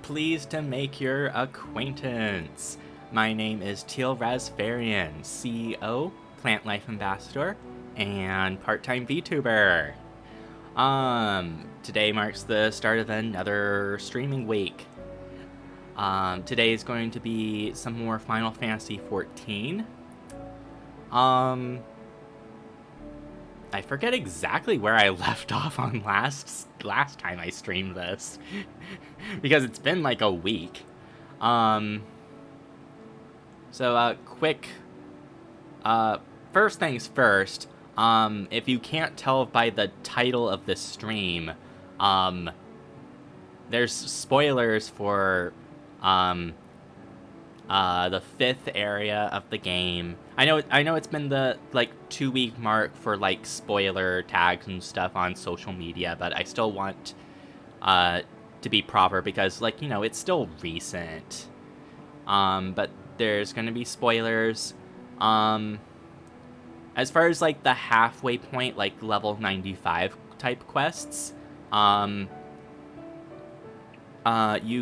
Pleased to make your acquaintance. My name is Teal-Rasferian, CEO, Plant Life Ambassador, and part-time Vtuber. Today marks the start of another streaming week. Today is going to be some more Final Fantasy XIV. I forget exactly where I left off on last time I streamed this. Because it's been like a week. Quick, first things first, if you can't tell by the title of this stream, there's spoilers for, the 5th area of the game. I know it's been the, 2-week mark for, spoiler tags and stuff on social media, but I still want, to be proper because, it's still recent. But there's gonna be spoilers. As far as, the halfway point, level 95 type quests, you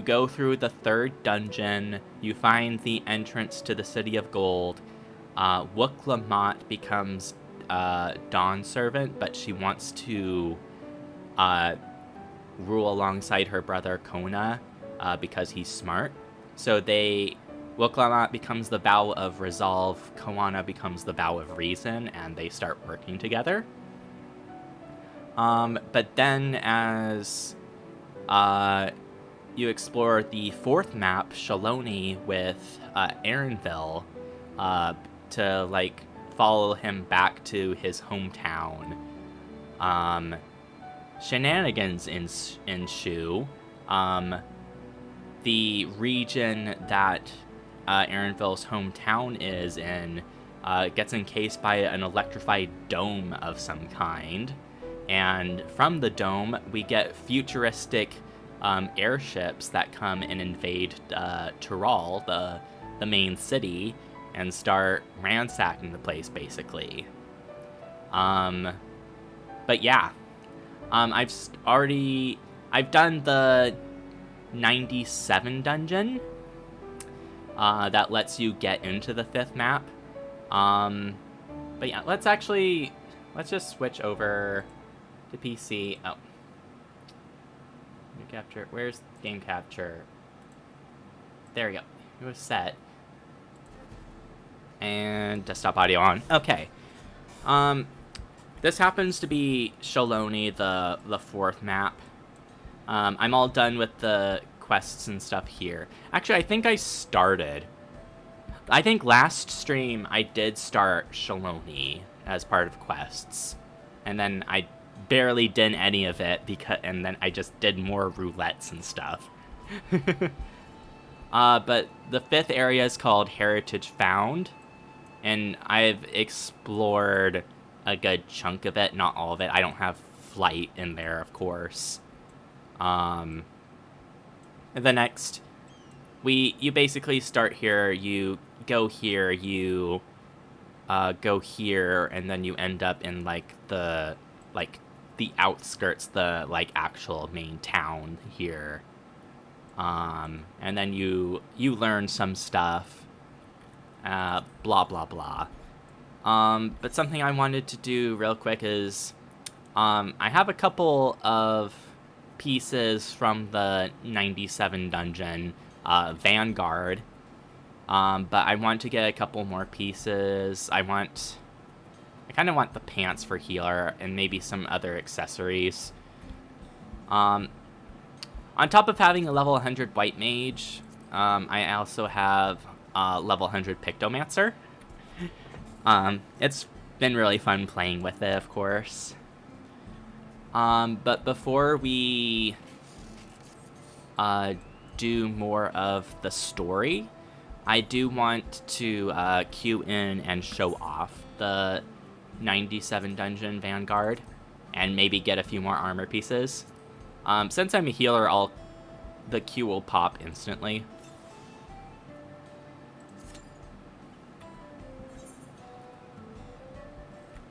go through the 3rd dungeon, you find the entrance to the City of Gold. Wook Lamont becomes Dawn's servant, but she wants to rule alongside her brother Kona because he's smart. So Wook Lamont becomes the Bow of Resolve, Koana becomes the Bow of Reason, and they start working together. But then as you explore the 4th map, Shaloni, with Aaronville, to, follow him back to his hometown. Shenanigans ensue. The region that Aaronville's hometown is in gets encased by an electrified dome of some kind. And from the dome, we get futuristic airships that come and invade Tural, the main city, and start ransacking the place, basically. But yeah, I've done the 97 dungeon that lets you get into the 5th map. But yeah, let's just switch over to PC. Oh. Capture. Where's game capture? There we go. It was set. And desktop audio on. Okay. This happens to be Shaloni, the 4th map. I'm all done with the quests and stuff here. Actually, I think last stream I did start Shaloni as part of quests. And then I barely did any of it and then I just did more roulettes and stuff. But the 5th area is called Heritage Found, and I've explored a good chunk of it, not all of it. I don't have flight in there, of course. The next, you basically start here, you go here, you go here, and then you end up in the outskirts, the actual main town here. And then you learn some stuff, blah blah blah. But something I wanted to do real quick is I have a couple of pieces from the 97 dungeon, Vanguard, but I want to get a couple more pieces. I kind of want the pants for healer and maybe some other accessories. On top of having a level 100 White Mage, I also have level 100 Pictomancer. It's been really fun playing with it, of course. But before we do more of the story, I do want to cue in and show off the 97 dungeon Vanguard and maybe get a few more armor pieces. Since I'm a healer, the queue will pop instantly.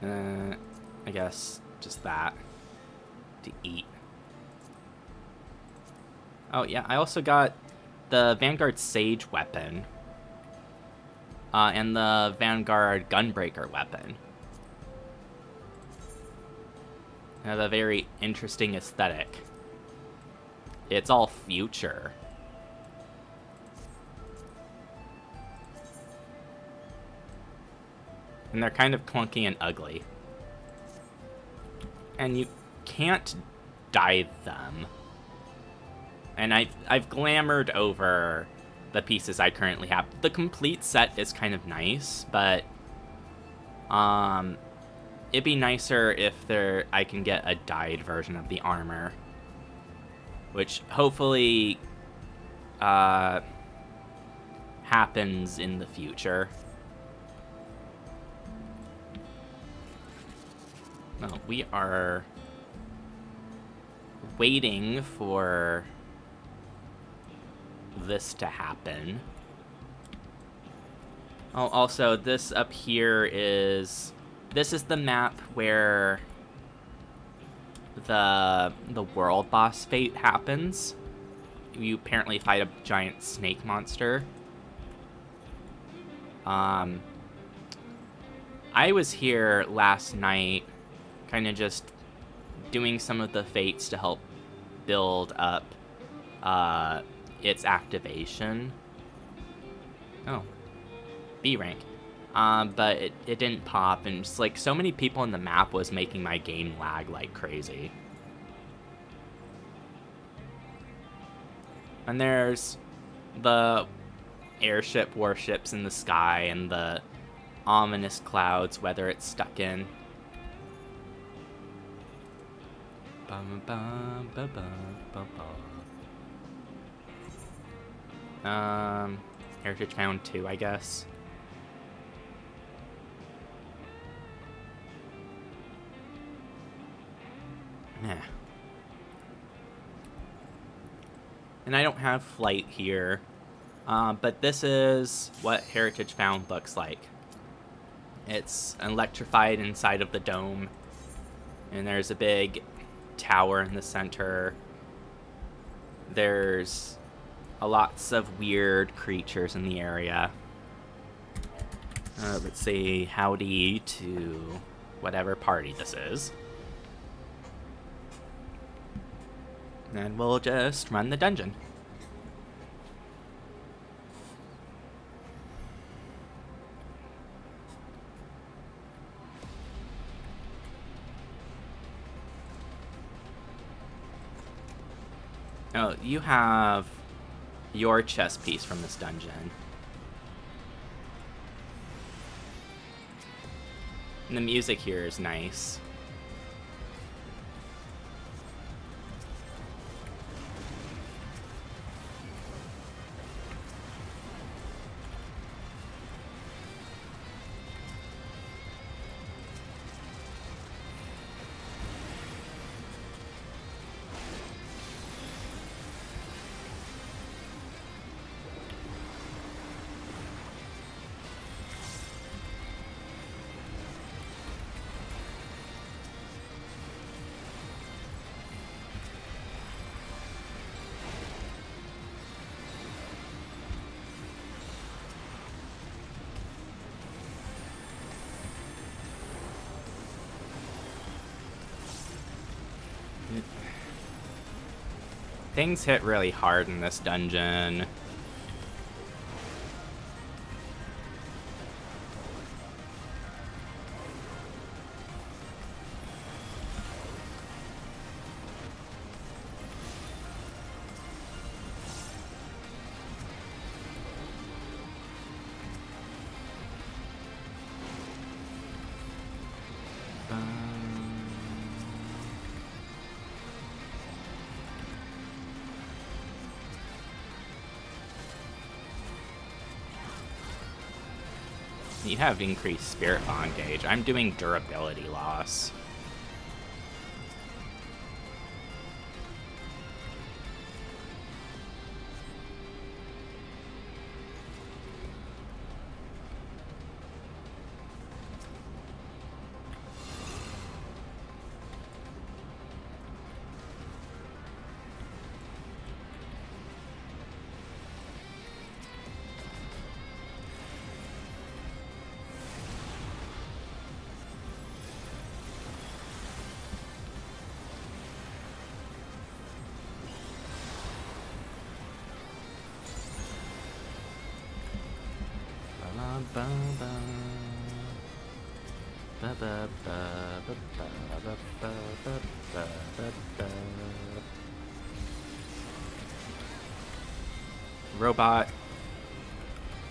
I guess just that to eat. Oh, yeah, I also got the Vanguard Sage weapon. And the Vanguard Gunbreaker weapon. They have a very interesting aesthetic. It's all future. And they're kind of clunky and ugly. And you can't dye them. And I've glamored over the pieces I currently have. The complete set is kind of nice, but it'd be nicer if I can get a dyed version of the armor, which hopefully happens in the future. Well, we are waiting for this to happen. Oh, also, this up here is... This is the map where the world boss fate happens. You apparently fight a giant snake monster. I was here last night, kind of just doing some of the fates to help build up its activation. Oh, B rank. But it didn't pop, and just like so many people in the map was making my game lag like crazy. And there's the airship warships in the sky and the ominous clouds, whether it's stuck in. Heritage Found 2, I guess. Yeah. And I don't have flight here, but this is what Heritage Found looks like. It's electrified inside of the dome, and there's a big tower in the center. There's lots of weird creatures in the area. Let's say howdy to whatever party this is. And we'll just run the dungeon. Oh, you have your chess piece from this dungeon. And the music here is nice. Things hit really hard in this dungeon. You have increased spirit bond gauge. I'm doing durability loss.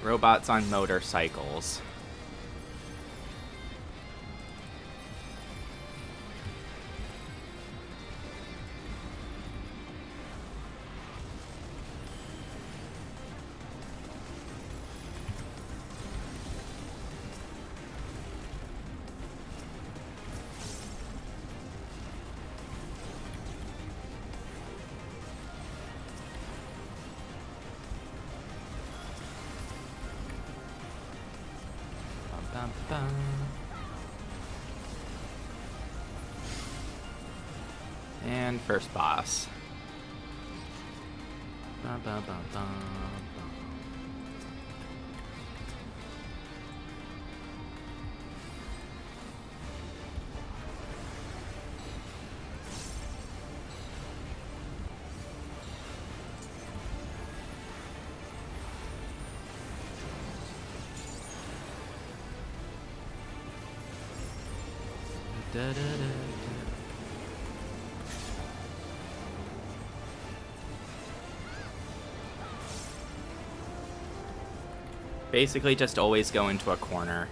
Robots on motorcycles. And first boss. Basically just always go into a corner.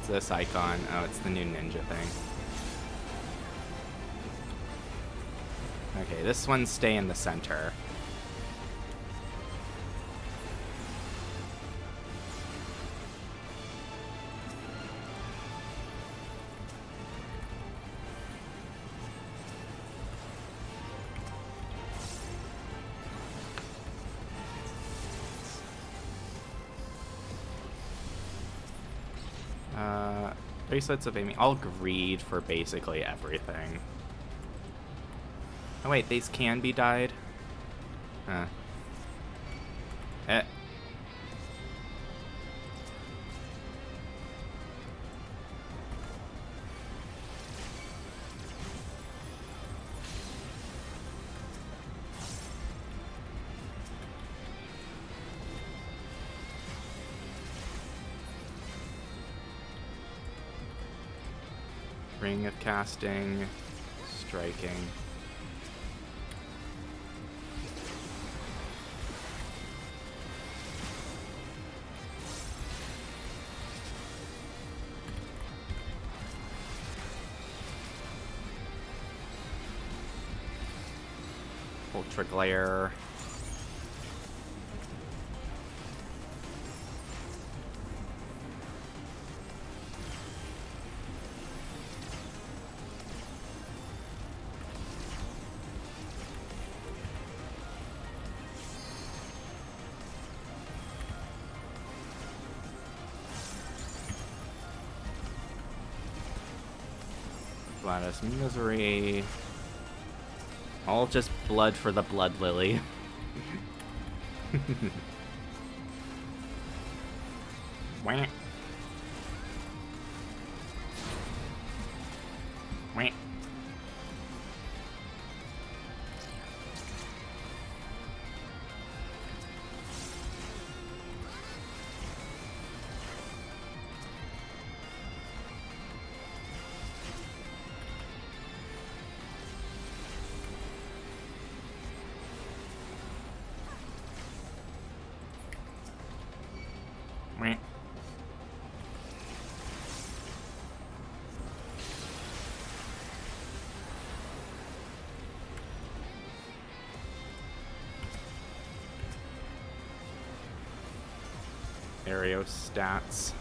This icon. Oh, it's the new ninja thing. Okay, this one stay in the center. Bracelets of aiming. I'll greed for basically everything. Oh wait, these can be dyed? Huh. Ring of casting, striking. Ultra glare. Gladys Misery. All just blood for the Blood Lily. Wah. Wah. Wah. Aerostats.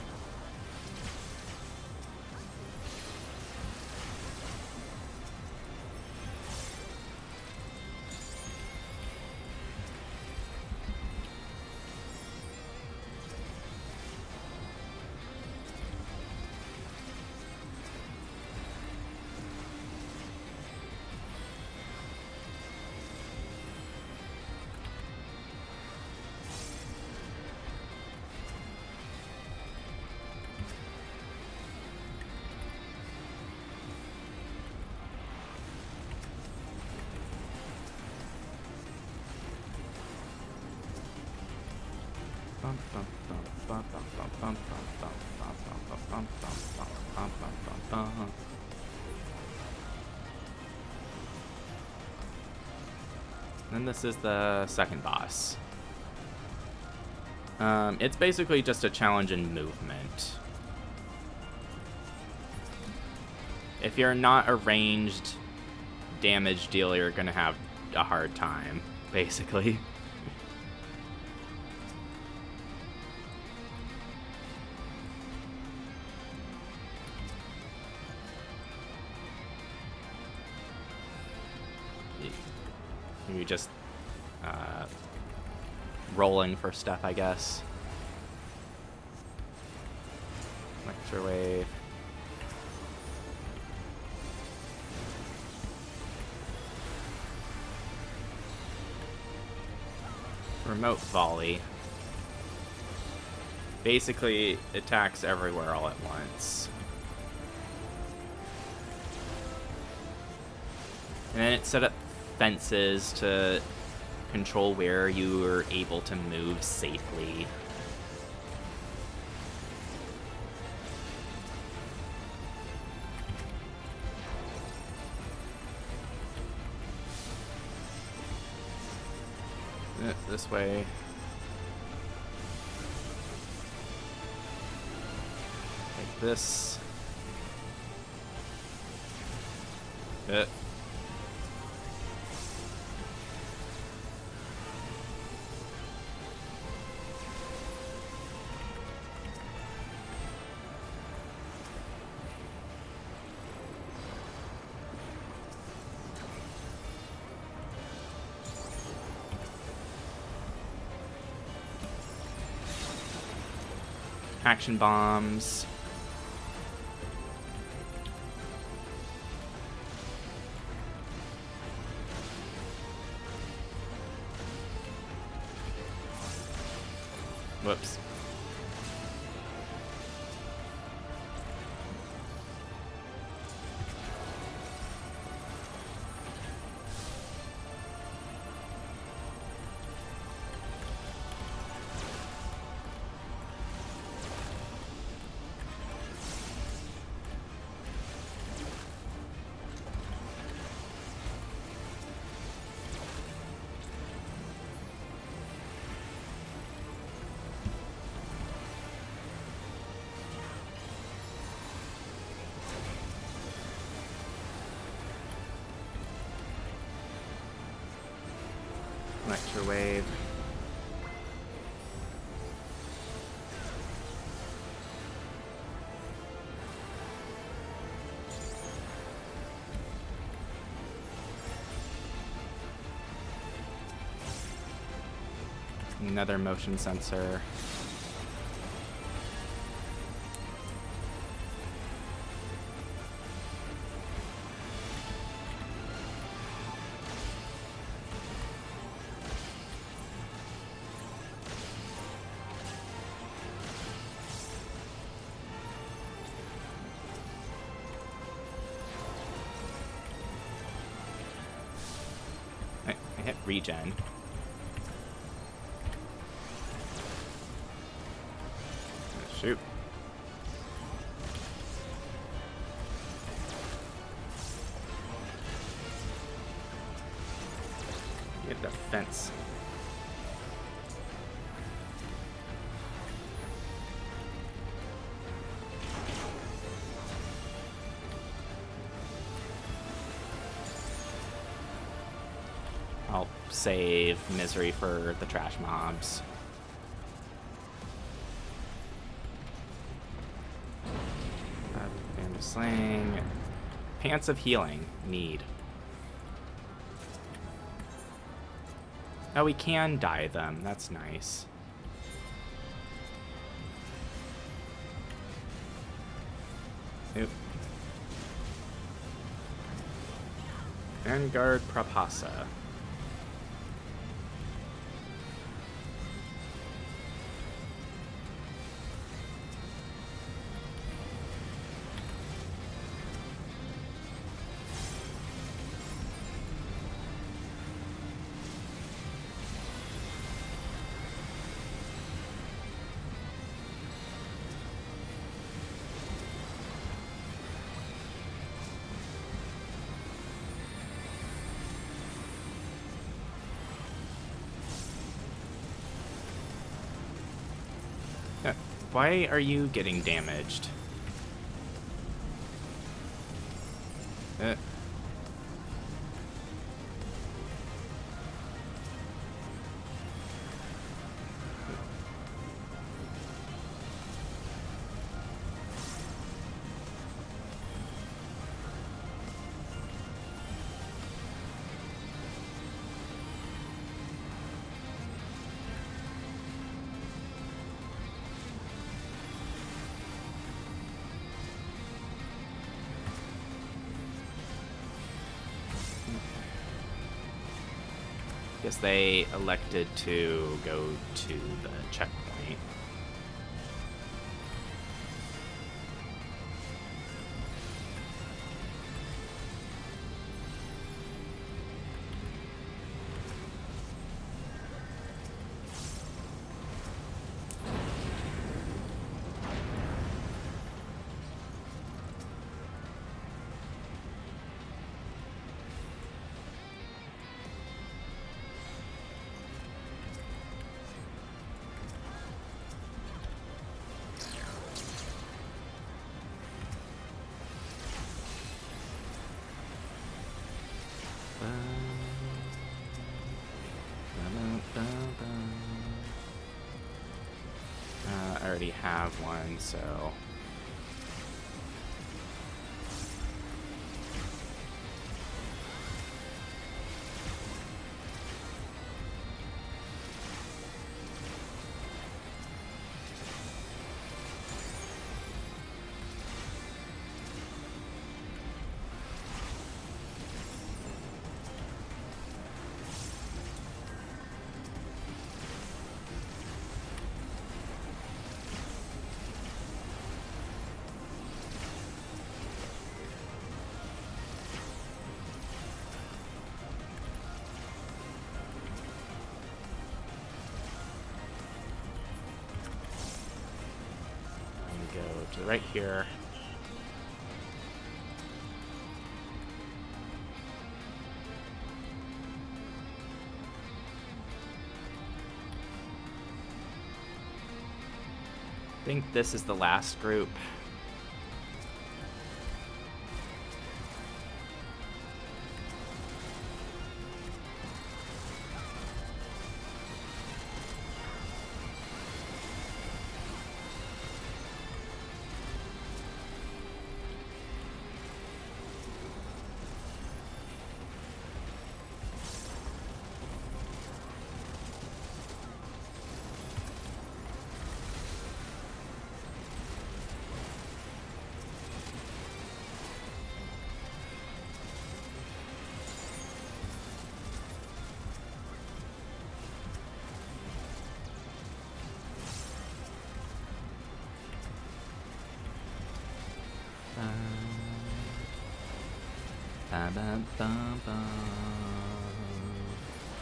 And this is the second boss. It's basically just a challenge in movement. If you're not a ranged damage dealer, you're gonna have a hard time, basically. You just rolling for stuff, I guess. Electrowave. Remote volley. Basically attacks everywhere all at once. And then it set up fences to control where you are able to move safely. This way. Like this. Action bombs. Whoops. Electrowave. Another motion sensor. hit regen. Shoot. Get the fence. I'll save misery for the trash mobs. And slaying. Pants of healing. Need. Oh, we can dye them. That's nice. Oop. Vanguard Prapasa. Why are you getting damaged? Guess they elected to go to the checkpoint. I already have one, so... Go to right here. I think this is the last group.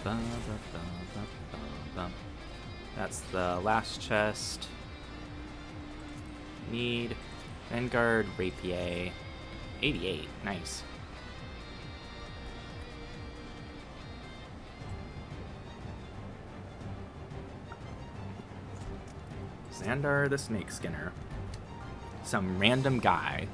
Bum, bum, bum, bum, bum, bum. That's the last chest. Need Vanguard Rapier. 88. Nice. Xandar the Snake Skinner. Some random guy.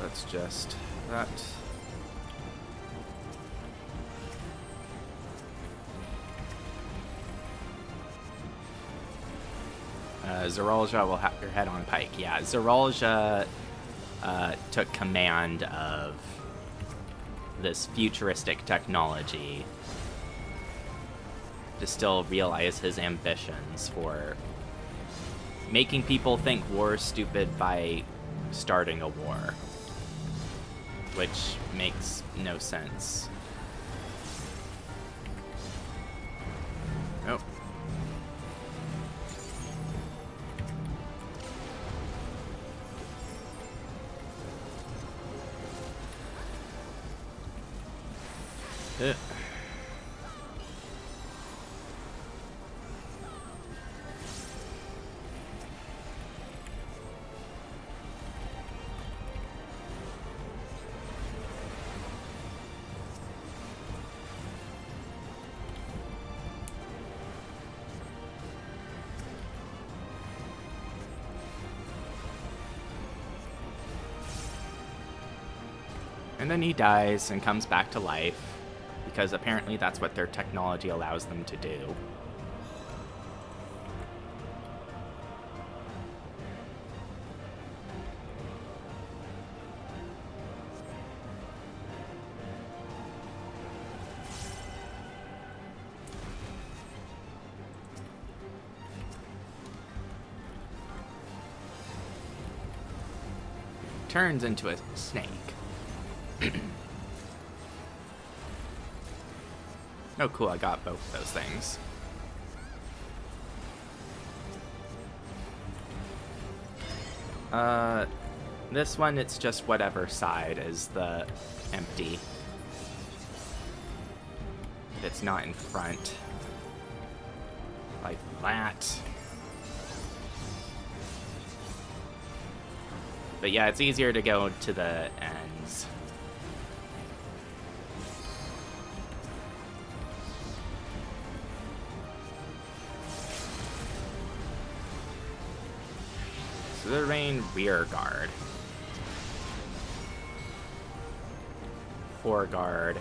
Let's just that. Zerolja will have your head on pike. Yeah, Zerolja took command of this futuristic technology to still realize his ambitions for making people think war is stupid by starting a war, which makes no sense. Oh. Ugh. And then he dies and comes back to life, because apparently that's what their technology allows them to do. Turns into a snake. Oh, cool, I got both of those things. This one, it's just whatever side is the empty. It's not in front. Like that. But yeah, it's easier to go to the ends. Slytherin rear guard. Fore guard.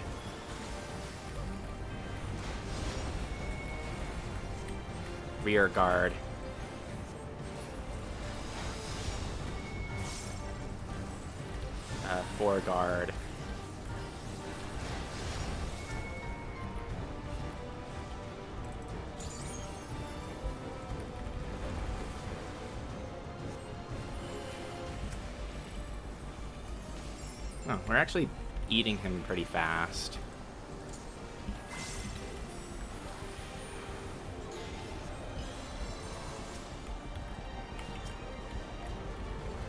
Rear guard. Fore guard. Oh, we're actually eating him pretty fast.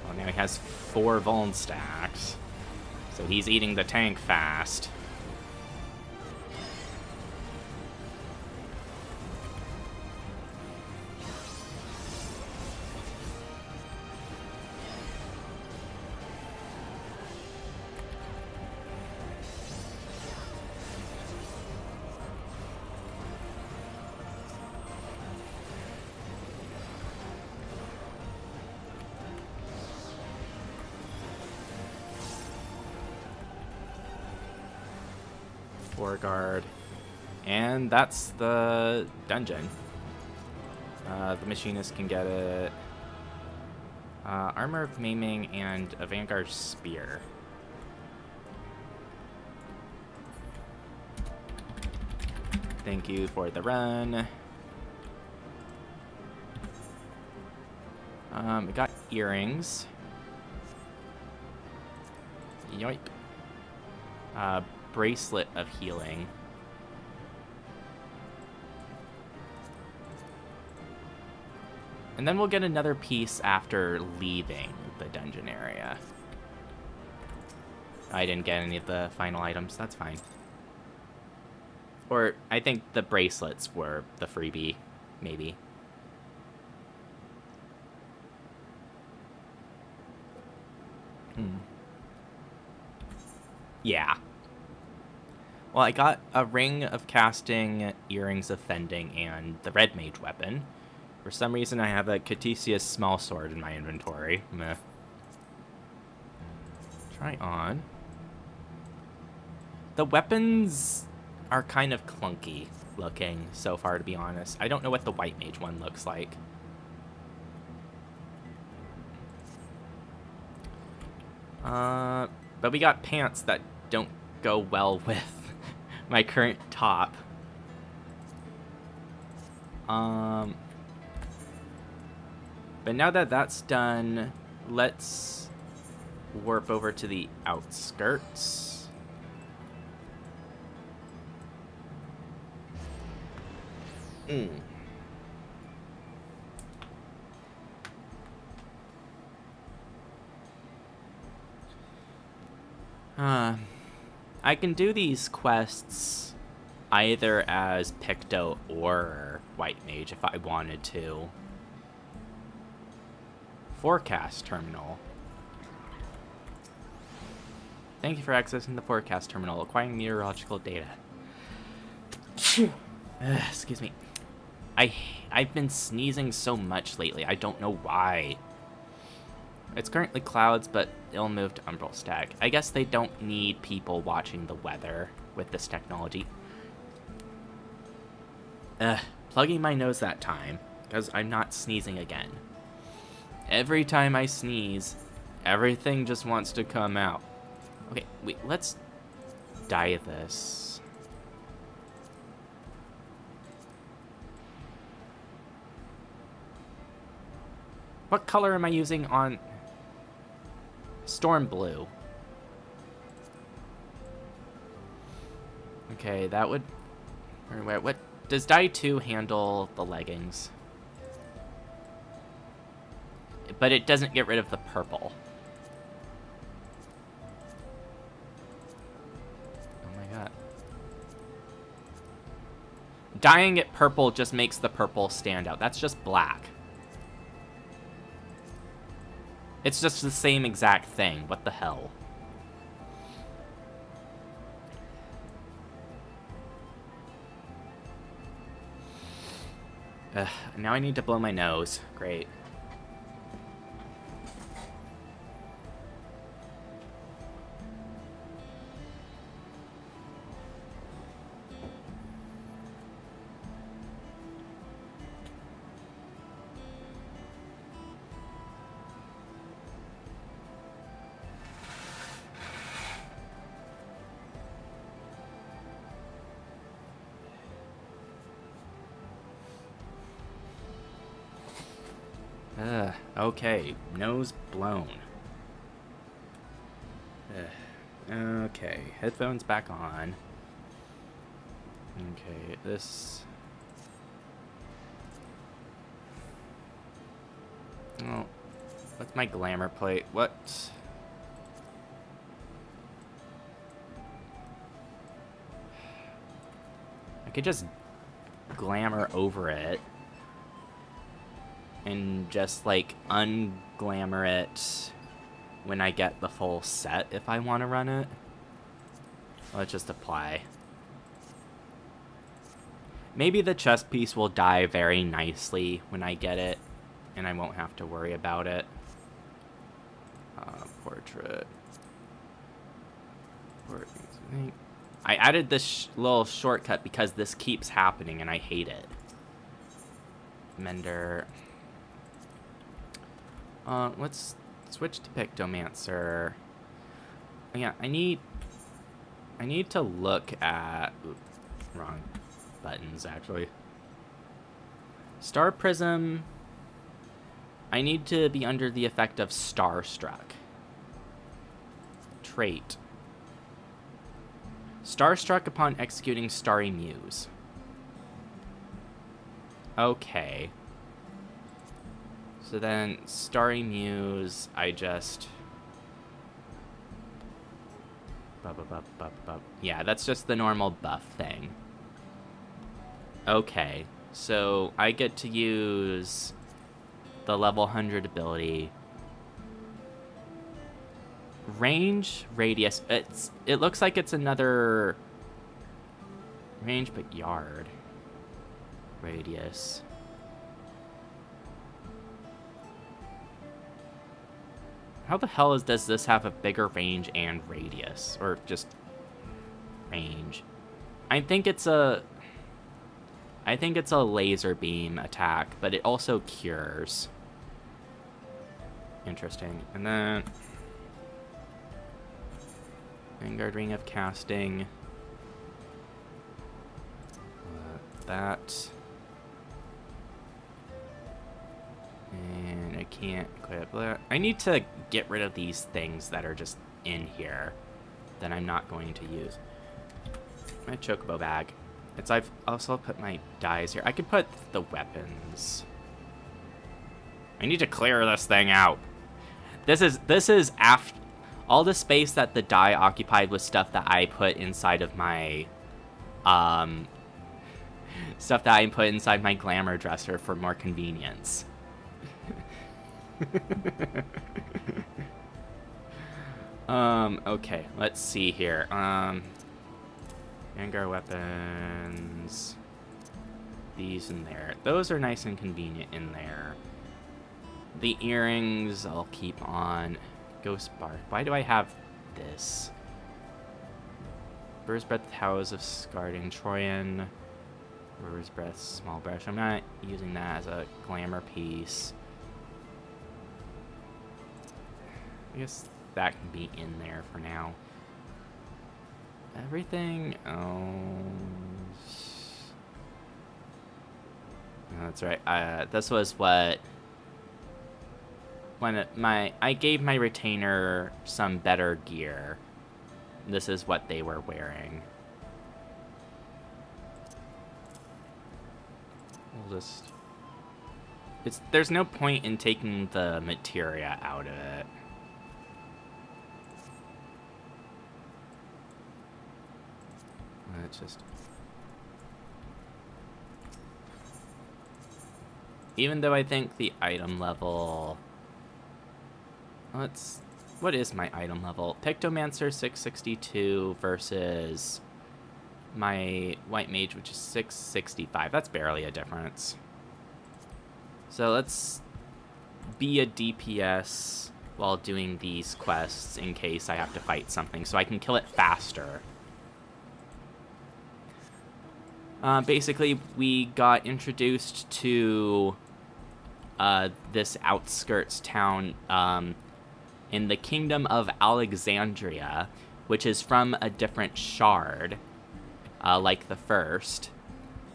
Well, now he has 4 Vuln stacks. So he's eating the tank fast. Guard, and that's the dungeon. The machinist can get it. Armor of Maiming and a Vanguard Spear. Thank you for the run. We got earrings. Yoip. Bracelet of healing. And then we'll get another piece after leaving the dungeon area. I didn't get any of the final items. That's fine. Or I think the bracelets were the freebie, maybe. Yeah. Well, I got a ring of casting, earrings of fending, and the red mage weapon. For some reason, I have a Catesius small sword in my inventory. Meh. Try on. The weapons are kind of clunky looking so far, to be honest. I don't know what the white mage one looks like. But we got pants that don't go well with my current top. But now that that's done, let's warp over to the outskirts. I can do these quests either as Picto or White Mage if I wanted to. Forecast terminal. Thank you for accessing the forecast terminal, acquiring meteorological data. Excuse me. I've been sneezing so much lately. I don't know why. It's currently clouds, but it'll move to umbral stack. I guess they don't need people watching the weather with this technology. Plugging my nose that time, because I'm not sneezing again. Every time I sneeze, everything just wants to come out. Okay, wait, let's dye this. What color am I using on Storm Blue? Okay, that would... What does dye 2 handle the leggings? But it doesn't get rid of the purple. Oh my god. Dyeing it purple just makes the purple stand out. That's just black. It's just the same exact thing. What the hell? Now I need to blow my nose. Great. Okay, nose blown. Okay, headphones back on. Okay, this... Oh, what's my glamour plate? What? I could just glamour over it. And just, like, unglamour it when I get the full set if I want to run it. Let's just apply. Maybe the chest piece will die very nicely when I get it, and I won't have to worry about it. Portrait. I added this little shortcut because this keeps happening and I hate it. Mender. Let's switch to Pictomancer. Yeah, I need to look at... Oops, wrong buttons, actually. Star Prism. I need to be under the effect of Starstruck. Trait. Starstruck upon executing Starry Muse. Okay. So then, Starry Muse, I just... Yeah, that's just the normal buff thing. Okay, so I get to use the level 100 ability. Range, radius, it looks like it's another range, but yard. Radius. How the hell does this have a bigger range and radius? Or just range? I think it's a laser beam attack, but it also cures. Interesting. And then Vanguard Ring of Casting. That. And I can't equip that. I need to get rid of these things that are just in here that I'm not going to use. My chocobo bag. I've also put my dyes here. I could put the weapons. I need to clear this thing out. This is after all the space that the dye occupied was stuff that I put inside of my glamour dresser for more convenience. Okay, let's see here. Vanguard weapons. These in there. Those are nice and convenient in there. The earrings I'll keep on. Ghost Bark. Why do I have this? Bird's Breath House of Scarding Troyan. Bird's Breath Small Brush. I'm not using that as a glamour piece. I guess that can be in there for now. Everything else... No, that's right. This was what... When I gave my retainer some better gear. This is what they were wearing. We'll just... There's no point in taking the materia out of it. It's just... Even though I think the item level... What is my item level? Pictomancer 662 versus my White Mage, which is 665. That's barely a difference. So let's be a DPS while doing these quests in case I have to fight something, so I can kill it faster. Basically, we got introduced to this outskirts town in the Kingdom of Alexandria, which is from a different shard, like the first,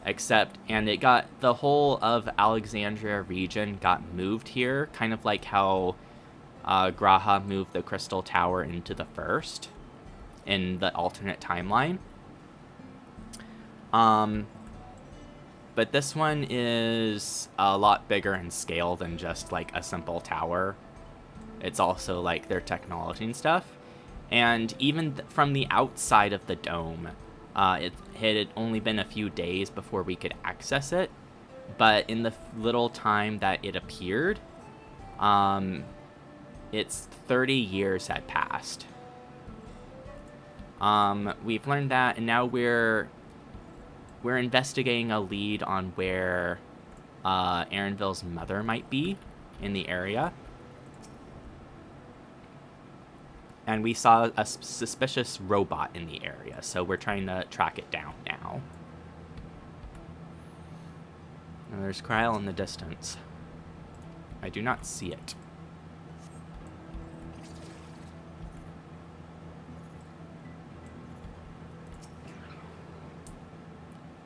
and it got, the whole of Alexandria region got moved here, kind of like how Graha moved the Crystal Tower into the first, in the alternate timeline. But this one is a lot bigger in scale than just like a simple tower. It's also like their technology and stuff. And even from the outside of the dome, it had only been a few days before we could access it. But in the little time that it appeared, it's 30 years had passed. We've learned that, and now we're investigating a lead on where Aaronville's mother might be in the area. And we saw a suspicious robot in the area, so we're trying to track it down now. And there's Kryl in the distance. I do not see it.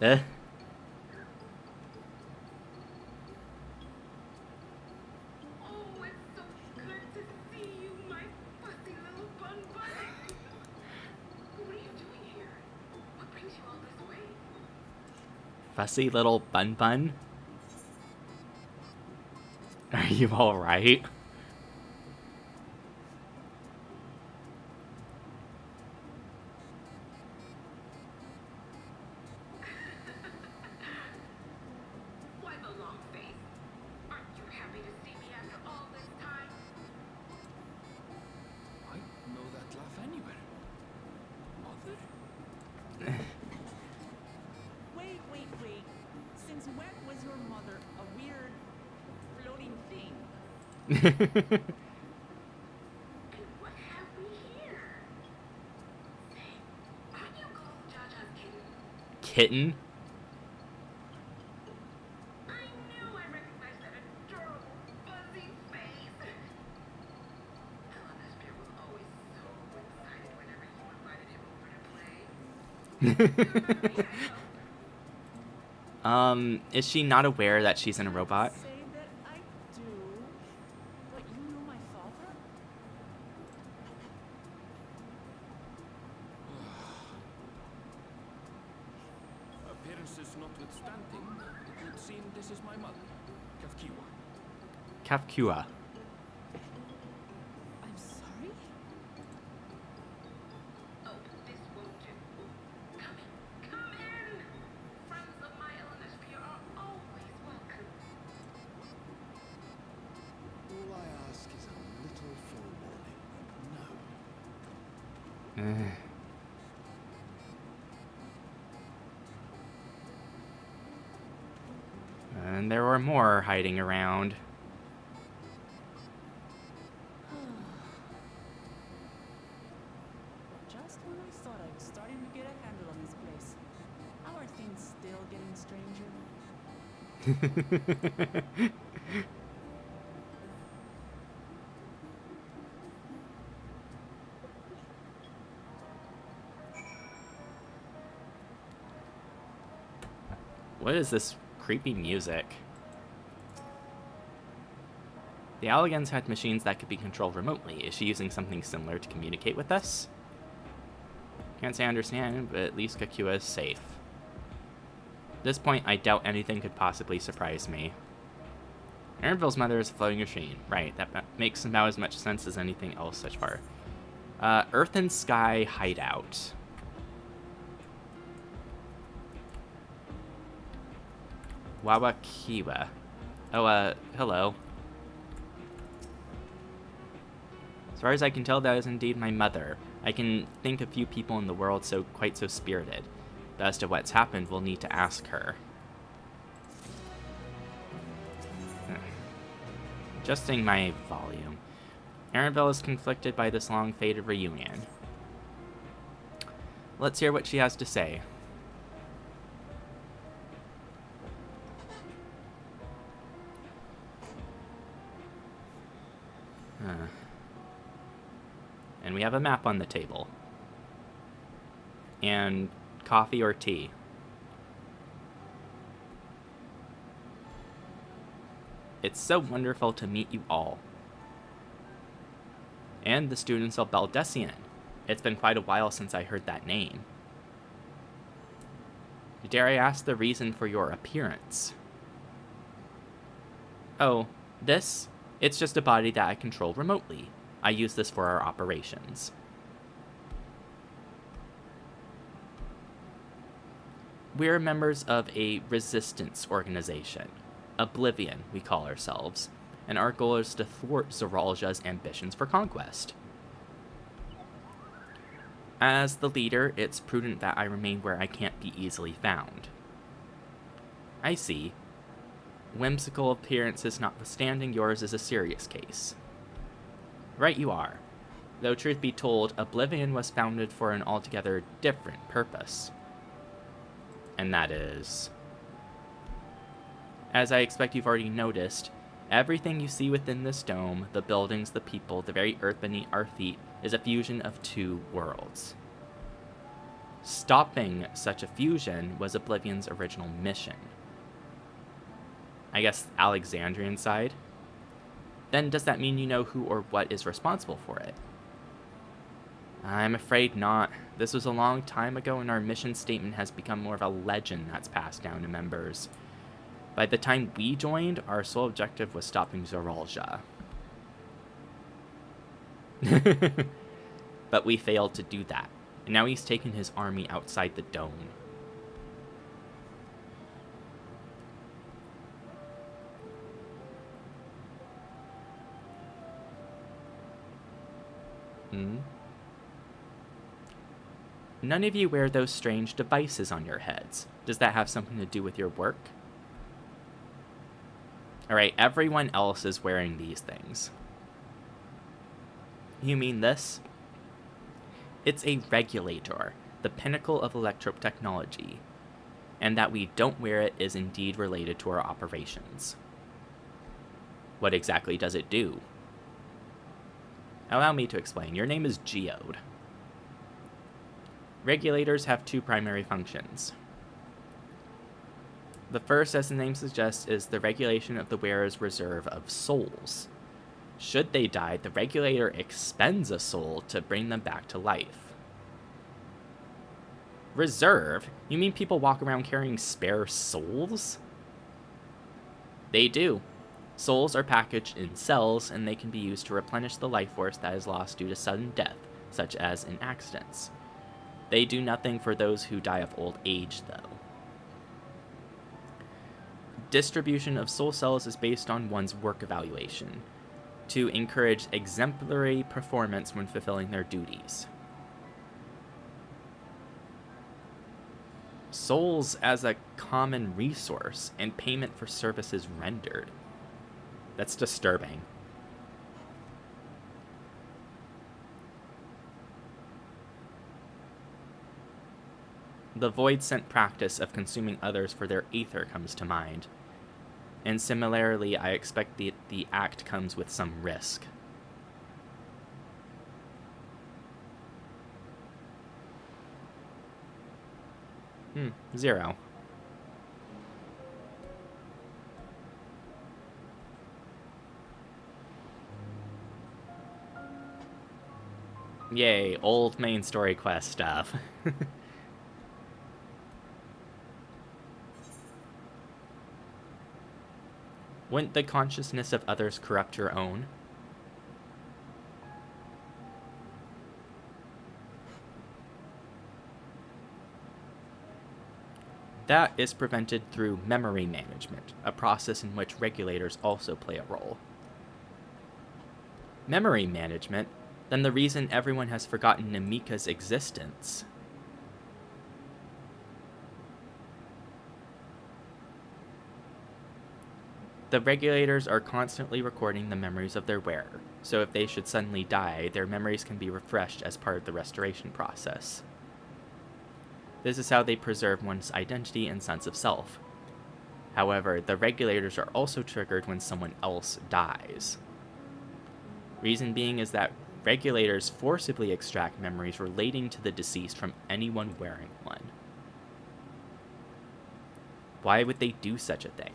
Eh? Oh, it's so good to see you, my fussy little bun bun. What are you doing here? What brings you all this way? Fussy little bun bun? Are you alright? Why the long face? Aren't you happy to see me after all this time? I know that laugh anywhere. Mother? Wait. Since when was your mother a weird floating thing? And what have we here? Say, aren't you called Jaja's kitten? Kitten? I knew I recognized that adorable fuzzy face. Eleanor was always so excited whenever you invited him over to play. You remember me, I hope. Is she not aware that she's in a robot? Say that I do, but you know my father? Appearances notwithstanding, it would seem this is my mother, Kafkiwa. Kafkua. I'm sorry? Oh, this won't do. Come in. Friends of my Eleanor are always welcome. All I ask is a little forewarning. No. And there were more hiding around. Just when I thought I was starting to get a handle on this place, how are things still getting stranger? What is this creepy music? The Alligans had machines that could be controlled remotely. Is she using something similar to communicate with us? Can't say I understand, but at least Kakua is safe. At this point, I doubt anything could possibly surprise me. Aaronville's mother is a floating machine. Right, that makes about as much sense as anything else such far. Earth and Sky Hideout. Wawakiwa. Oh, hello. As far as I can tell, that is indeed my mother. I can think of few people in the world quite so spirited. But as to what's happened, we'll need to ask her. Adjusting my volume. Aaronville is conflicted by this long-fated reunion. Let's hear what she has to say. And we have a map on the table. And coffee or tea. It's so wonderful to meet you all. And the students of Baldessian. It's been quite a while since I heard that name. Dare I ask the reason for your appearance? Oh, this? It's just a body that I control remotely. I use this for our operations. We're members of a resistance organization. Oblivion, we call ourselves. And our goal is to thwart Zoralja's ambitions for conquest. As the leader, it's prudent that I remain where I can't be easily found. I see. Whimsical appearances notwithstanding, yours is a serious case. Right you are. Though truth be told, Oblivion was founded for an altogether different purpose. And that is... As I expect you've already noticed, everything you see within this dome, the buildings, the people, the very earth beneath our feet, is a fusion of two worlds. Stopping such a fusion was Oblivion's original mission. I guess Alexandrian side? Then does that mean you know who or what is responsible for it? I'm afraid not. This was a long time ago, and our mission statement has become more of a legend that's passed down to members. By the time we joined, our sole objective was stopping Zoralja. But we failed to do that, and now he's taken his army outside the dome. None of you wear those strange devices on your heads. Does that have something to do with your work? Alright, everyone else is wearing these things. You mean this? It's a regulator, the pinnacle of electro-technology, and that we don't wear it is indeed related to our operations. What exactly does it do? Allow me to explain. Your name is Geode. Regulators have two primary functions. The first, as the name suggests, is the regulation of the wearer's reserve of souls. Should they die, the regulator expends a soul to bring them back to life. Reserve? You mean people walk around carrying spare souls? They do. Souls are packaged in cells, and they can be used to replenish the life force that is lost due to sudden death, such as in accidents. They do nothing for those who die of old age, though. Distribution of soul cells is based on one's work evaluation, to encourage exemplary performance when fulfilling their duties. Souls as a common resource and payment for services rendered. That's disturbing. The void-sent practice of consuming others for their aether comes to mind. And similarly, I expect the act comes with some risk. Zero. Yay, old main story quest stuff. Wouldn't the consciousness of others corrupt your own? That is prevented through memory management, a process in which regulators also play a role. Memory management? Then the reason everyone has forgotten Namika's existence. The regulators are constantly recording the memories of their wearer, so if they should suddenly die, their memories can be refreshed as part of the restoration process. This is how they preserve one's identity and sense of self. However, the regulators are also triggered when someone else dies. Reason being is that regulators forcibly extract memories relating to the deceased from anyone wearing one. Why would they do such a thing?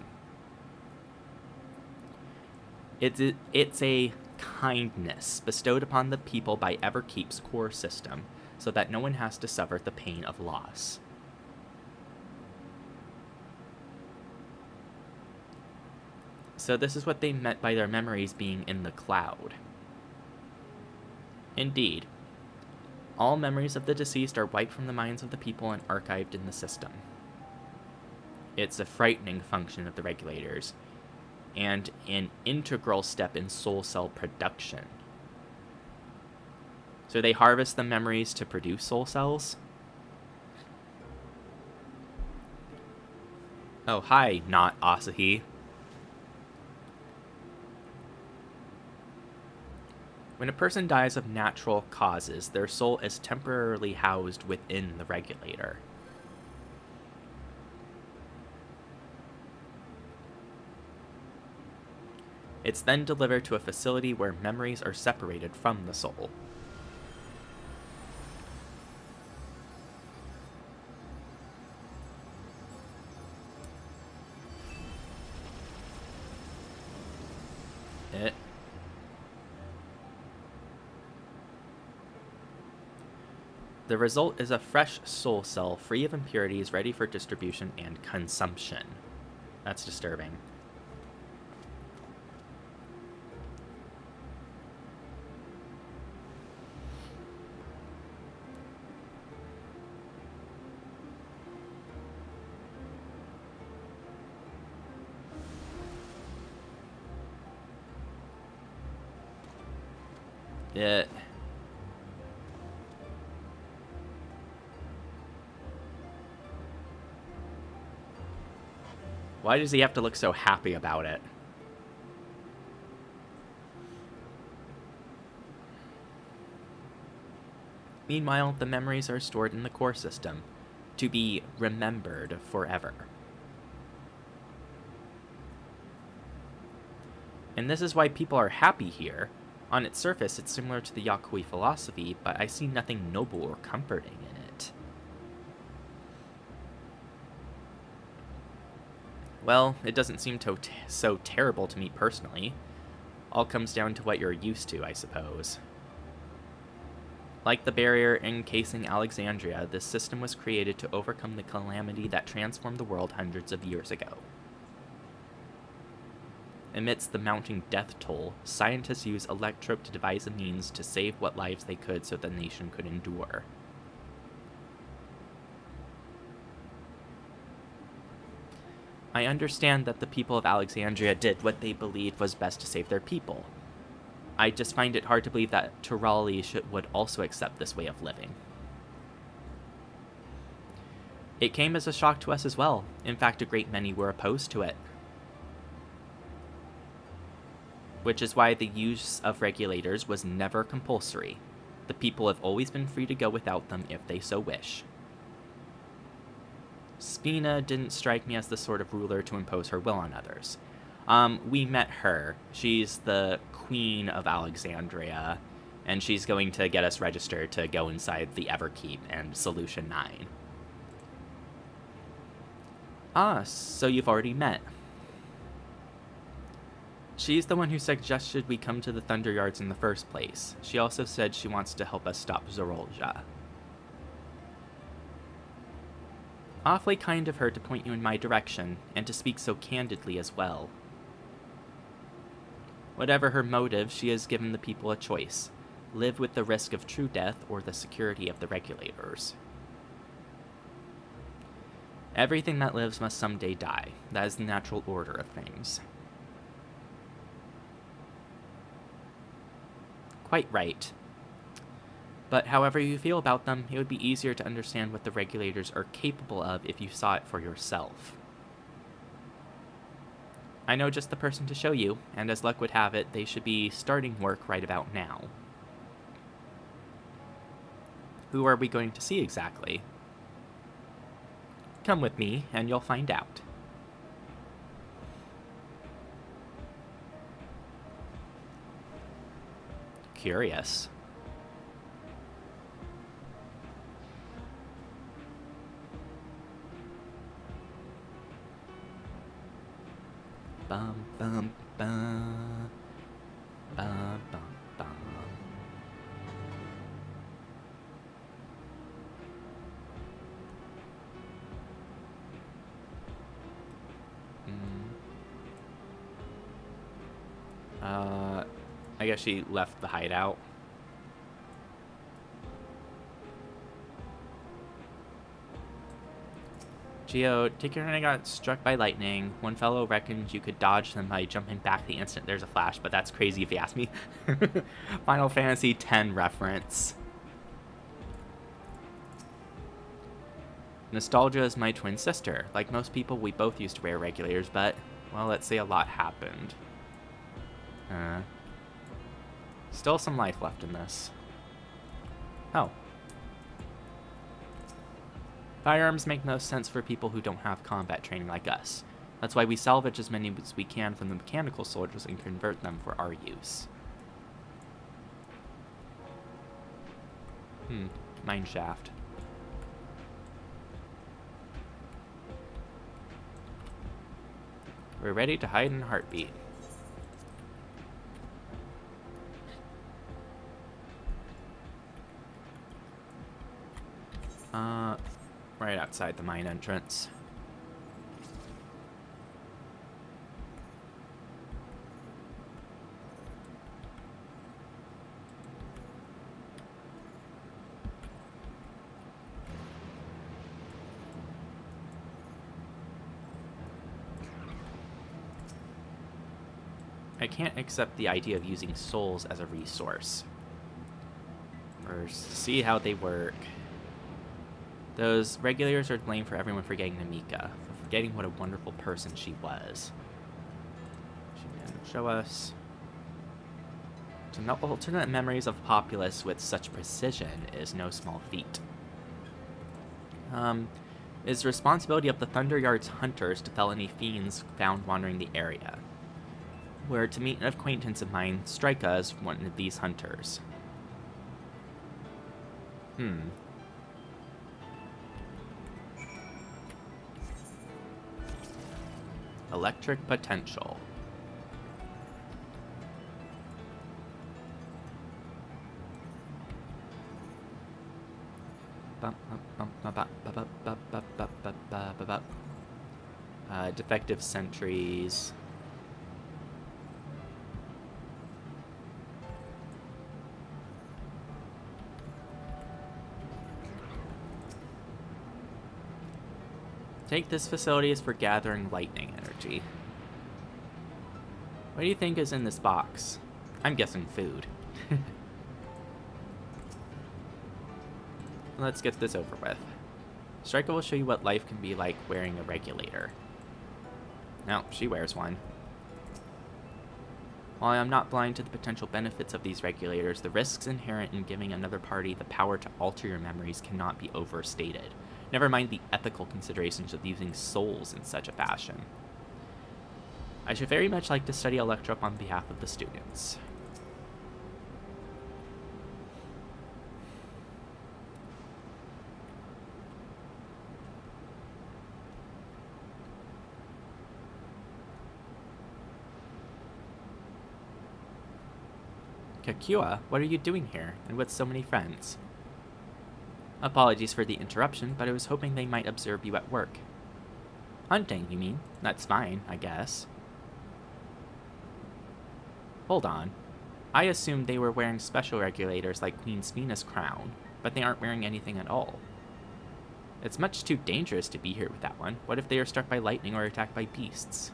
It's a kindness bestowed upon the people by Everkeep's core system, so that no one has to suffer the pain of loss. So this is what they meant by their memories being in the cloud. Indeed, all memories of the deceased are wiped from the minds of the people and archived in the system. It's a frightening function of the regulators, and an integral step in soul cell production. So they harvest the memories to produce soul cells? Oh, hi, not Asahi. When a person dies of natural causes, their soul is temporarily housed within the regulator. It's then delivered to a facility where memories are separated from the soul. It. The result is a fresh soul cell free of impurities, ready for distribution and consumption. That's disturbing. It. Why does he have to look so happy about it? Meanwhile, the memories are stored in the core system, to be remembered forever. And this is why people are happy here. On its surface, it's similar to the Yakui philosophy, but I see nothing noble or comforting in it. Well, it doesn't seem so terrible to me personally. All comes down to what you're used to, I suppose. Like the barrier encasing Alexandria, this system was created to overcome the calamity that transformed the world hundreds of years ago. Amidst the mounting death toll, scientists used Electrope to devise a means to save what lives they could so the nation could endure. I understand that the people of Alexandria did what they believed was best to save their people. I just find it hard to believe that Turali would also accept this way of living. It came as a shock to us as well. In fact, a great many were opposed to it. Which is why the use of regulators was never compulsory. The people have always been free to go without them if they so wish. Spina didn't strike me as the sort of ruler to impose her will on others. We met her. She's the Queen of Alexandria, and she's going to get us registered to go inside the Everkeep and Solution 9. Ah, so you've already met. She's the one who suggested we come to the Thunder Yards in the first place. She also said she wants to help us stop Zorolja. Awfully kind of her to point you in my direction, and to speak so candidly as well. Whatever her motive, she has given the people a choice. Live with the risk of true death or the security of the regulators. Everything that lives must someday die. That is the natural order of things. Quite right. But however you feel about them, it would be easier to understand what the regulators are capable of if you saw it for yourself. I know just the person to show you, and as luck would have it, they should be starting work right about now. Who are we going to see exactly? Come with me, and you'll find out. Curious. Bum bum bum bum bum bum. I guess she left the hideout. Geo, take your turn. I got struck by lightning. One fellow reckons you could dodge them by jumping back the instant there's a flash, but that's crazy if you ask me. Final Fantasy X reference. Nostalgia is my twin sister. Like most people, we both used to wear regulators, but, well, let's say a lot happened. Still some life left in this. Oh. Firearms make no sense for people who don't have combat training like us. That's why we salvage as many as we can from the mechanical soldiers and convert them for our use. Mine shaft. We're ready to hide in a heartbeat. Right outside the mine entrance. I can't accept the idea of using souls as a resource. Or see how they work. Those regulators are to blame for everyone forgetting Namika, for forgetting what a wonderful person she was. She didn't show us. To melt alternate memories of populace with such precision is no small feat. It is the responsibility of the Thunderyard's hunters to fell any fiends found wandering the area. Were to meet an acquaintance of mine, strike us one of these hunters. Electric potential. Defective sentries. Take this facility as for gathering lightning energy. What do you think is in this box? I'm guessing food. Let's get this over with. Striker will show you what life can be like wearing a regulator. No, she wears one. While I am not blind to the potential benefits of these regulators, the risks inherent in giving another party the power to alter your memories cannot be overstated. Never mind the ethical considerations of using souls in such a fashion. I should very much like to study Electrop on behalf of the students. Kakua, what are you doing here, and with so many friends? Apologies for the interruption, but I was hoping they might observe you at work. Hunting, you mean? That's fine, I guess. Hold on. I assumed they were wearing special regulators like Queen Spina's crown, but they aren't wearing anything at all. It's much too dangerous to be here with that one. What if they are struck by lightning or attacked by beasts?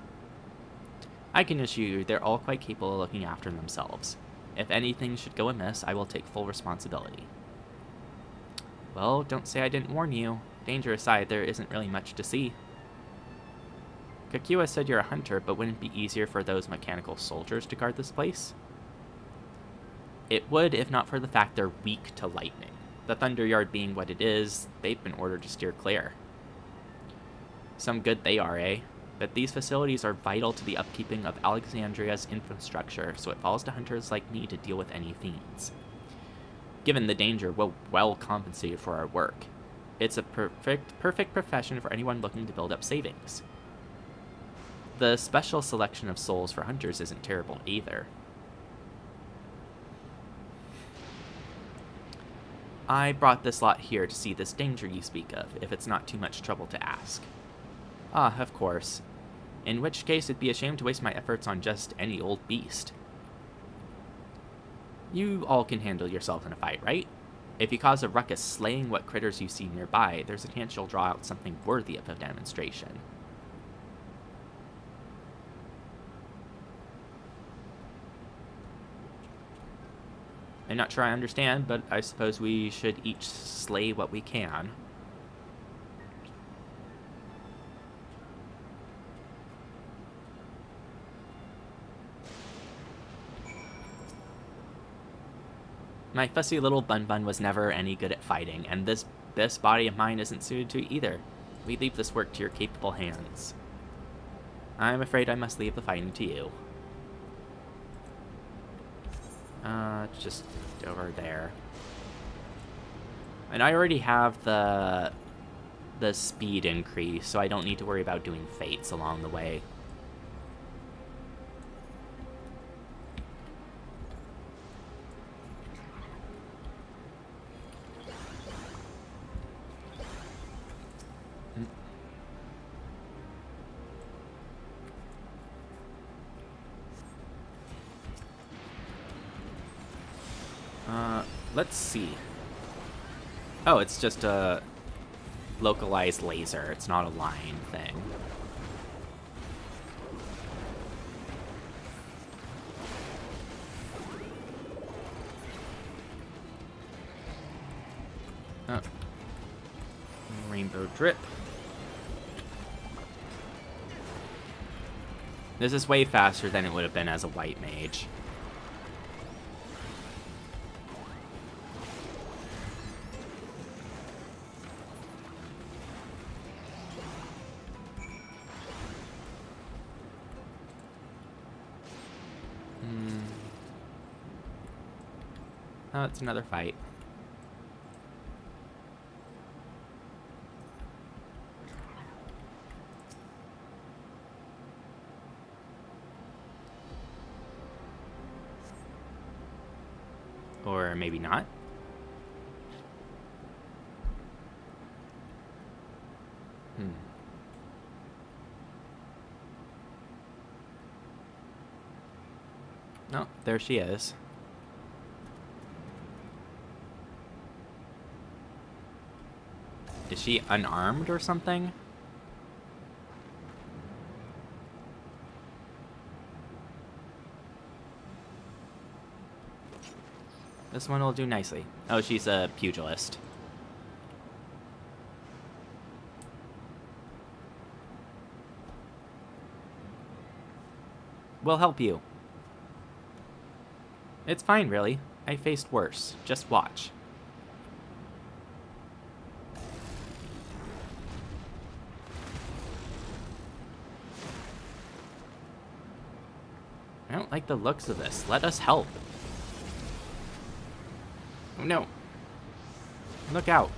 I can assure you they're all quite capable of looking after themselves. If anything should go amiss, I will take full responsibility. Well, don't say I didn't warn you. Danger aside, there isn't really much to see. Kakua said you're a hunter, but wouldn't it be easier for those mechanical soldiers to guard this place? It would, if not for the fact they're weak to lightning. The Thunderyard being what it is, they've been ordered to steer clear. Some good they are, eh? But these facilities are vital to the upkeeping of Alexandria's infrastructure, so it falls to hunters like me to deal with any fiends. Given the danger, we're well compensated for our work. It's a perfect profession for anyone looking to build up savings. The special selection of souls for hunters isn't terrible either. I brought this lot here to see this danger you speak of, if it's not too much trouble to ask. Ah, of course. In which case, it'd be a shame to waste my efforts on just any old beast. You all can handle yourselves in a fight, right? If you cause a ruckus slaying what critters you see nearby, there's a chance you'll draw out something worthy of a demonstration. I'm not sure I understand, but I suppose we should each slay what we can. My fussy little bun was never any good at fighting, and this body of mine isn't suited to it either. We leave this work to your capable hands. I'm afraid I must leave the fighting to you. Just over there. And I already have the speed increase, so I don't need to worry about doing fates along the way. Let's see. Oh, it's just a localized laser. It's not a line thing. Oh. Rainbow drip. This is way faster than it would have been as a white mage. Oh, it's another fight. Or maybe not. No, there she is. Is she unarmed or something? This one will do nicely. Oh, she's a pugilist. We'll help you. It's fine, really. I faced worse. Just watch. I don't like the looks of this. Let us help. Oh no. Look out.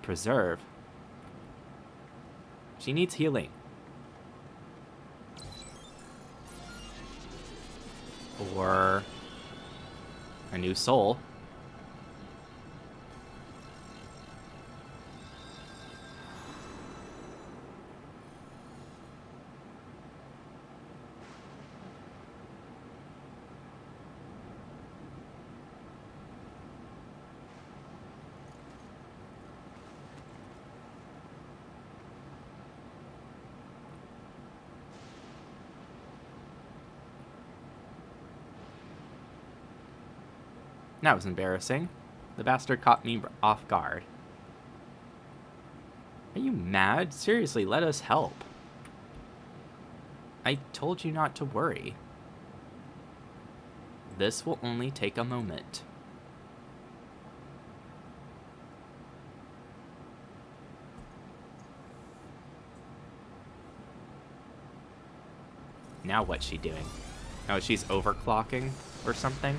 Preserve. She needs healing. Or a new soul. That was embarrassing. The bastard caught me off guard. Are you mad? Seriously, let us help. I told you not to worry. This will only take a moment. Now what's she doing? Oh, she's overclocking or something?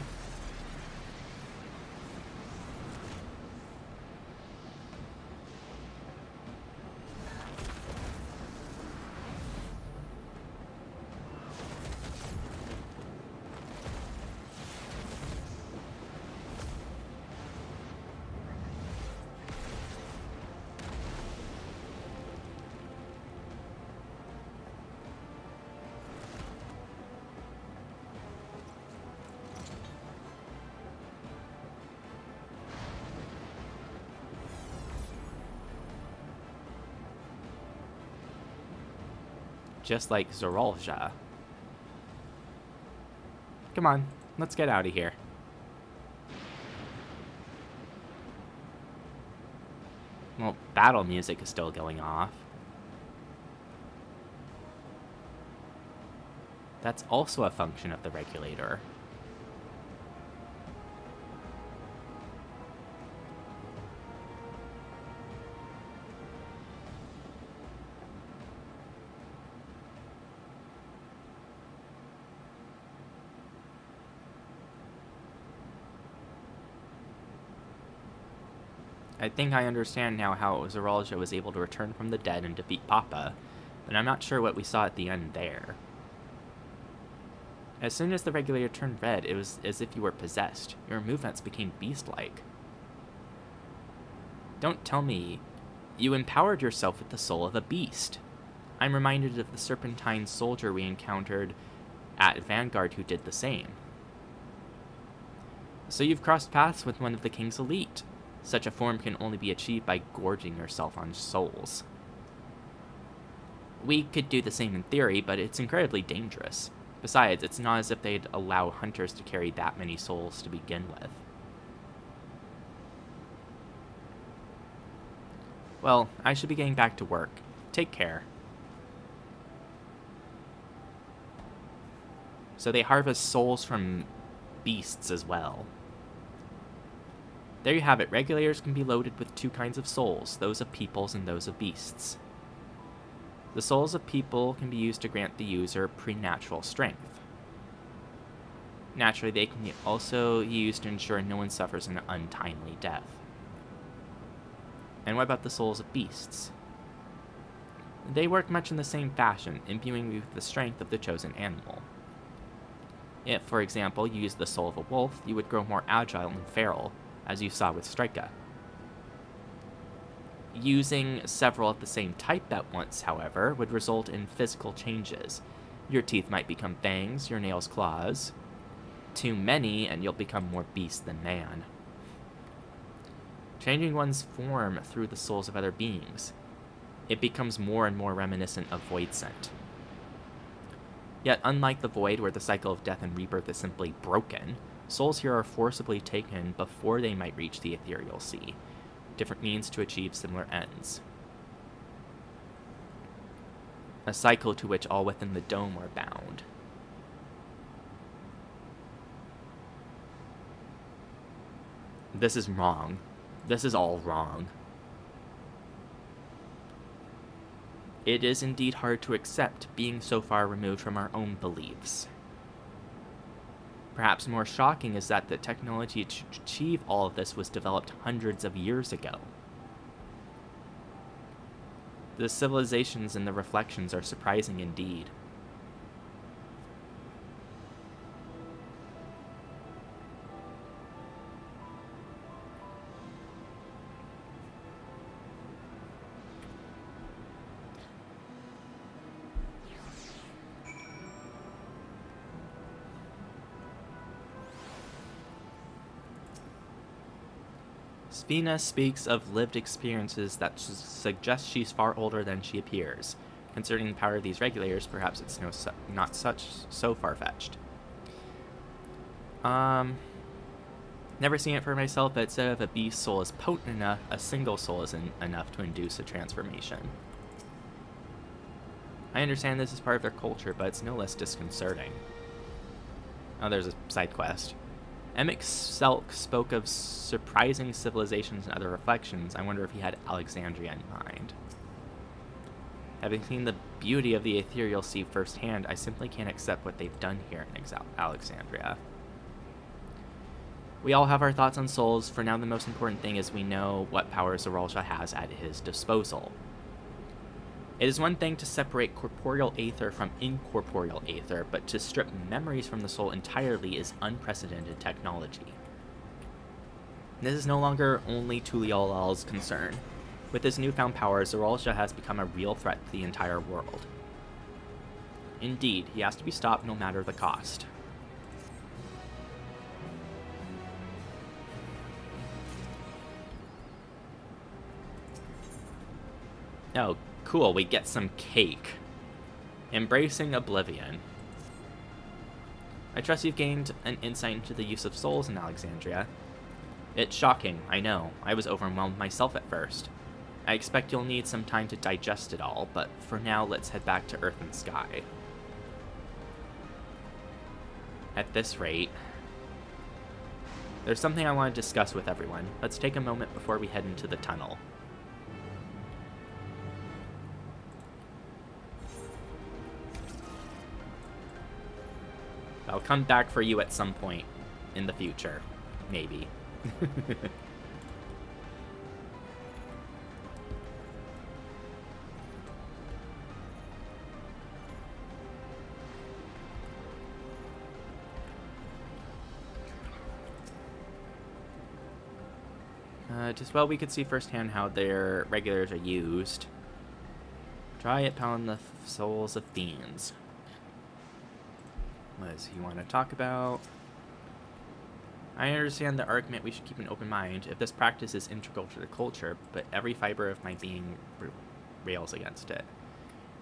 Just like Zorolja. Come on, let's get out of here. Well, battle music is still going off. That's also a function of the regulator. I think I understand now how Zorolja was able to return from the dead and defeat Papa, but I'm not sure what we saw at the end there. As soon as the regulator turned red, it was as if you were possessed. Your movements became beast-like. Don't tell me you empowered yourself with the soul of a beast. I'm reminded of the serpentine soldier we encountered at Vanguard who did the same. So you've crossed paths with one of the king's elite. Such a form can only be achieved by gorging yourself on souls. We could do the same in theory, but it's incredibly dangerous. Besides, it's not as if they'd allow hunters to carry that many souls to begin with. Well, I should be getting back to work. Take care. So they harvest souls from beasts as well. There you have it. Regulators can be loaded with two kinds of souls, those of peoples and those of beasts. The souls of people can be used to grant the user preternatural strength. Naturally, they can also be used to ensure no one suffers an untimely death. And what about the souls of beasts? They work much in the same fashion, imbuing you with the strength of the chosen animal. If, for example, you use the soul of a wolf, you would grow more agile and feral, as you saw with Strika. Using several of the same type at once, however, would result in physical changes. Your teeth might become fangs, your nails claws. Too many, and you'll become more beast than man. Changing one's form through the souls of other beings, it becomes more and more reminiscent of Void Scent. Yet, unlike the Void, where the cycle of death and rebirth is simply broken, souls here are forcibly taken before they might reach the ethereal sea. Different means to achieve similar ends. A cycle to which all within the dome are bound. This is wrong. This is all wrong. It is indeed hard to accept, being so far removed from our own beliefs. Perhaps more shocking is that the technology to achieve all of this was developed hundreds of years ago. The civilizations and the reflections are surprising indeed. Sphina speaks of lived experiences that suggest she's far older than she appears. Considering the power of these regulators, perhaps it's not so far-fetched. Never seen it for myself, but said if a beast soul is potent enough, a single soul isn't enough to induce a transformation. I understand this is part of their culture, but it's no less disconcerting. Oh, there's a side quest. Emic Selk spoke of surprising civilizations and other reflections. I wonder if he had Alexandria in mind. Having seen the beauty of the ethereal sea firsthand, I simply can't accept what they've done here in Alexandria. We all have our thoughts on souls. For now, the most important thing is we know what powers Zoralsha has at his disposal. It is one thing to separate corporeal aether from incorporeal aether, but to strip memories from the soul entirely is unprecedented technology. This is no longer only Tulialal's concern. With his newfound power, Zoralsha has become a real threat to the entire world. Indeed, he has to be stopped no matter the cost. Oh, cool, we get some cake. Embracing Oblivion. I trust you've gained an insight into the use of souls in Alexandria. It's shocking, I know. I was overwhelmed myself at first. I expect you'll need some time to digest it all, but for now, let's head back to Earth and Sky. At this rate... There's something I want to discuss with everyone. Let's take a moment before we head into the tunnel. I'll come back for you at some point in the future. Maybe. Just well, we could see firsthand how their regulars are used. Try it, pound the souls of fiends. What does he want to talk about? I understand the argument we should keep an open mind if this practice is integral to the culture, but every fiber of my being rails against it.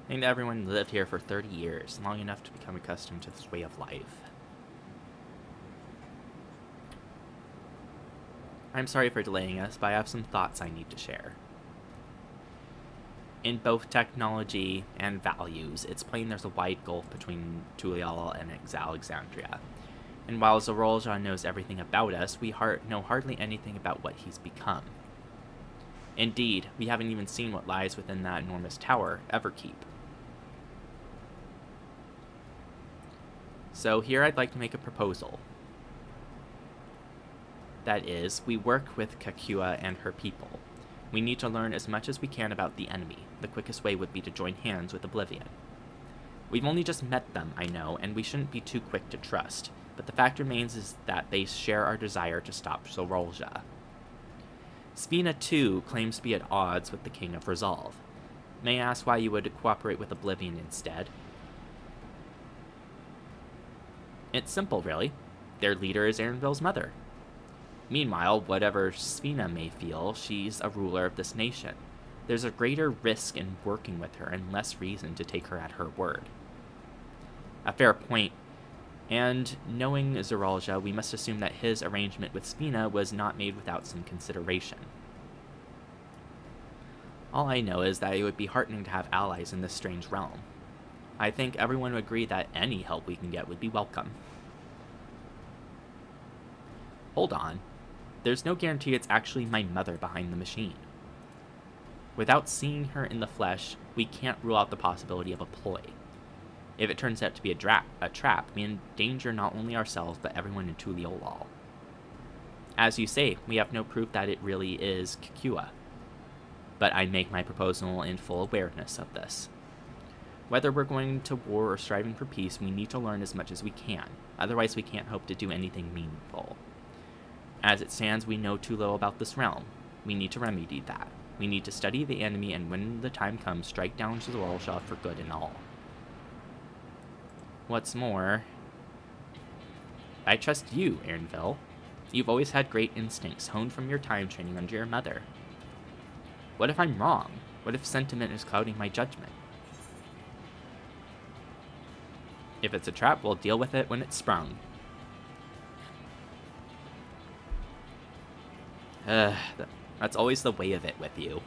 I think that everyone lived here for 30 years, long enough to become accustomed to this way of life. I'm sorry for delaying us, but I have some thoughts I need to share. In both technology and values, it's plain there's a wide gulf between Tulial and Alexandria. And while Zorolja knows everything about us, we know hardly anything about what he's become. Indeed, we haven't even seen what lies within that enormous tower, Everkeep. So here I'd like to make a proposal. That is, we work with Kakua and her people. We need to learn as much as we can about the enemy. The quickest way would be to join hands with Oblivion. We've only just met them, I know, and we shouldn't be too quick to trust, but the fact remains is that they share our desire to stop Zorolja. Svina, too, claims to be at odds with the King of Resolve. May I ask why you would cooperate with Oblivion instead? It's simple, really. Their leader is Arenville's mother. Meanwhile, whatever Svina may feel, she's a ruler of this nation. There's a greater risk in working with her and less reason to take her at her word. A fair point. And knowing Zorolja, we must assume that his arrangement with Svina was not made without some consideration. All I know is that it would be heartening to have allies in this strange realm. I think everyone would agree that any help we can get would be welcome. Hold on. There's no guarantee it's actually my mother behind the machine. Without seeing her in the flesh, we can't rule out the possibility of a ploy. If it turns out to be a trap, we endanger not only ourselves, but everyone in Tuliolal. As you say, we have no proof that it really is Kakua. But I make my proposal in full awareness of this. Whether we're going to war or striving for peace, we need to learn as much as we can. Otherwise, we can't hope to do anything meaningful. As it stands, we know too little about this realm. We need to remedy that. We need to study the enemy and when the time comes, strike down Zorolja for good and all. What's more, I trust you, Arenville. You've always had great instincts, honed from your time training under your mother. What if I'm wrong? What if sentiment is clouding my judgment? If it's a trap, we'll deal with it when it's sprung. That's always the way of it with you.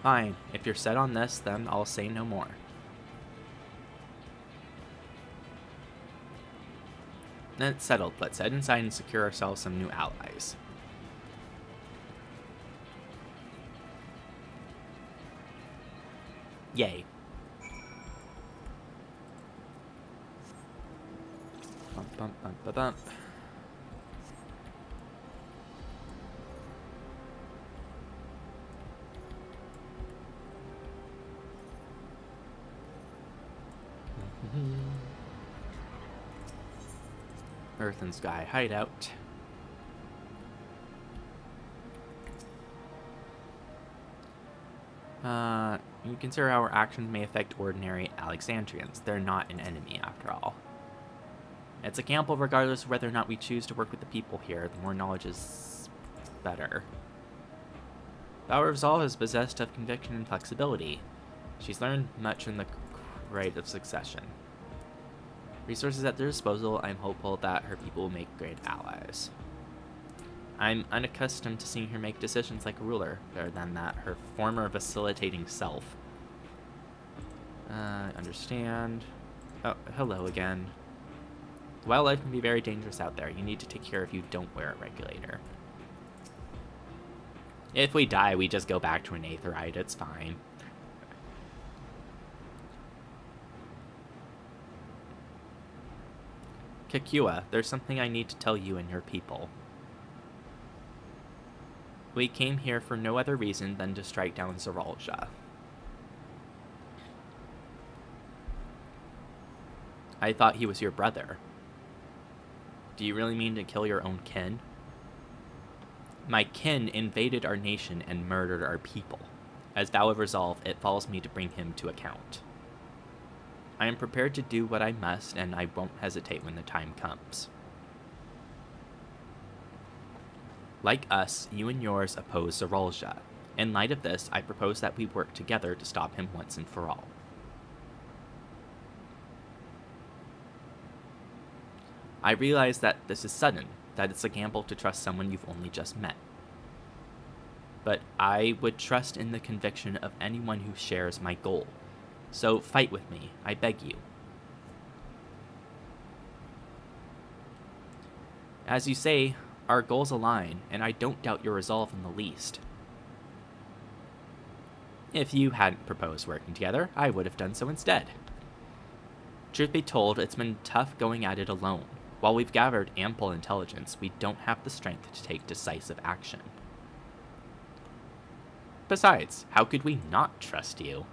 Fine, if you're set on this, then I'll say no more. Then it's settled. Let's head inside and secure ourselves some new allies. Yay. Bump, bump, bump, bump, bump. Earth and Sky hideout. You consider how our actions may affect ordinary Alexandrians. They're not an enemy, after all. It's a gamble regardless of whether or not we choose to work with the people here. The more knowledge is better. Power of Zal is possessed of conviction and flexibility. She's learned much in the rite of succession. Resources at their disposal, I'm hopeful that her people will make great allies. I'm unaccustomed to seeing her make decisions like a ruler, better than that her former vacillating self. Understand. Oh, hello again. Wildlife can be very dangerous out there. You need to take care if you don't wear a regulator. If we die, we just go back to an Aetherite. It's fine. Kakua, there's something I need to tell you and your people. We came here for no other reason than to strike down Zorolja. I thought he was your brother. Do you really mean to kill your own kin? My kin invaded our nation and murdered our people. As vow of resolve, it falls me to bring him to account. I am prepared to do what I must, and I won't hesitate when the time comes. Like us, you and yours oppose Zarolja. In light of this, I propose that we work together to stop him once and for all. I realize that this is sudden, that it's a gamble to trust someone you've only just met. But I would trust in the conviction of anyone who shares my goal. So fight with me, I beg you. As you say, our goals align, and I don't doubt your resolve in the least. If you hadn't proposed working together, I would have done so instead. Truth be told, it's been tough going at it alone. While we've gathered ample intelligence, we don't have the strength to take decisive action. Besides, how could we not trust you?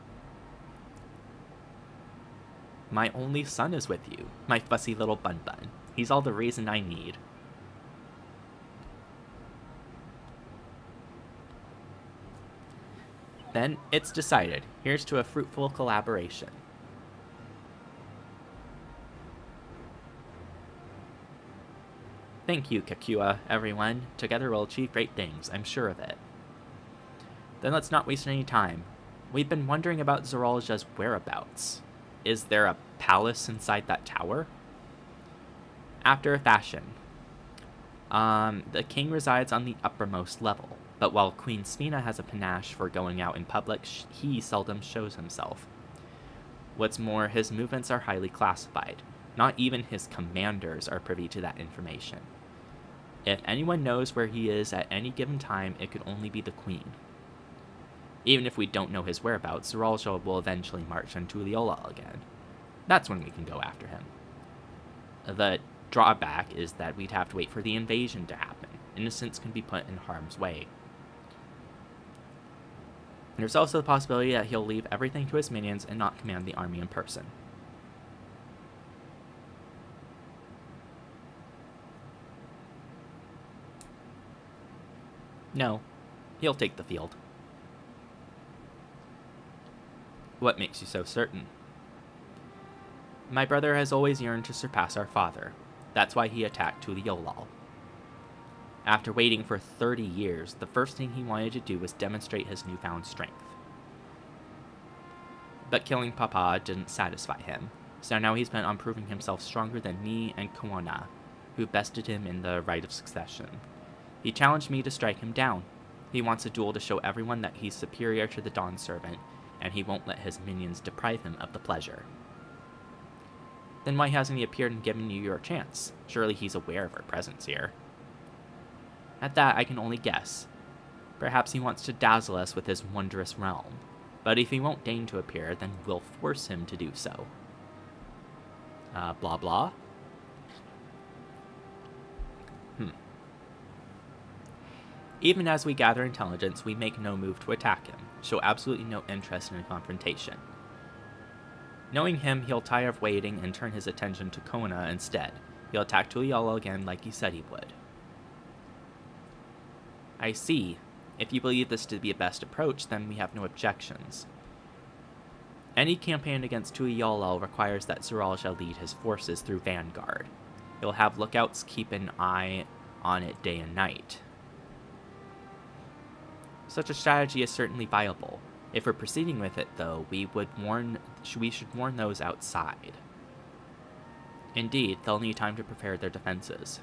My only son is with you, my fussy little bun-bun. He's all the reason I need. Then, it's decided. Here's to a fruitful collaboration. Thank you, Kakua, everyone. Together we'll achieve great things, I'm sure of it. Then let's not waste any time. We've been wondering about Zarolja's whereabouts. Is there a palace inside that tower? After a fashion. The king resides on the uppermost level, but while Queen Svina has a panache for going out in public, he seldom shows himself. What's more, his movements are highly classified. Not even his commanders are privy to that information. If anyone knows where he is at any given time, it could only be the queen. Even if we don't know his whereabouts, Zarolja will eventually march on Teal-Rasferian again. That's when we can go after him. The drawback is that we'd have to wait for the invasion to happen. Innocents can be put in harm's way. And there's also the possibility that he'll leave everything to his minions and not command the army in person. No, he'll take the field. What makes you so certain? My brother has always yearned to surpass our father. That's why he attacked Teal-Rasferian. After waiting for 30 years, the first thing he wanted to do was demonstrate his newfound strength. But killing Papa didn't satisfy him, so now he's bent on proving himself stronger than me and Koana, who bested him in the right of succession. He challenged me to strike him down. He wants a duel to show everyone that he's superior to the Dawn Servant, and he won't let his minions deprive him of the pleasure. Then why hasn't he appeared and given you your chance? Surely he's aware of our presence here. At that, I can only guess. Perhaps he wants to dazzle us with his wondrous realm. But if he won't deign to appear, then we'll force him to do so. Blah blah? Even as we gather intelligence, we make no move to attack him, show absolutely no interest in a confrontation. Knowing him, he'll tire of waiting and turn his attention to Koana instead. He'll attack Teal-Rasferian again like he said he would. I see. If you believe this to be the best approach, then we have no objections. Any campaign against Teal-Rasferian requires that Zarolja lead his forces through Vanguard. He'll have lookouts keep an eye on it day and night. Such a strategy is certainly viable. If we're proceeding with it, though, we should warn those outside. Indeed, they'll need time to prepare their defenses.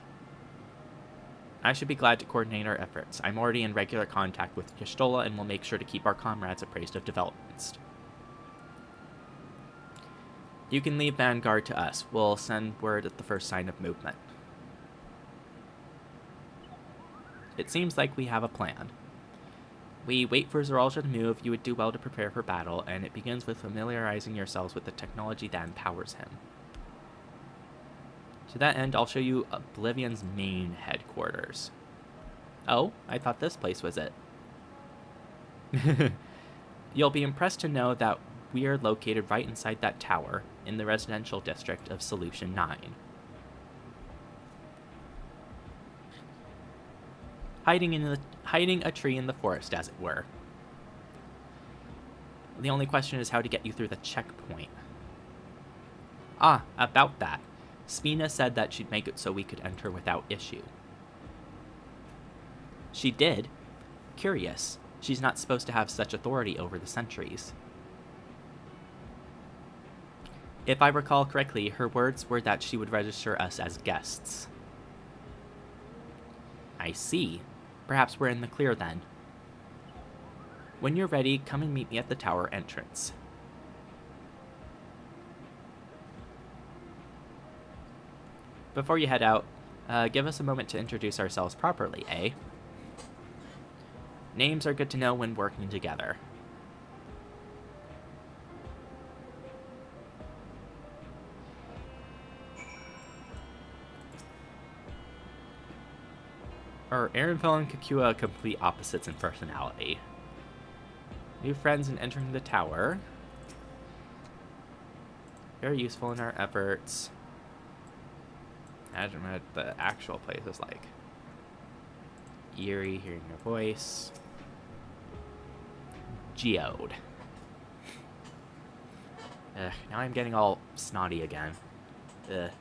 I should be glad to coordinate our efforts. I'm already in regular contact with Y'shtola and will make sure to keep our comrades appraised of developments. You can leave Vanguard to us. We'll send word at the first sign of movement. It seems like we have a plan. We wait for Zarolja to move, you would do well to prepare for battle, and it begins with familiarizing yourselves with the technology that empowers him. To that end, I'll show you Oblivion's main headquarters. Oh, I thought this place was it. You'll be impressed to know that we are located right inside that tower, in the residential district of Solution 9. hiding a tree in the forest, as it were. The only question is how to get you through the checkpoint. Ah, about that. Spina said that she'd make it so we could enter without issue. She did? Curious. She's not supposed to have such authority over the sentries. If I recall correctly, her words were that she would register us as guests. I see. Perhaps we're in the clear then. When you're ready, come and meet me at the tower entrance. Before you head out, give us a moment to introduce ourselves properly, eh? Names are good to know when working together. Are Aaronville and Kakua complete opposites in personality? New friends in entering the tower. Very useful in our efforts. Imagine what the actual place is like. Eerie, hearing your voice. Geode. Ugh, now I'm getting all snotty again. Ugh.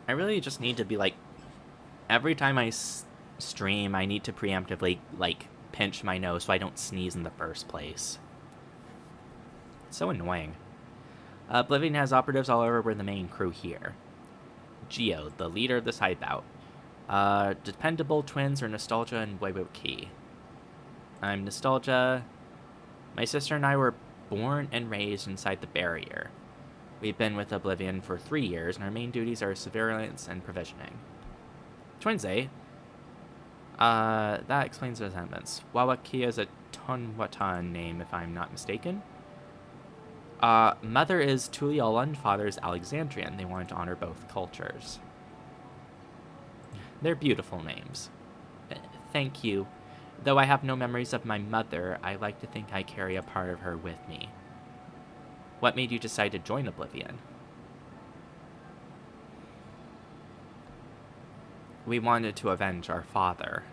I really just need to be like, every time I stream, I need to preemptively like pinch my nose so I don't sneeze in the first place. It's so annoying. Oblivion has operatives all over. We're the main crew here. Geo, the leader of this hideout. Dependable twins are Nostalgia and Weiwei. I'm Nostalgia. My sister and I were born and raised inside the barrier. We've been with Oblivion for 3 years, and our main duties are surveillance and provisioning. Twins, eh? That explains the resemblance. Wawaki is a Tonwatan name, if I'm not mistaken. Mother is Tuliyolan, father is Alexandrian. They wanted to honor both cultures. They're beautiful names. Thank you. Though I have no memories of my mother, I like to think I carry a part of her with me. What made you decide to join Oblivion? We wanted to avenge our father.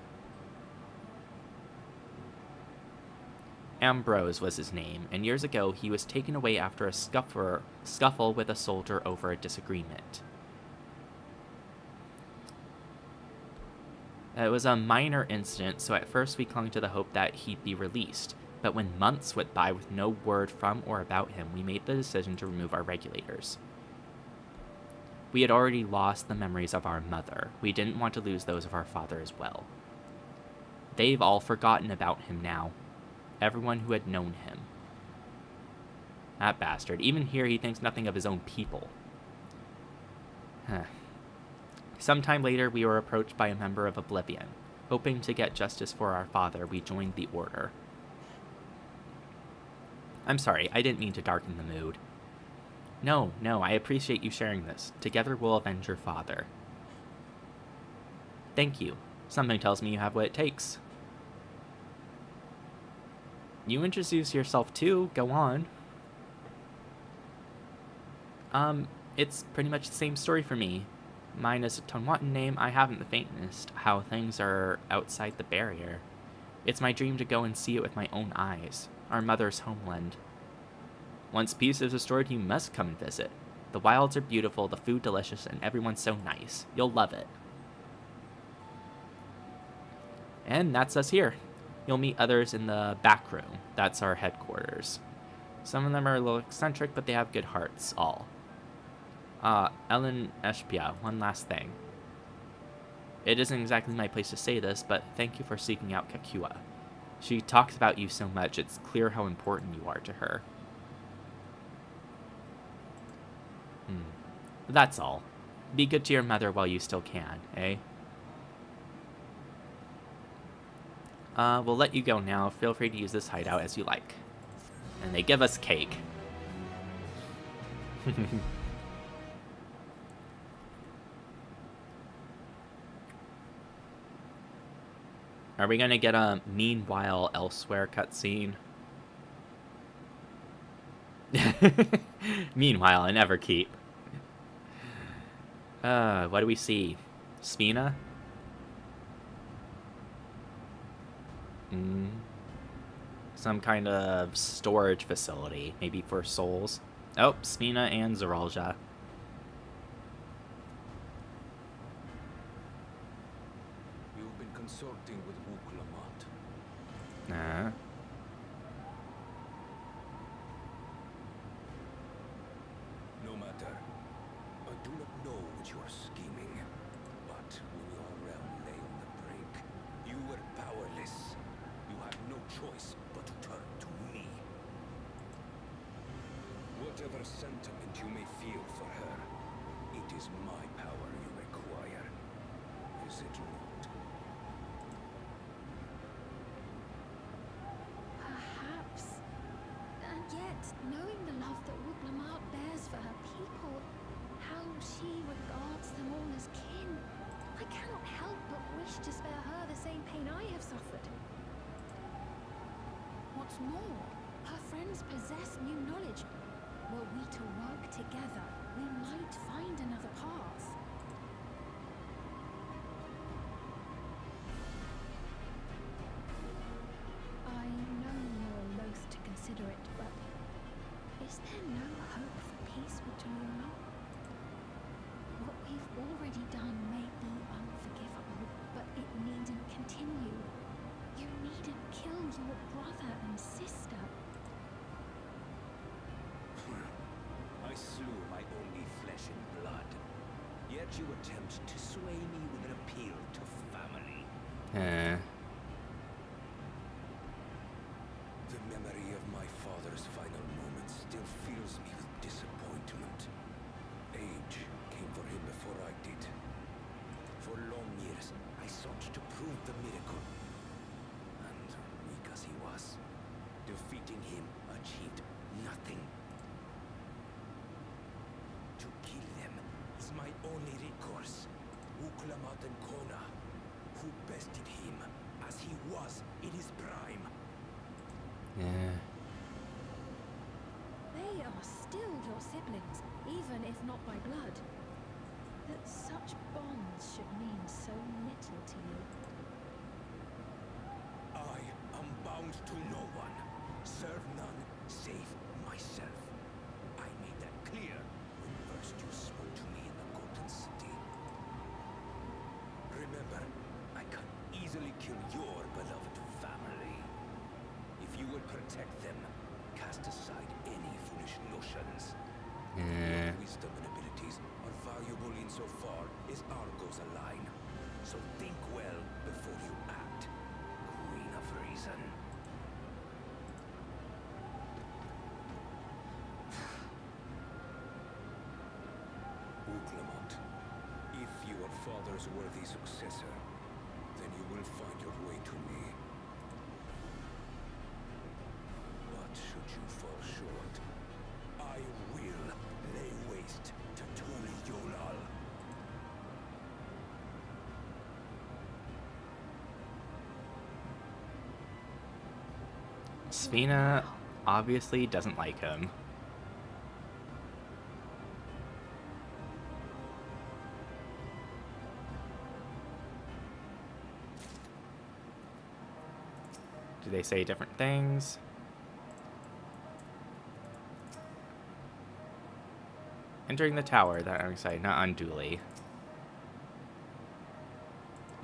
Ambrose was his name, and years ago he was taken away after a scuffle with a soldier over a disagreement. It was a minor incident, so at first we clung to the hope that he'd be released. But when months went by with no word from or about him, we made the decision to remove our regulators. We had already lost the memories of our mother. We didn't want to lose those of our father as well. They've all forgotten about him now. Everyone who had known him. That bastard. Even here he thinks nothing of his own people. Sometime later we were approached by a member of Oblivion. Hoping to get justice for our father, we joined the Order. I'm sorry, I didn't mean to darken the mood. No, I appreciate you sharing this. Together we'll avenge your father. Thank you. Something tells me you have what it takes. You introduce yourself too, go on. It's pretty much the same story for me. Mine is a Tonwatan name. I haven't the faintest how things are outside the barrier. It's my dream to go and see it with my own eyes. Our mother's homeland. Once peace is restored, you must come and visit. The wilds are beautiful, the food delicious, and everyone's so nice. You'll love it. And that's us here. You'll meet others in the back room. That's our headquarters. Some of them are a little eccentric, but they have good hearts, all. Ellen Eshpia, one last thing. It isn't exactly my place to say this, but thank you for seeking out Kakua. She talks about you so much, it's clear how important you are to her. That's all. Be good to your mother while you still can, eh? We'll let you go now. Feel free to use this hideout as you like. And they give us cake. Are we gonna get a meanwhile elsewhere cutscene? Meanwhile, in Everkeep. What do we see? Spina? Some kind of storage facility, maybe for souls. Oh, Spina and Zeralja. You've been consorting with Wuklamat. Nah. No matter. I do not know what you are scheming, but when your realm lay on the brink, you were powerless. You had no choice but to turn to me. Whatever sentiment you may feel for her, it is my power you require. Is it not? Perhaps. And yet, knowing the love that Wuglamart bears for her people, how she regards them all as kin, I cannot help but wish to spare her the same pain I have suffered. What's more, her friends possess new knowledge. Were we to work together, we might find another path. I know you're loath to consider it, but is there no hope for peace with Jalula? What we've already done may be unforgivable, but it needn't continue. You needn't kill your brother and sister. I slew my only flesh and blood. Yet you attempt to sway me with an appeal to family. The memory of my father's final moments still fills me with disappointment. Age came for him before I did. For long years, I sought to prove the miracle. And weak as he was, defeating him achieved nothing. To kill them is my only recourse. Wuklamat and Kona, who bested him as he was in his prime. Yeah. They are still your siblings, even if not by blood. That such bonds should mean so little to you. I am bound to no one. Serve none save myself. I made that clear when first you spoke to me in the Golden City. Remember, I can easily kill your beloved family. If you will protect them, cast aside any foolish notions. Your wisdom and abilities are valuable insofar as our goals align. So think well before you act, Queen of Reason. Wuklamat, if your father's worthy successor, then you will find your way to me. But should you fall short, I will lay waste to Tuli Yolal. Spina obviously doesn't like him. Do they say different things? Entering the tower, that I'm excited, not unduly.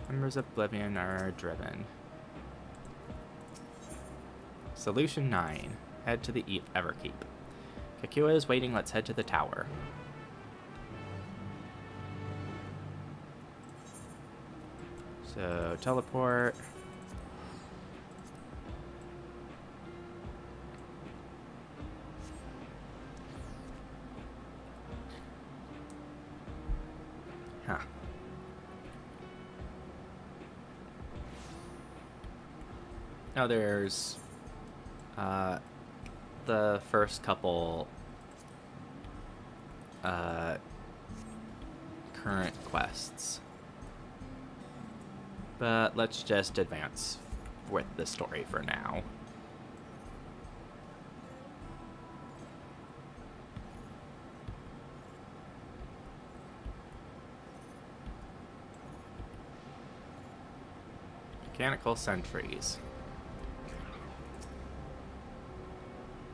Members of Oblivion are driven. Solution 9. Head to the Everkeep. Kakua is waiting, let's head to the tower. So, teleport. Huh. Now there's the first couple current quests. But let's just advance with the story for now. Mechanical sentries.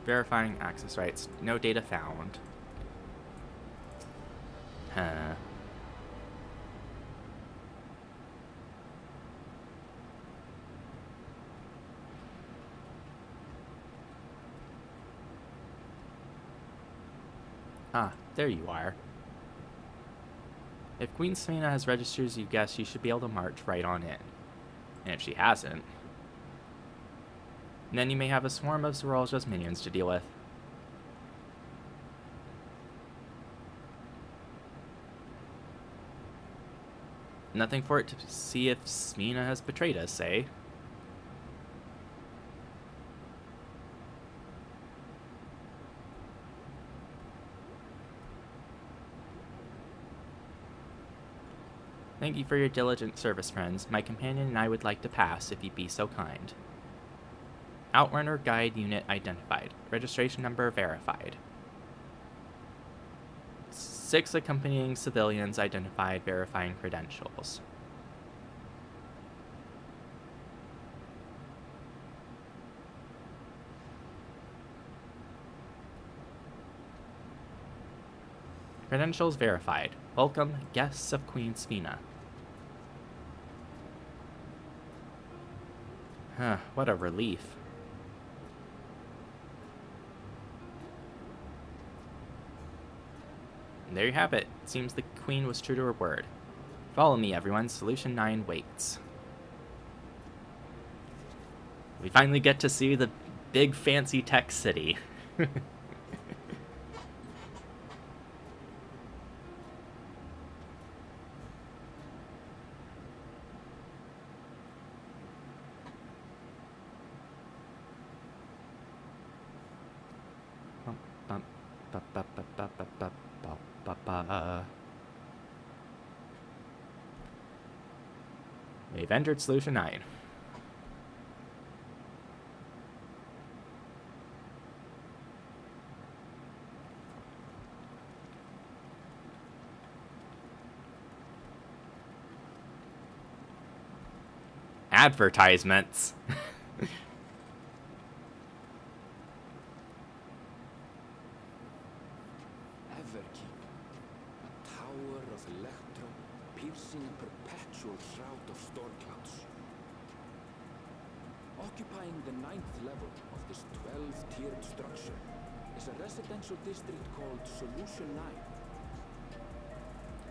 Verifying access rights. No data found. Huh. Ah, there you are. If Queen Smina has registers you guess you should be able to march right on in. And if she hasn't, then you may have a swarm of Zoralja's minions to deal with. Nothing for it to see if Smina has betrayed us, eh? Thank you for your diligent service, friends. My companion and I would like to pass, if you'd be so kind. Outrunner Guide Unit identified. Registration number verified. 6 accompanying civilians identified, verifying credentials. Credentials verified. Welcome, guests of Queen Smina. Huh, what a relief. And there you have it. Seems the Queen was true to her word. Follow me, everyone. Solution 9 waits. We finally get to see the big fancy tech city. We've entered Solution 9. Advertisements. Everkeep, a tower of electron piercing a perpetual shroud of storm clouds. Occupying the 9th level of this 12-tiered structure is a residential district called Solution 9.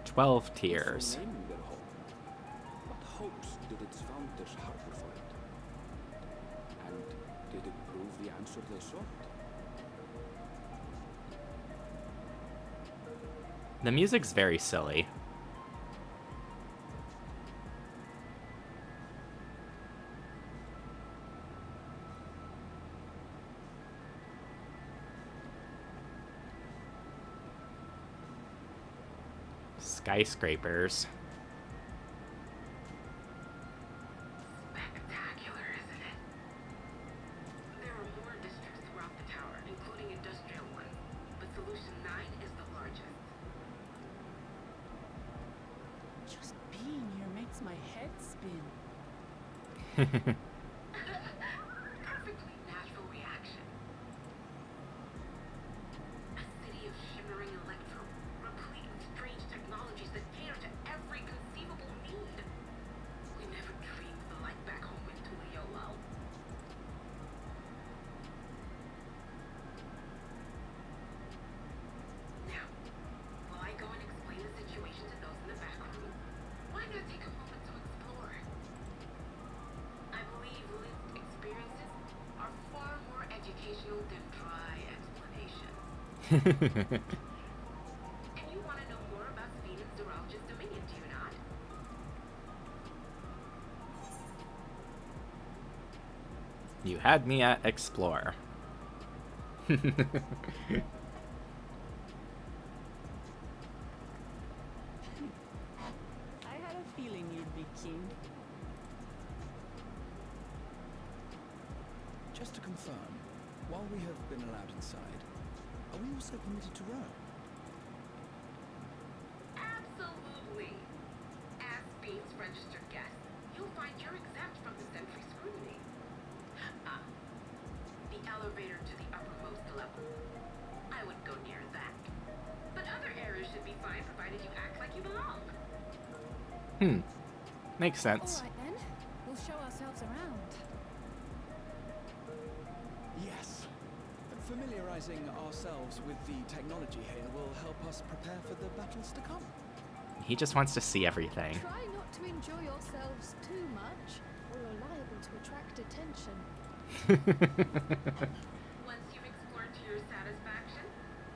12 tiers. So naming their home, what hopes did its founders harbor for it? And did it prove the answer they sought? The music's very silly. Skyscrapers. Spectacular, isn't it? There are more districts throughout the tower, including industrial ones, but Solution 9 is the largest. Just being here makes my head spin. Perfectly natural reaction. A city of shimmering electro, replete with strange technologies that cater to every conceivable need. We never dreamed the light back home in Tulio. Now, while I go and explain the situation to those in the back room, why not take a moment to explore? I believe lived experiences are far more educational than dry explanation. And you want to know more about Phoenix Zoralja's dominion, do you not? You had me at explore. wanted to roam. Absolutely. As Bean's registered guest, you'll find you're exempt from the sentry scrutiny. Ah, the elevator to the uppermost level. I would go near that. But other areas should be fine provided you act like you belong. Makes sense. Alright then, we'll show ourselves around. Yes. Familiarizing ourselves with the technology here will help us prepare for the battles to come. He just wants to see everything. Try not to enjoy yourselves too much, or you're liable to attract attention. Once you've explored to your satisfaction,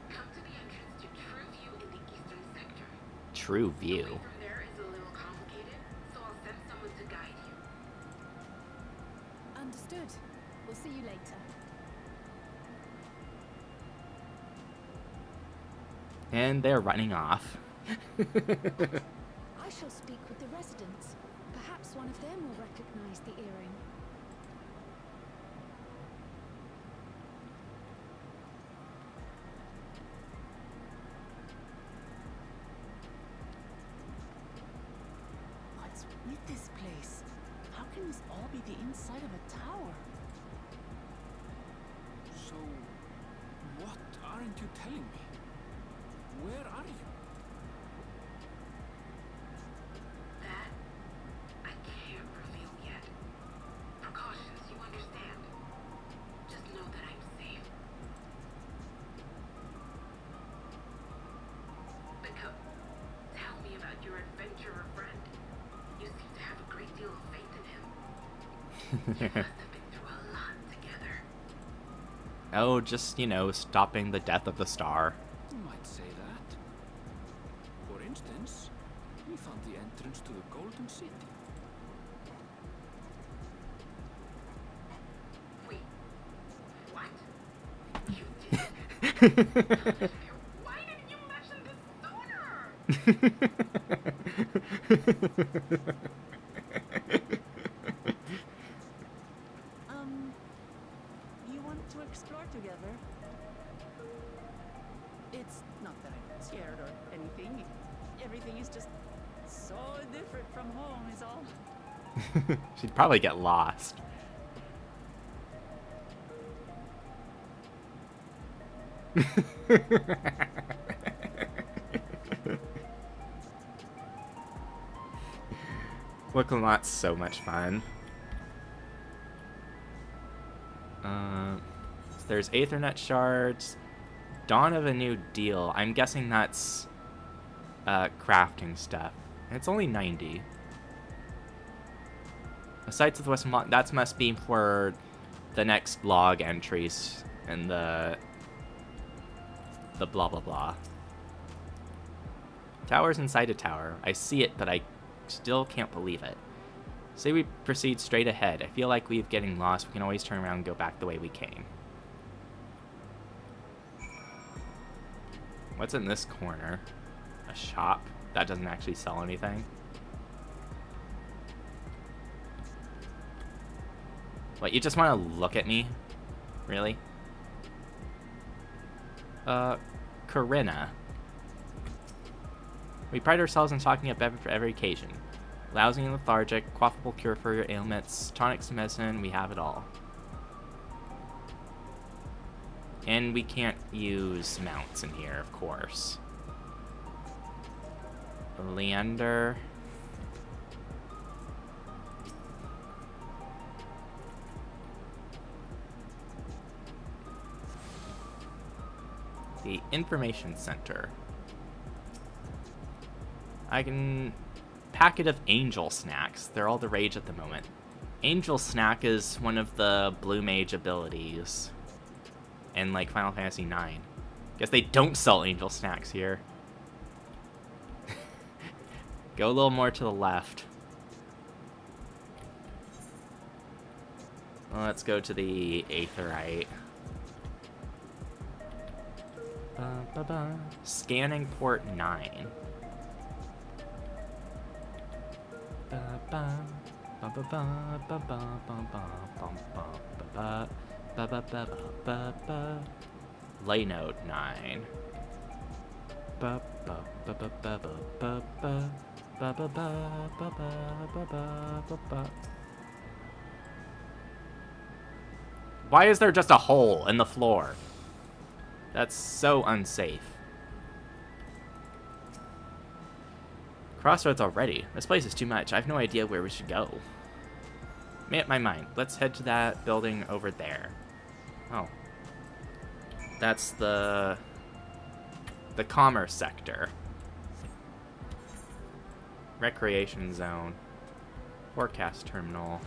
come to the entrance to True View in the eastern sector. True The view. way from there is a little complicated, so I'll send someone to guide you. Understood. We'll see you later. And they're running off. I shall speak with the residents. Perhaps one of them will recognize the earring. What's with this place? How can this all be the inside of a tower? So, what aren't you telling me? Where are you? That I can't reveal yet. Precautions, you understand. Just know that I'm safe. But come, tell me about your adventurer friend. You seem to have a great deal of faith in him. You must have been through a lot together. Oh, just, you know, stopping the death of the star. You might say that. For instance, we found the entrance to the Golden City. Wait, what? You did? Why didn't you mention this sooner? You want to explore together? It's not that I'm scared or anything. Everything is just so different from home is all. She'd probably get lost. Wickelmot's so much fun. There's Aethernet shards. Dawn of a New Deal. I'm guessing that's crafting stuff. And it's only 90. The Sights of the Western Log. That must be for the next log entries and the blah blah blah. Tower's inside a tower. I see it, but I still can't believe it. Say we proceed straight ahead. I feel like we're getting lost. We can always turn around and go back the way we came. What's in this corner? A shop? That doesn't actually sell anything. What, you just want to look at me? Really? Corinna. We pride ourselves on talking up for every occasion. Lousy and lethargic, quaffable cure for your ailments, tonics and medicine, we have it all. And we can't use mounts in here, of course. Leander. The Information Center. I can... Packet of Angel Snacks. They're all the rage at the moment. Angel Snack is one of the Blue Mage abilities in, like, Final Fantasy IX. Guess they don't sell Angel Snacks here. Go a little more to the left. Well, let's go to the Aetherite. Scanning port 9. Lay node 9. Why is there just a hole in the floor? That's so unsafe. Crossroads already. This place is too much. I have no idea where we should go. Made up my mind. Let's head to that building over there. Oh. That's the commerce sector. Recreation zone. Forecast terminal.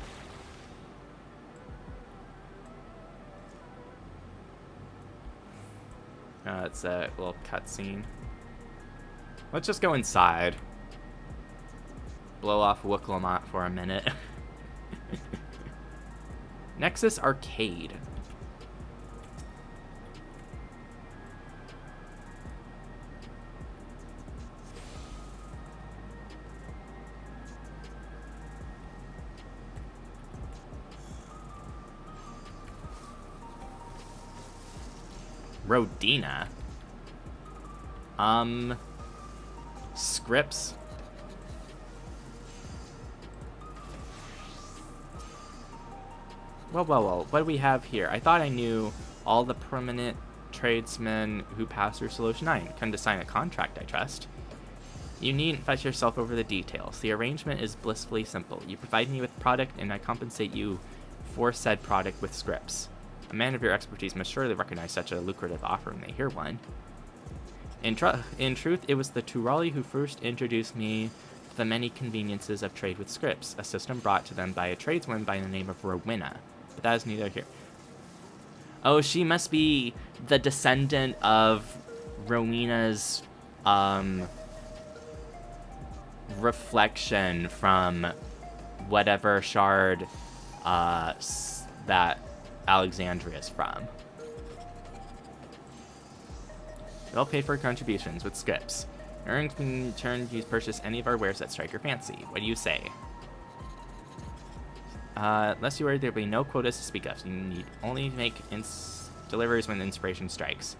It's a little cutscene. Let's just go inside. Blow off Wooklamat for a minute. Nexus Arcade. Rodina. Scripts. Well, what do we have here? I thought I knew all the permanent tradesmen who pass through Solution 9. Come to sign a contract, I trust. You needn't fuss yourself over the details. The arrangement is blissfully simple. You provide me with product, and I compensate you for said product with scripts. A man of your expertise must surely recognize such a lucrative offer when they hear one. In truth, it was the Turali who first introduced me to the many conveniences of trade with scripts, a system brought to them by a tradeswoman by the name of Rowena. But that is neither here. Oh, she must be the descendant of Rowena's reflection from whatever shard that Alexandria's from. They'll pay for contributions with scripts. Earnings in turn you purchase any of our wares that strike your fancy. What do you say? Unless you worry, there'll be no quotas to speak of. So you need only make deliveries when inspiration strikes.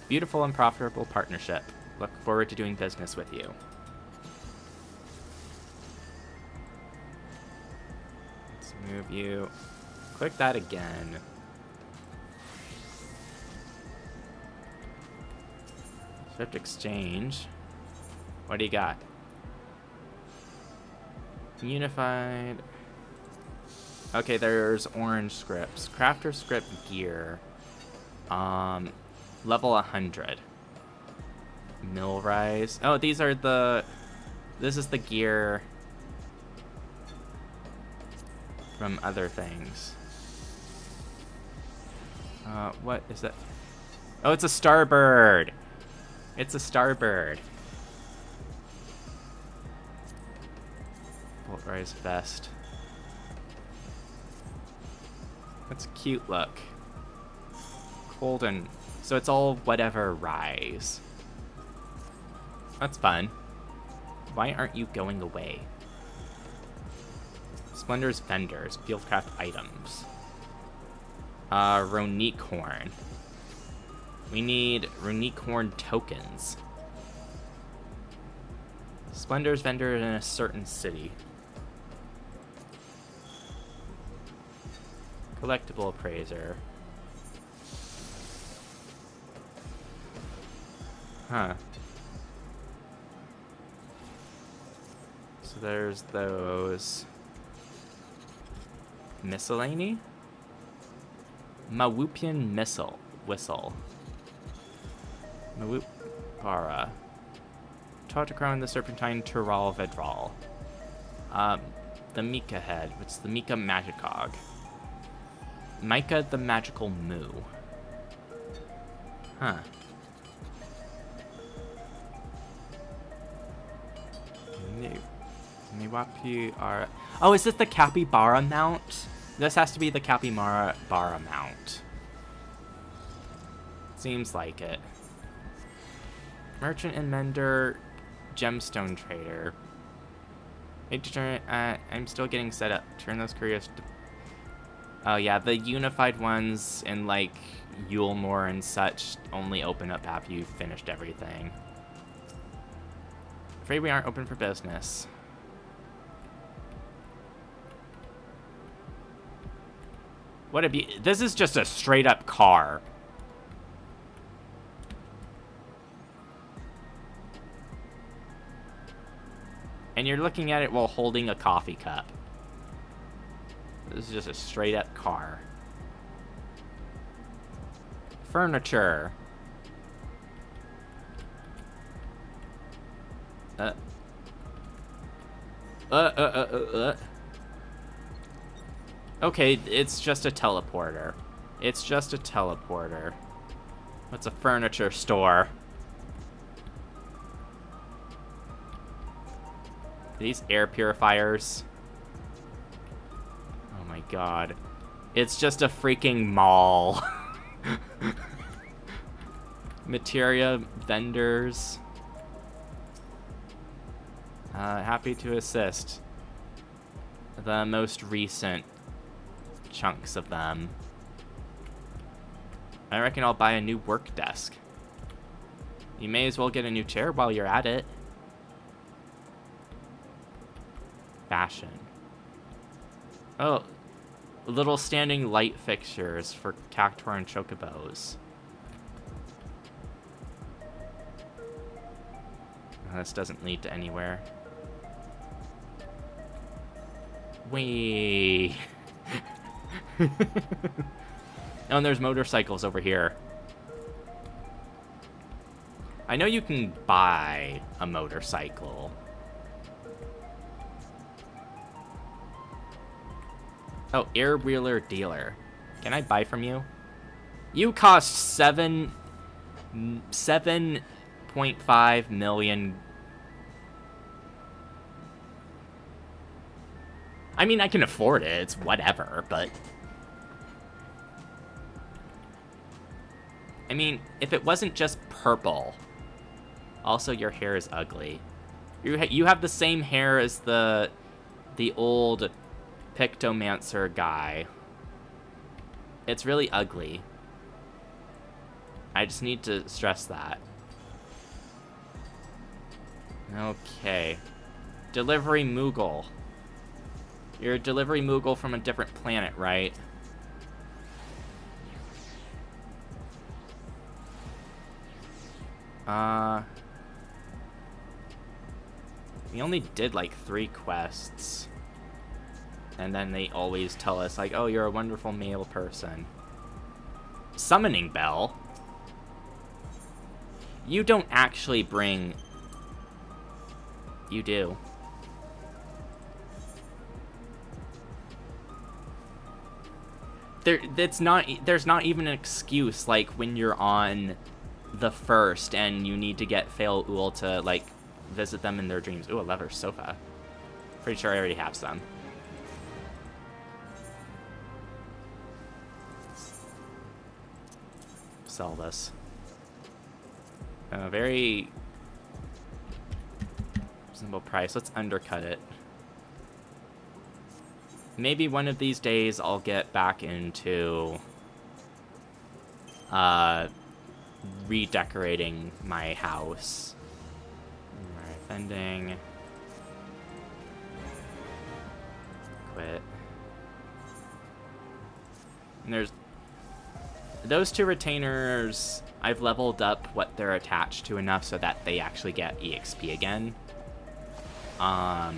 Beautiful and profitable partnership. Look forward to doing business with you. Let's move you. Click that again. Swift exchange. What do you got? Unified. Okay, there's orange scripts. Crafter script gear. Level 100. Mill rise. Oh, these are the... This is the gear from other things. What is that? Oh, it's a starbird. It's a starbird. Bolt rise vest. That's a cute look. Golden. So it's all whatever rise. That's fun. Why aren't you going away? Splendor's vendors. Fieldcraft items. Ronique horn. We need Ronique horn tokens. Splendor's vendor in a certain city. Collectible appraiser. Huh. So there's those. Miscellany? Mawupian whistle. Mawup Para. Tartacron the Serpentine Tural Vedral. The Mika head, which is the Mika Magicog. Micah the Magical Moo. Huh. Miwapi are... Oh, is this the Capybara mount? This has to be the Capybara mount. Seems like it. Merchant and Mender, Gemstone Trader. I'm still getting set up. Turn those couriers to... Oh yeah, the unified ones in like Yulemore and such only open up after you've finished everything. Afraid we aren't open for business. What a be- This is just a straight up car. And you're looking at it while holding a coffee cup. This is just a straight up car. Furniture. Okay, it's just a teleporter. It's just a teleporter. What's a furniture store? Are these air purifiers? Oh my god. It's just a freaking mall. Materia vendors. Happy to assist. The most recent chunks of them. I reckon I'll buy a new work desk. You may as well get a new chair while you're at it. Fashion. Oh, little standing light fixtures for Cactuar and Chocobos. Oh, this doesn't lead to anywhere. Wee. Oh, and there's motorcycles over here. I know you can buy a motorcycle. Oh, air wheeler dealer. Can I buy from you? You cost 7.5 million. I mean, I can afford it. It's whatever, but I mean, if it wasn't just purple. Also, your hair is ugly. You have the same hair as the old Pictomancer guy. It's really ugly. I just need to stress that. Okay. Delivery Moogle. You're a delivery Moogle from a different planet, right? We only did like 3 quests. And then they always tell us, like, oh, you're a wonderful male person. Summoning Bell? You don't actually bring... You do. There's not even an excuse, like, when you're on the first and you need to get Fail Ul to, like, visit them in their dreams. Ooh, a leather sofa. Pretty sure I already have some. Sell this. Very reasonable price. Let's undercut it. Maybe one of these days I'll get back into redecorating my house. Alright, vending. Quit. And there's those 2 retainers. I've leveled up what they're attached to enough so that they actually get EXP again. I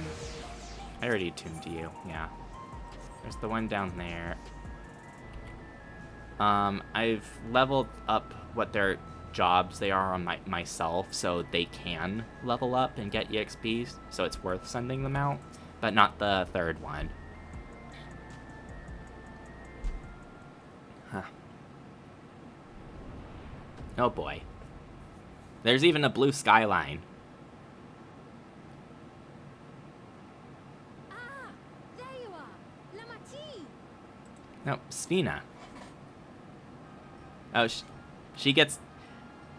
already tuned to you, yeah. There's the one down there. I've leveled up what their jobs they are on myself, so they can level up and get EXP, so it's worth sending them out, but not the 3rd one. Huh. Oh boy. There's even a blue skyline. Ah, there you are. Lamati. No, Sphina. Oh, she gets...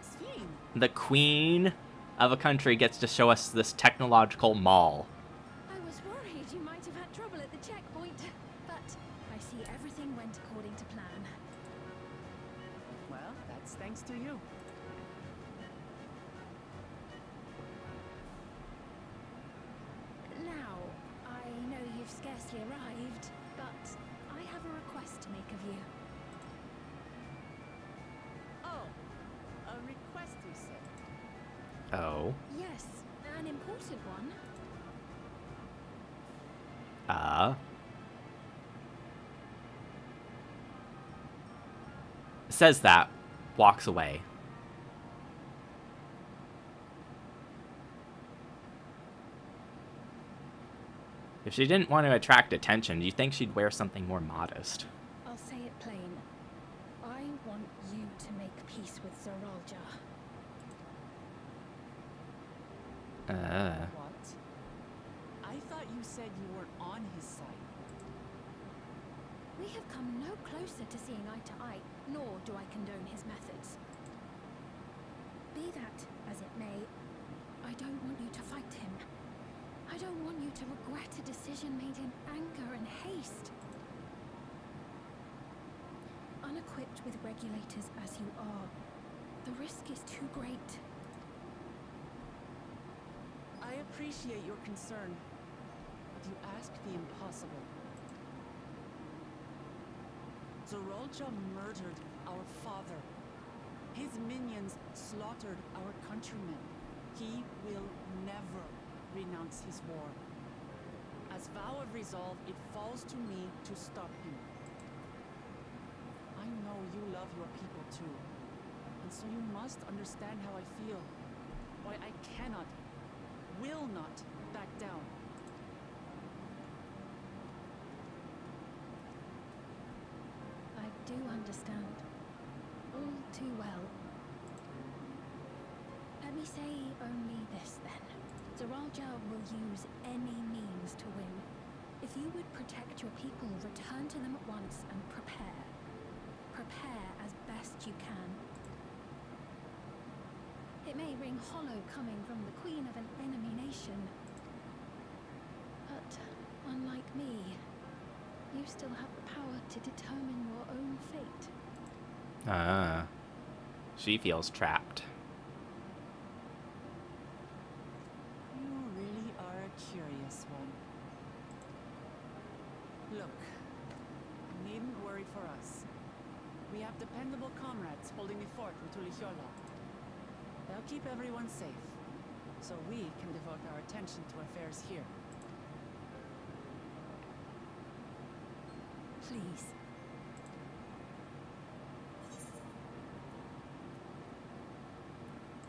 Sphine. The queen of a country gets to show us this technological mall. I was worried you might have had trouble at the checkpoint, but I see everything went according to plan. Well, that's thanks to you. Oh. Yes, an imported one. Says that, walks away. If she didn't want to attract attention, do you think she'd wear something more modest? I'll say it plain. I want you to make peace with Zoralja. What? I thought you said you weren't on his side. We have come no closer to seeing eye to eye, nor do I condone his methods. Be that as it may, I don't want you to fight him. I don't want you to regret a decision made in anger and haste. Unequipped with regulators as you are, the risk is too great. I appreciate your concern, but you asked the impossible. Zoralja murdered our father. His minions slaughtered our countrymen. He will never renounce his war. As vow of resolve, it falls to me to stop him. I know you love your people too, and so you must understand how I feel. Why I cannot, will not back down. I do understand. All too well. Let me say only this then. Zoralja will use any means to win. If you would protect your people, return to them at once and prepare. Prepare as best you can. It may ring hollow coming from the queen of an enemy nation. But unlike me, you still have the power to determine your own fate. She feels trapped. You really are a curious one. Look, you needn't worry for us. We have dependable comrades holding the fort in Tulichola. They'll keep everyone safe, so we can devote our attention to affairs here. Please.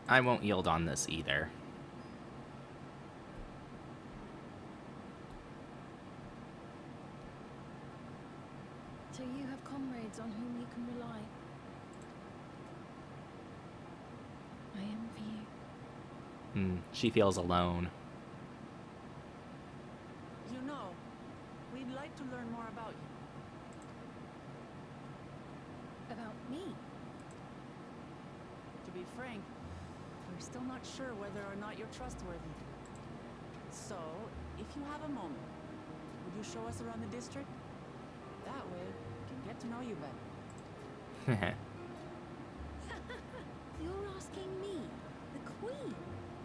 I won't yield on this either. So you have comrades on whom you can rely. I envy you. She feels alone. You know, we'd like to learn more about you. About me? To be frank, we're still not sure whether or not you're trustworthy. So, if you have a moment, would you show us around the district? That way, we can get to know you better. You're asking me, the queen,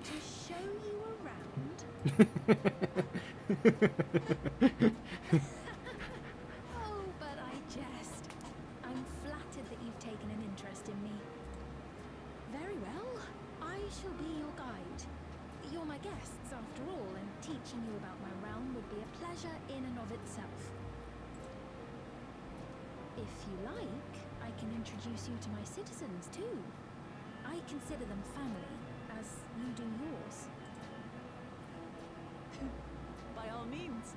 to show you around? Oh, but I jest. I'm flattered that you've taken an interest in me. Very well. I shall be your guide. You're my guests, after all, and teaching you about my realm would be a pleasure in and of itself. If you like, I can introduce you to my citizens, too. I consider them family, as you do yours. By all means,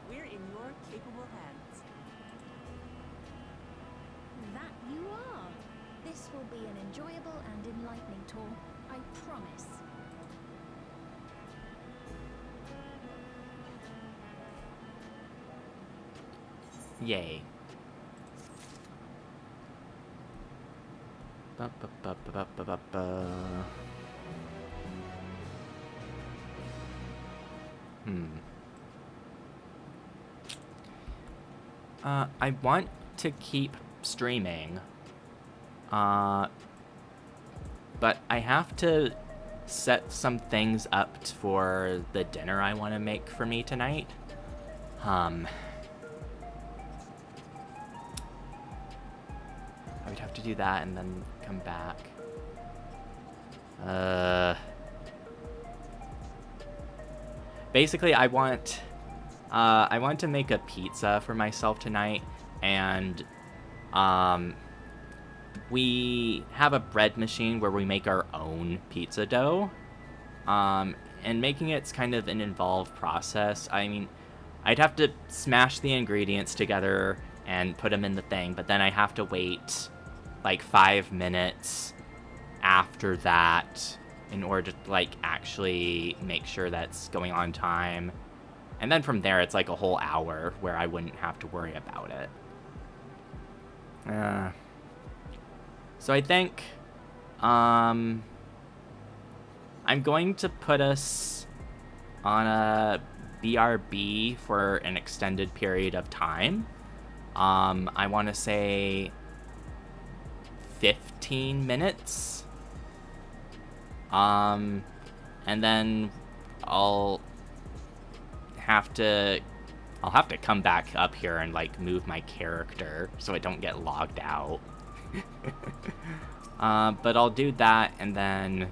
we're in your capable hands. That you are. This will be an enjoyable and enlightening tour, I promise. Yay. Ba, ba, ba, ba, ba, ba, ba. I want to keep streaming. But I have to set some things up for the dinner I want to make for me tonight. I would have to do that and then come back. basically, I want to make a pizza for myself tonight, and we have a bread machine where we make our own pizza dough. And making it's kind of an involved process. I mean, I'd have to smash the ingredients together and put them in the thing, but then I have to wait like 5 minutes after that in order to like actually make sure that's going on time. And then from there, it's like a whole hour where I wouldn't have to worry about it. So I think I'm going to put us on a BRB for an extended period of time. I want to say 15 minutes. And then I'll have to come back up here and like move my character so I don't get logged out. But I'll do that, and then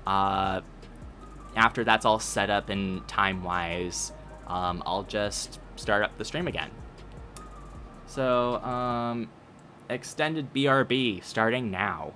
after that's all set up and time-wise, I'll just start up the stream again. So, extended BRB starting now.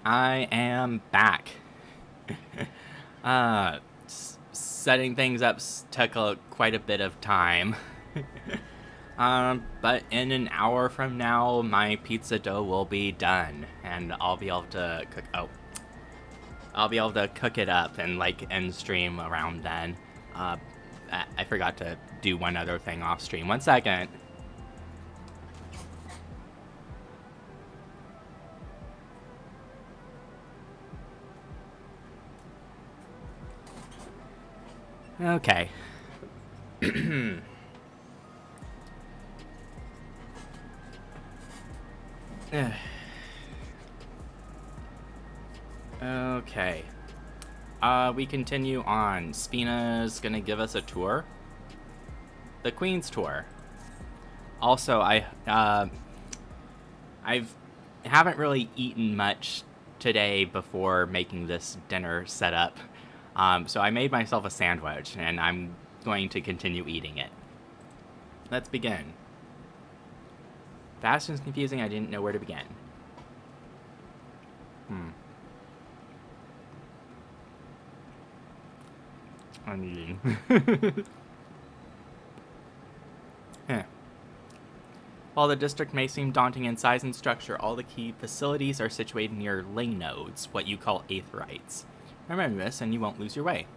I am back. Setting things up took quite a bit of time. But in an hour from now, my pizza dough will be done, and I'll be able to cook. Oh, I'll be able to cook it up and like end stream around then. I forgot to do one other thing off stream. 1 second. Okay. Okay. We continue on. Spina's gonna give us a tour. The Queen's tour. Also, haven't really eaten much today before making this dinner setup. So I made myself a sandwich, and I'm going to continue eating it. Let's begin. Fast and confusing, I didn't know where to begin. I'm eating. While the district may seem daunting in size and structure, all the key facilities are situated near lane nodes, what you call aetherites. Remember this, and you won't lose your way.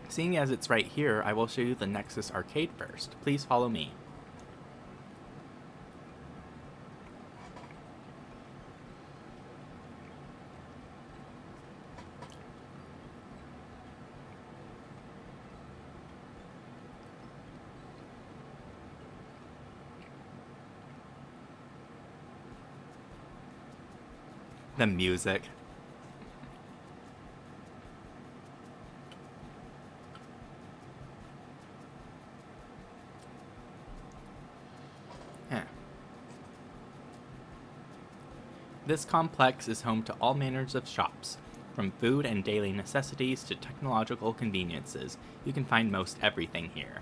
Seeing as it's right here, I will show you the Nexus arcade first. Please follow me. The music. This complex is home to all manners of shops. From food and daily necessities to technological conveniences, you can find most everything here.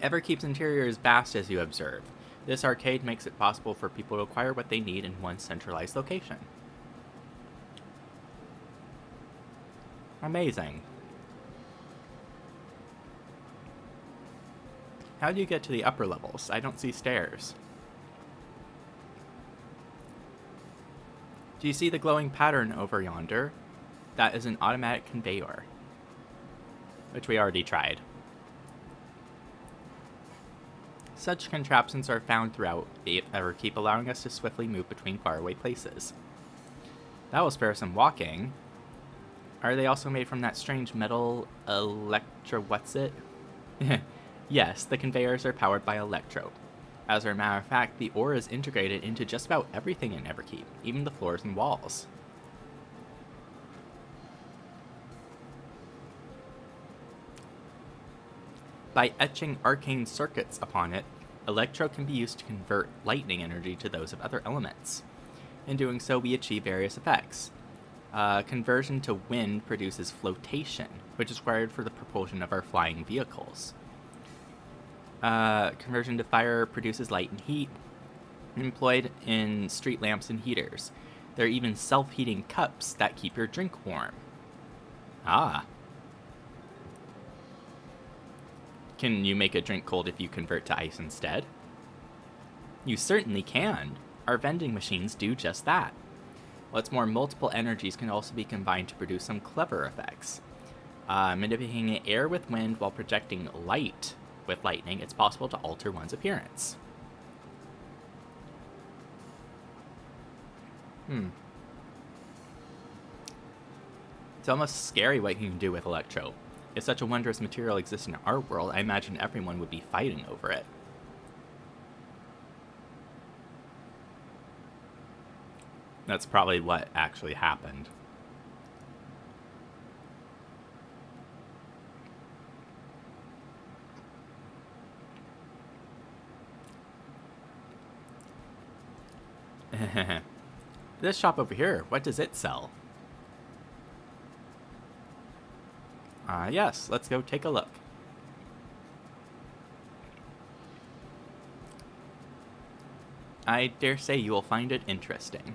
Everkeep's interior is vast as you observe. This arcade makes it possible for people to acquire what they need in one centralized location. Amazing. How do you get to the upper levels? I don't see stairs. Do you see the glowing pattern over yonder? That is an automatic conveyor, which we already tried. Such contraptions are found throughout Everkeep, allowing us to swiftly move between faraway places. That will spare some walking. Are they also made from that strange metal what's-it? Yes, the conveyors are powered by electro. As a matter of fact, the ore is integrated into just about everything in Everkeep, even the floors and walls. By etching arcane circuits upon it, electro can be used to convert lightning energy to those of other elements. In doing so, we achieve various effects. Conversion to wind produces flotation, which is required for the propulsion of our flying vehicles. Conversion to fire produces light and heat. employed in street lamps and heaters. There are even self-heating cups that keep your drink warm. Ah. Can you make a drink cold if you convert to ice instead? You certainly can. Our vending machines do just that. What's more, multiple energies can also be combined to produce some clever effects. Manipulating air with wind while projecting light with lightning, it's possible to alter one's appearance. It's almost scary what you can do with electro. If such a wondrous material exists in our world, I imagine everyone would be fighting over it. That's probably what actually happened. This shop over here, what does it sell? Yes, let's go take a look. I dare say you will find it interesting.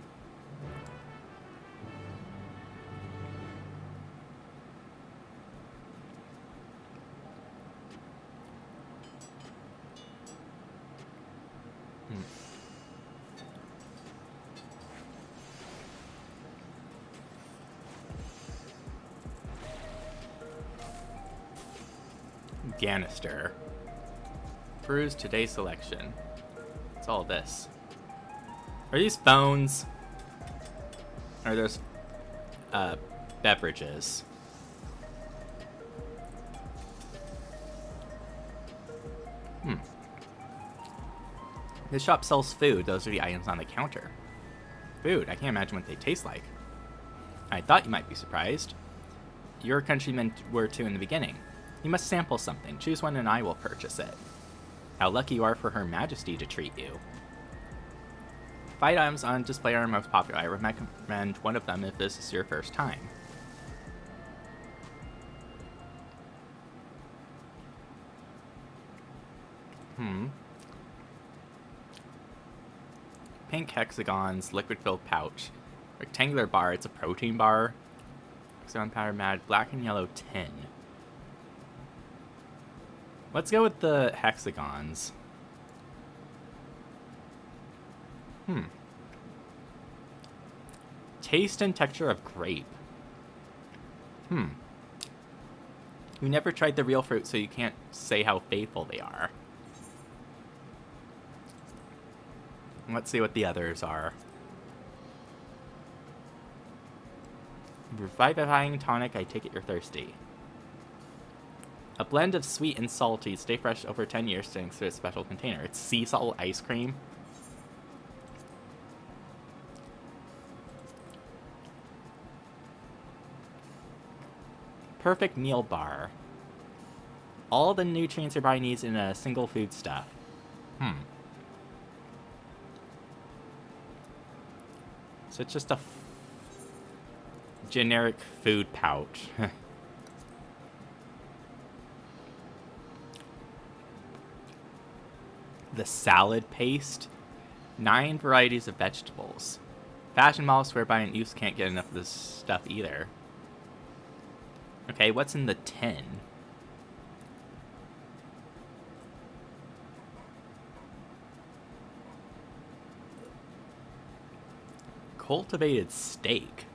Ganister. Peruse today's selection. What's all this? Are these phones? Or are those beverages? This shop sells food. Those are the items on the counter. Food. I can't imagine what they taste like. I thought you might be surprised. Your countrymen were too in the beginning. You must sample something. Choose one and I will purchase it. How lucky you are for Her Majesty to treat you. 5 items on display are most popular. I recommend one of them if this is your first time. Pink hexagons, liquid-filled pouch. Rectangular bar, it's a protein bar. Hexagon powder mad, black and yellow tin. Let's go with the hexagons. Taste and texture of grape. You never tried the real fruit, so you can't say how faithful they are. Let's see what the others are. Revivifying tonic, I take it you're thirsty. A blend of sweet and salty. Stay fresh over 10 years thanks to its special container. It's sea salt ice cream. Perfect meal bar. All the nutrients your body needs in a single food stuff. So it's just a generic food pouch. The salad paste. 9 varieties of vegetables. Fashion models swear by and use can't get enough of this stuff either. Okay, what's in the tin? Cultivated steak.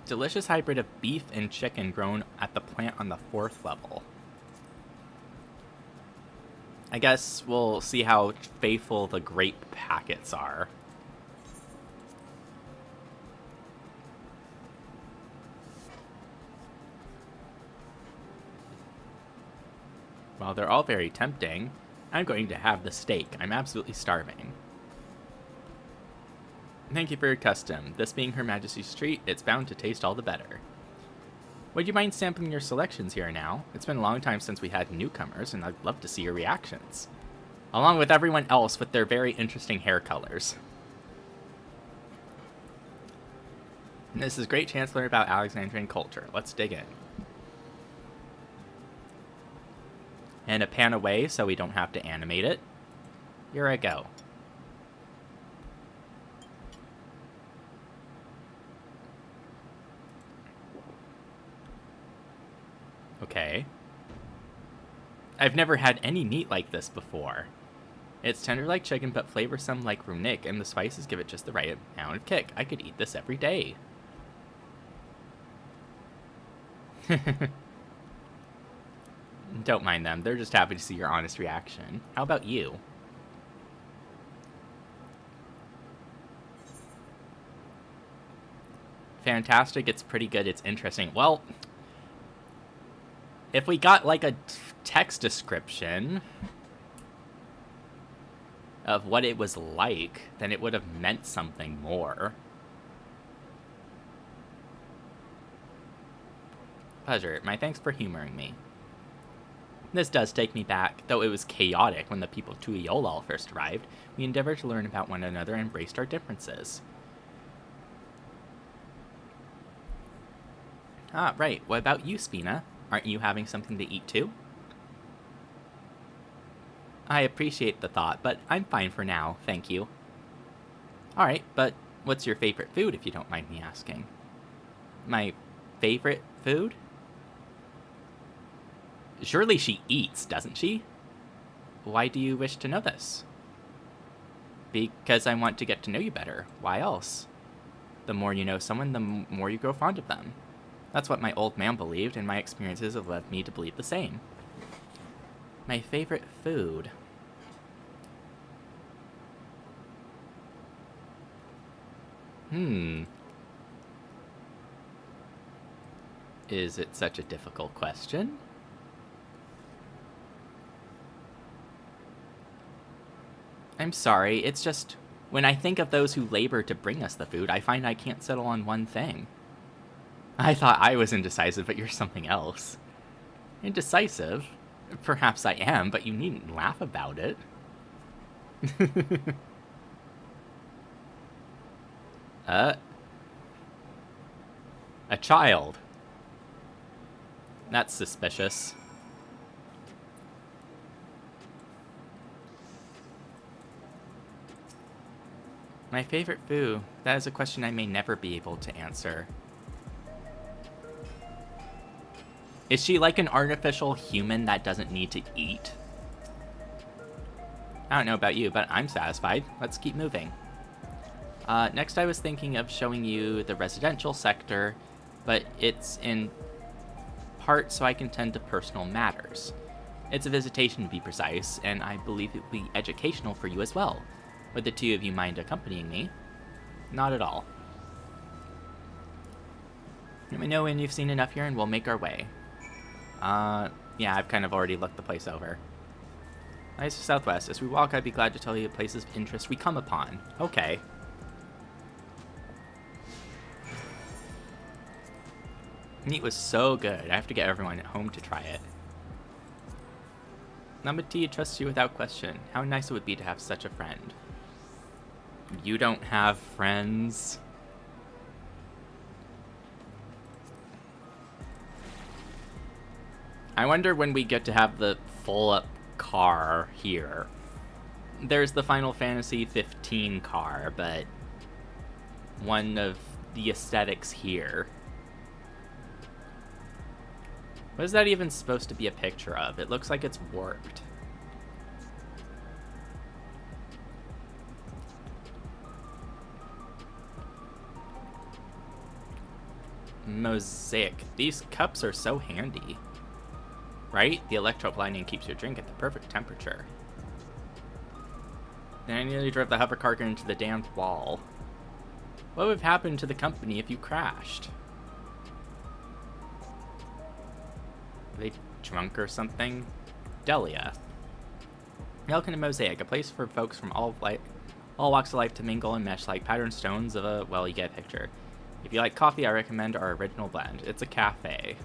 Delicious hybrid of beef and chicken grown at the plant on the 4th level. I guess we'll see how faithful the grape packets are. While they're all very tempting, I'm going to have the steak. I'm absolutely starving. Thank you for your custom. This being Her Majesty's treat, it's bound to taste all the better. Would you mind sampling your selections here now? It's been a long time since we had newcomers, and I'd love to see your reactions. Along with everyone else with their very interesting hair colors. This is a great chance to learn about Alexandrian culture. Let's dig in. And a pan away so we don't have to animate it. Here I go. Okay. I've never had any meat like this before. It's tender like chicken, but flavorsome like rumnik, and the spices give it just the right amount of kick. I could eat this every day. Don't mind them. They're just happy to see your honest reaction. How about you? Fantastic. It's pretty good. It's interesting. Well, if we got like a text description of what it was like, then it would have meant something more. Pleasure. My thanks for humoring me. This does take me back. Though it was chaotic when the people of Tuiolal first arrived, we endeavored to learn about one another and embraced our differences. Ah, right. What about you, Spina? Aren't you having something to eat too? I appreciate the thought, but I'm fine for now, thank you. Alright, but what's your favorite food, if you don't mind me asking? My favorite food? Surely she eats, doesn't she? Why do you wish to know this? Because I want to get to know you better. Why else? The more you know someone, the more you grow fond of them. That's what my old man believed, and my experiences have led me to believe the same. My favorite food. Is it such a difficult question? I'm sorry, it's just, when I think of those who labor to bring us the food, I find I can't settle on one thing. I thought I was indecisive, but you're something else. Indecisive? Perhaps I am, but you needn't laugh about it. A child. That's suspicious. My favorite food? That is a question I may never be able to answer. Is she like an artificial human that doesn't need to eat? I don't know about you, but I'm satisfied. Let's keep moving. Next I was thinking of showing you the residential sector, but it's in part so I can tend to personal matters. It's a visitation to be precise, and I believe it will be educational for you as well. Would the two of you mind accompanying me? Not at all. Let me know when you've seen enough here and we'll make our way. Yeah, I've kind of already looked the place over. Nice southwest. As we walk, I'd be glad to tell you the places of interest we come upon. Okay. Meat was so good. I have to get everyone at home to try it. Number T trusts you without question. How nice it would be to have such a friend. You don't have friends? I wonder when we get to have the full-up car here. There's the Final Fantasy 15 car, but one of the aesthetics here. What is that even supposed to be a picture of? It looks like it's warped. Mosaic. These cups are so handy. Right? The electroplating keeps your drink at the perfect temperature. Then I nearly drove the hover cargo into the damned wall. What would have happened to the company if you crashed? Are they drunk or something? Delia. Elkin and Mosaic, a place for folks from all walks of life to mingle and mesh like patterned stones of a, well, you get a picture. If you like coffee, I recommend our original blend. It's a cafe.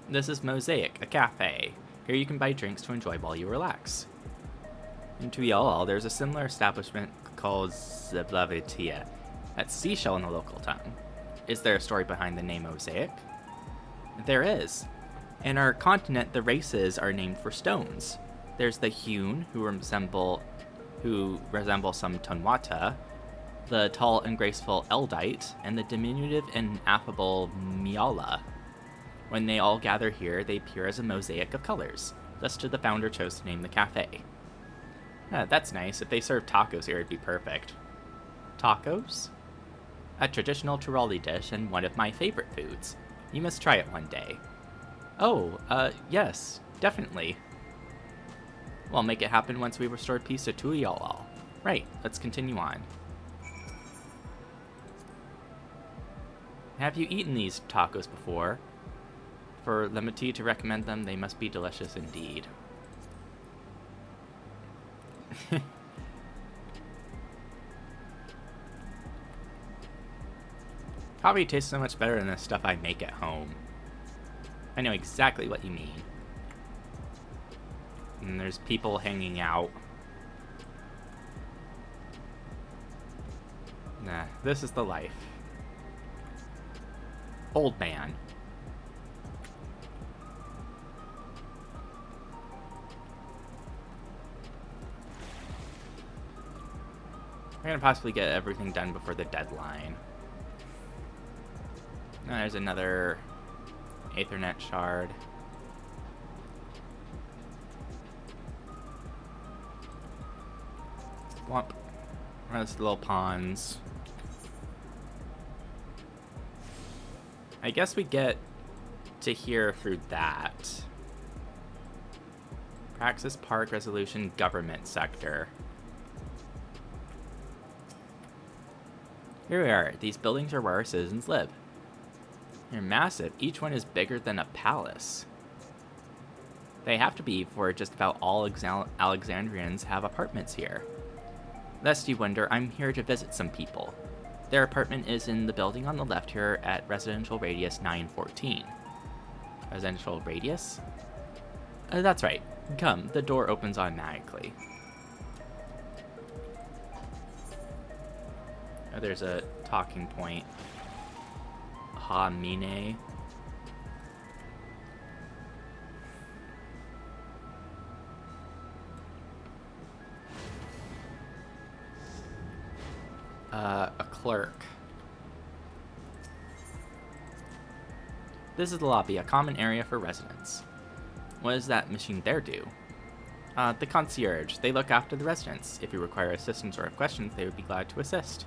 This is Mosaic, a cafe. Here you can buy drinks to enjoy while you relax. In Tuiolal, there's a similar establishment called Zeblavitia. That's seashell in the local tongue. Is there a story behind the name mosaic? There is. In our continent, the races are named for stones. There's the hewn, who resemble some Tonwata, the tall and graceful Eldite, and the diminutive and affable Miala. When they all gather here, they appear as a mosaic of colors. Thus the founder chose to name the cafe. That's nice. If they served tacos here, it'd be perfect. Tacos? A traditional Tiroli dish and one of my favorite foods. You must try it one day. Oh, yes, definitely. Well, make it happen once we restore peace to Tuiolal. Right, let's continue on. Have you eaten these tacos before? For Lemati to recommend them, they must be delicious indeed. Probably tastes so much better than the stuff I make at home. I know exactly what you mean. And there's people hanging out. Nah, this is the life. Old man. We're gonna possibly get everything done before the deadline. Now there's another Aethernet shard. Womp. Those little ponds. I guess we get to here through that. Praxis Park Resolution Government Sector. Here we are. These buildings are where our citizens live. They're massive. Each one is bigger than a palace. They have to be, for just about all Alexandrians have apartments here. Lest you wonder, I'm here to visit some people. Their apartment is in the building on the left here at Residential Radius 914. Residential Radius? That's right. Come, the door opens automatically. Oh, there's a talking point. Ha Mine. A clerk. This is the lobby, a common area for residents. What does that machine there do? The concierge. They look after the residents. If you require assistance or have questions, they would be glad to assist.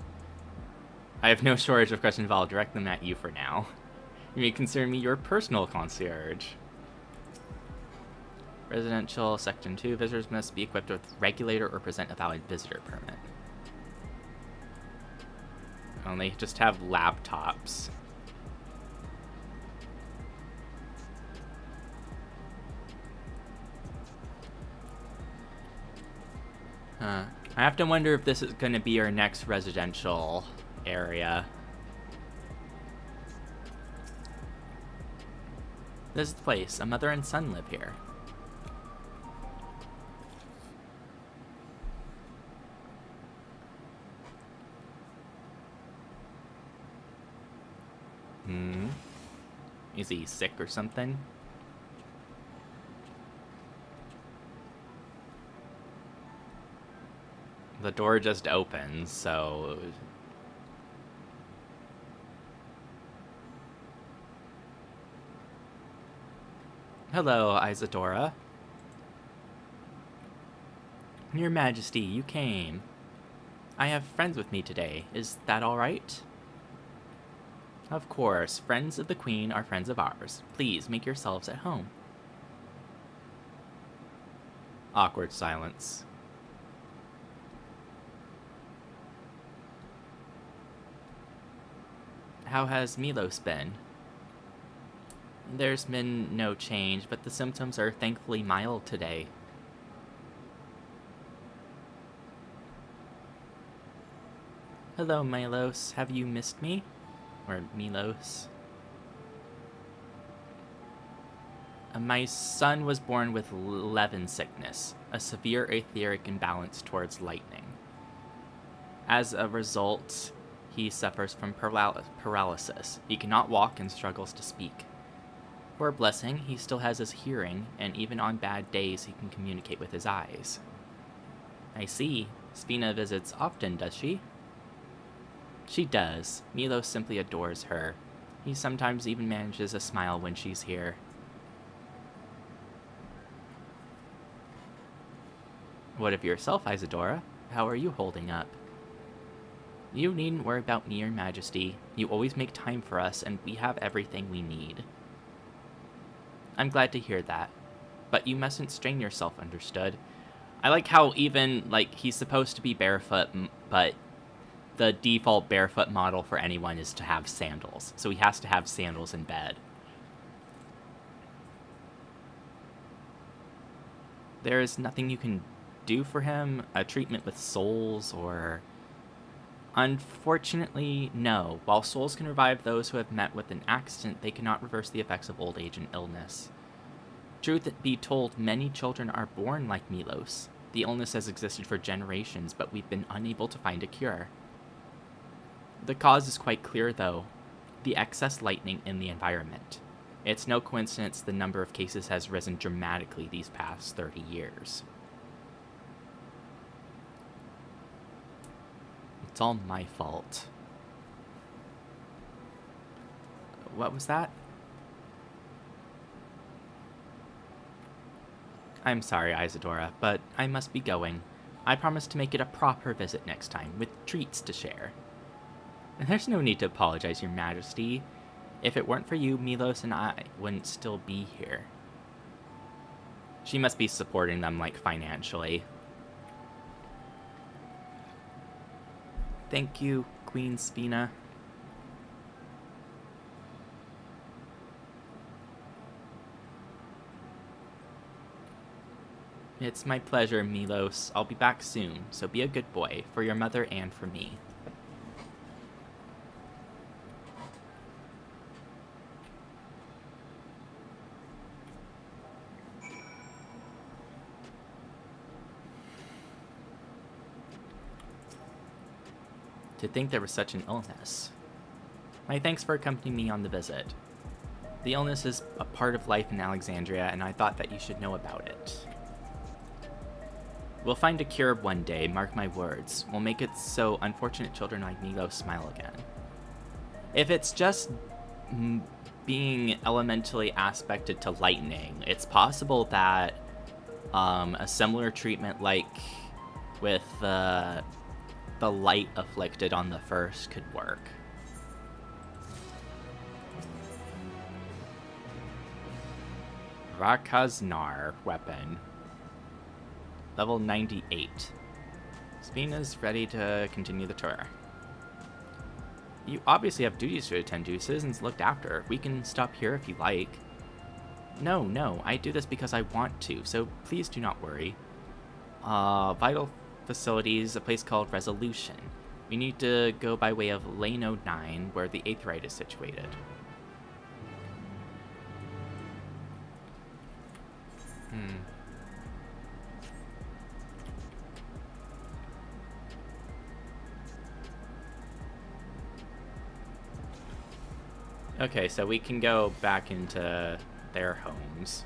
I have no shortage of questions, but I'll direct them at you for now. You may consider me your personal concierge. Residential Section 2. Visitors must be equipped with regulator or present a valid visitor permit. Oh, they just have laptops. I have to wonder if this is going to be our next residential area. This is the place. A mother and son live here. Is he sick or something? The door just opens, so... Hello, Isadora. Your Majesty, you came. I have friends with me today. Is that all right? Of course. Friends of the Queen are friends of ours. Please make yourselves at home. Awkward silence. How has Milos been? There's been no change, but the symptoms are thankfully mild today. Hello, Milos. Have you missed me? Or Milos. My son was born with Levin sickness, a severe etheric imbalance towards lightning. As a result, He suffers from paralysis. He cannot walk and struggles to speak. For a blessing, he still has his hearing, and even on bad days he can communicate with his eyes. I see. Spina visits often, does she? She does. Milos simply adores her. He sometimes even manages a smile when she's here. What of yourself, Isadora? How are you holding up? You needn't worry about me, Your Majesty. You always make time for us, and we have everything we need. I'm glad to hear that. But you mustn't strain yourself, understood? I like how even, like, he's supposed to be barefoot, but the default barefoot model for anyone is to have sandals. So he has to have sandals in bed. There is nothing you can do for him? A treatment with souls, or... Unfortunately, no. While souls can revive those who have met with an accident, they cannot reverse the effects of old age and illness. Truth be told, many children are born like Milos. The illness has existed for generations, but we've been unable to find a cure. The cause is quite clear, though. The excess lightning in the environment. It's no coincidence the number of cases has risen dramatically these past 30 years. It's all my fault. What was that? I'm sorry, Isadora, but I must be going. I promise to make it a proper visit next time, with treats to share. There's no need to apologize, Your Majesty. If it weren't for you, Milos and I wouldn't still be here. She must be supporting them, like, financially. Thank you, Queen Spina. It's my pleasure, Milos. I'll be back soon, so be a good boy, for your mother and for me. To think there was such an illness. My thanks for accompanying me on the visit. The illness is a part of life in Alexandria, and I thought that you should know about it. We'll find a cure one day, mark my words. We'll make it so unfortunate children like Milos smile again. If it's just being elementally aspected to lightning, it's possible that a similar treatment like with the light afflicted on the first could work. Rakaznar weapon. Level 98. Spina's ready to continue the tour. You obviously have duties to attend to. Citizens looked after. We can stop here if you like. No, I do this because I want to, so please do not worry. Vital facilities, a place called Resolution. We need to go by way of Lane 09, where the Aetheryte is situated. Okay, so we can go back into their homes.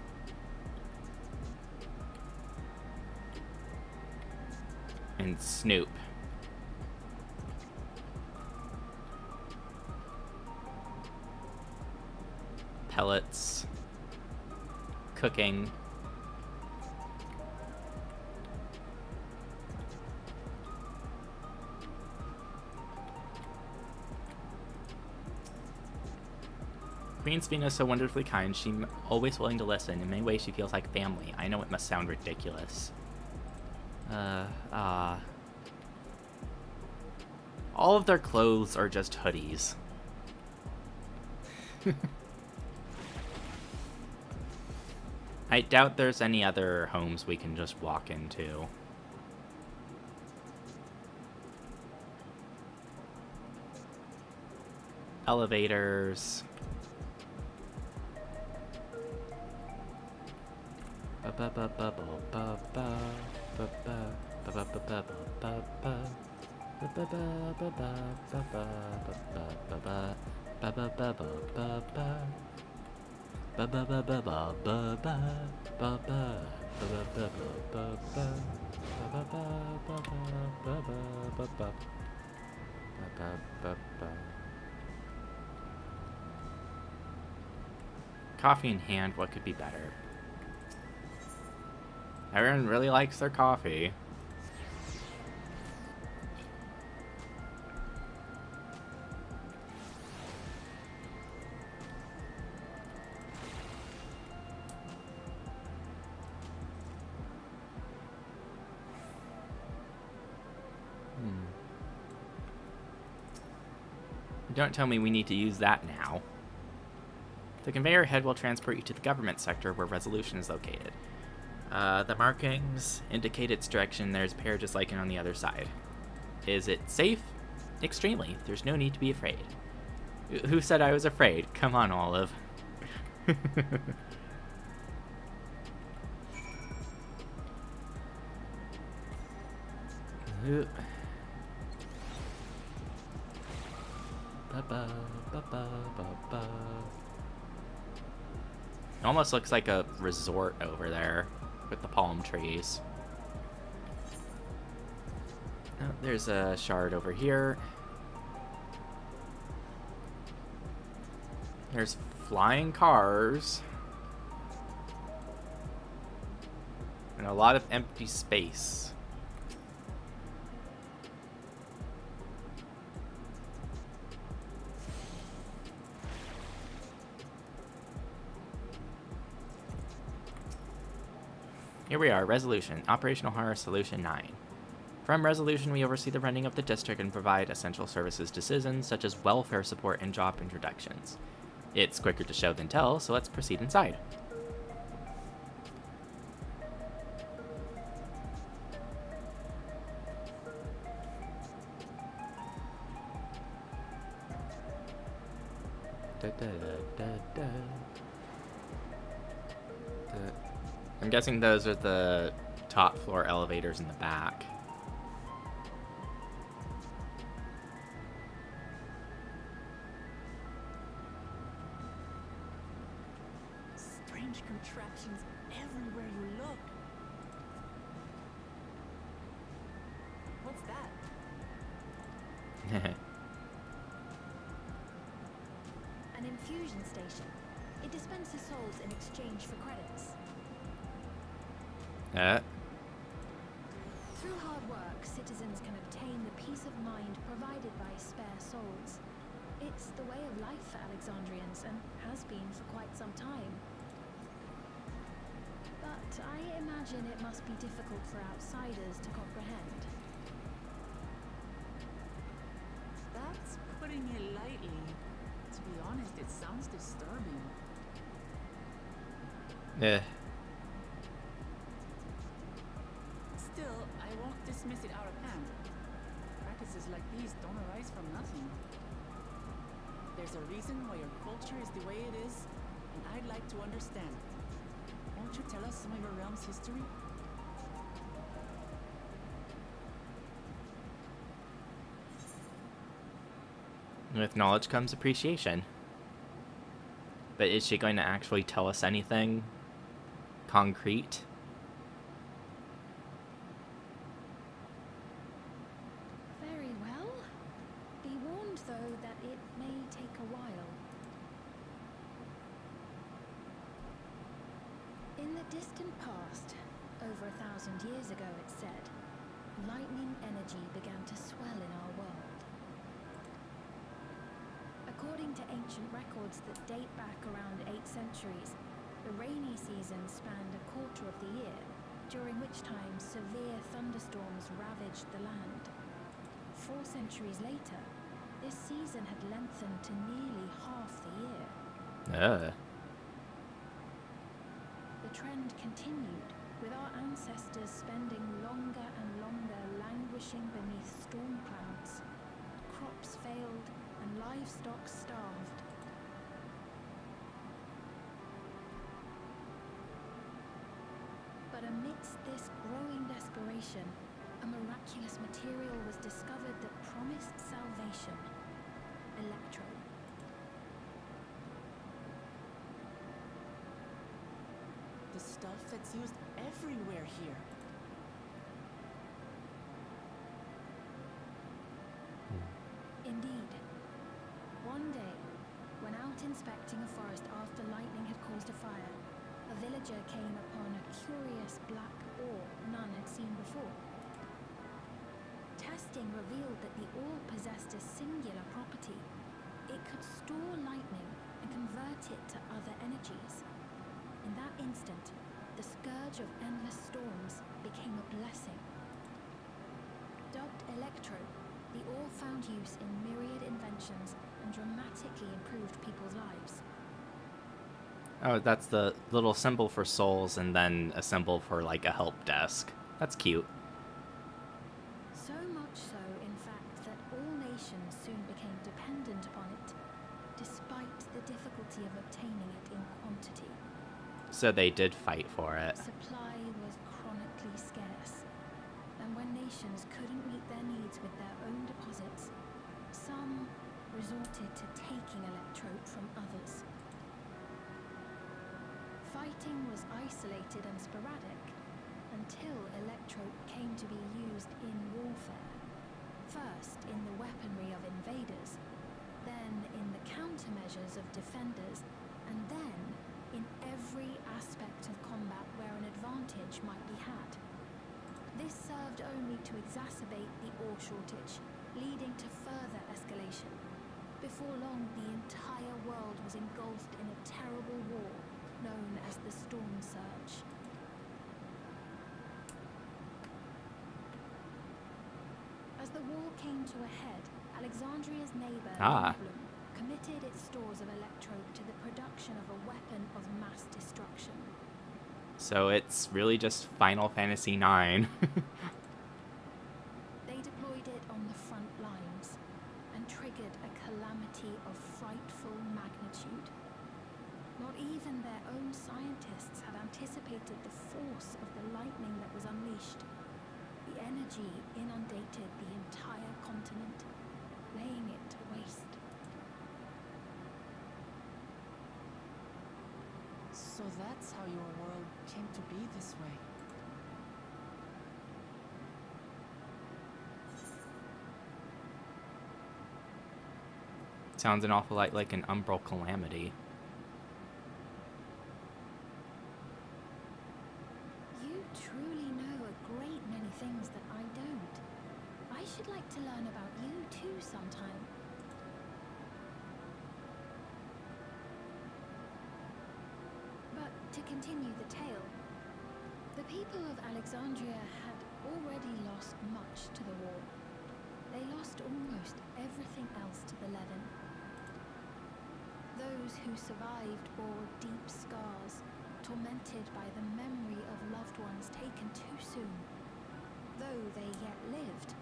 And snoop. Pellets. Cooking. Queen Spina is so wonderfully kind. She's always willing to listen. In many ways, she feels like family. I know it must sound ridiculous. All of their clothes are just hoodies. I doubt there's any other homes we can just walk into. Elevators. Coffee in hand, what could be better? Everyone really likes their coffee. Don't tell me we need to use that now. The conveyor head will transport you to the government sector where resolution is located. The markings indicate its direction. There's a pair just like it on the other side. Is it safe? Extremely. There's no need to be afraid. Who said I was afraid? Come on, Olive. It almost looks like a resort over there with the palm trees. Oh, there's a shard over here. There's flying cars. And a lot of empty space. Here we are, Resolution, Operational Horror Solution 9. From Resolution, we oversee the running of the district and provide essential services to citizens, such as welfare support and job introductions. It's quicker to show than tell, so let's proceed inside. I'm guessing those are the top floor elevators in the back. Strange contraptions everywhere you look. What's that? An infusion station. It dispenses souls in exchange for credits. Through hard work, citizens can obtain the peace of mind provided by spare souls. It's the way of life for Alexandrians and has been for quite some time. But I imagine it must be difficult for outsiders to comprehend. That's putting it lightly. To be honest, it sounds disturbing. Still, I won't dismiss it out of hand. Practices like these don't arise from nothing. There's a reason why your culture is the way it is, and I'd like to understand it. Won't you tell us some of your realm's history? With knowledge comes appreciation. But is she going to actually tell us anything concrete? Very well. Be warned, though, that it may take a while. In the distant past, over 1,000 years ago, it's said, lightning energy began to swell in our world. According to ancient records that date back around 8 centuries, the rainy season spanned a quarter of the year, during which time severe thunderstorms ravaged the land. 4 centuries later, this season had lengthened to nearly half the year. The trend continued, with our ancestors spending longer and longer languishing beneath storm clouds. Crops failed, and livestock starved. But amidst this growing desperation, a miraculous material was discovered that promised salvation. Electro. The stuff that's used everywhere here. Indeed. One day, when out inspecting a forest after lightning had caused a fire, a villager came upon a curious black ore none had seen before. Testing revealed that the ore possessed a singular property. It could store lightning and convert it to other energies. In that instant, the scourge of endless storms became a blessing. Dubbed Electro, the ore found use in myriad inventions and dramatically improved people's lives. Oh, that's the little symbol for souls and then a symbol for like a help desk. That's cute. So much so, in fact, that all nations soon became dependent upon it, despite the difficulty of obtaining it in quantity. So they did fight for it. Supply was chronically scarce, and when nations couldn't meet their needs with their own deposits, some resorted to taking electrode from others. Fighting was isolated and sporadic until electrode came to be used in warfare. First in the weaponry of invaders, then in the countermeasures of defenders, and then in every aspect of combat where an advantage might be had. This served only to exacerbate the ore shortage, leading to further escalation. Before long, the entire world was engulfed in a terrible war known as the Storm Surge. As the war came to a head, Alexandria's neighbor, Jerusalem, committed its stores of electrode to the production of a weapon of mass destruction. So it's really just Final Fantasy IX. They deployed it on the front lines and triggered a calamity of frightful magnitude. Not even their own scientists had anticipated the force of the lightning that was unleashed. The energy inundated the entire continent, laying it to waste. So that's how your world came to be this way. Sounds an awful lot like an umbral calamity. You truly know a great many things that I don't. I should like to learn about you too sometime. But to continue the tale, the people of Alexandria had already lost much to the war. They lost almost everything else to the Levin. Those who survived bore deep scars, tormented by the memory of loved ones taken too soon. Though they yet lived,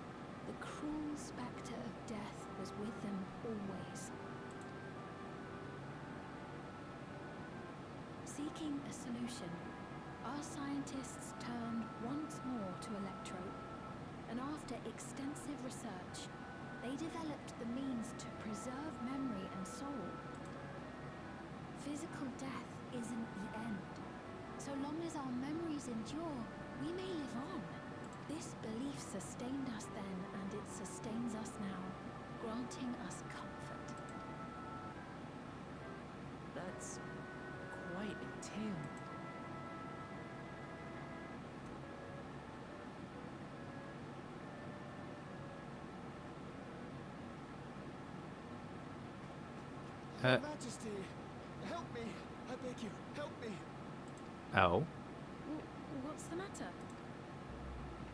the cruel spectre of death was with them always. Seeking a solution, our scientists turned once more to electrode, and after extensive research, they developed the means to preserve memory and soul. Physical death isn't the end. So long as our memories endure, we may live on. This belief sustained us then, and it sustains us now, granting us comfort. That's quite a tale. Your Majesty, help me! I beg you, help me! Oh. What's the matter?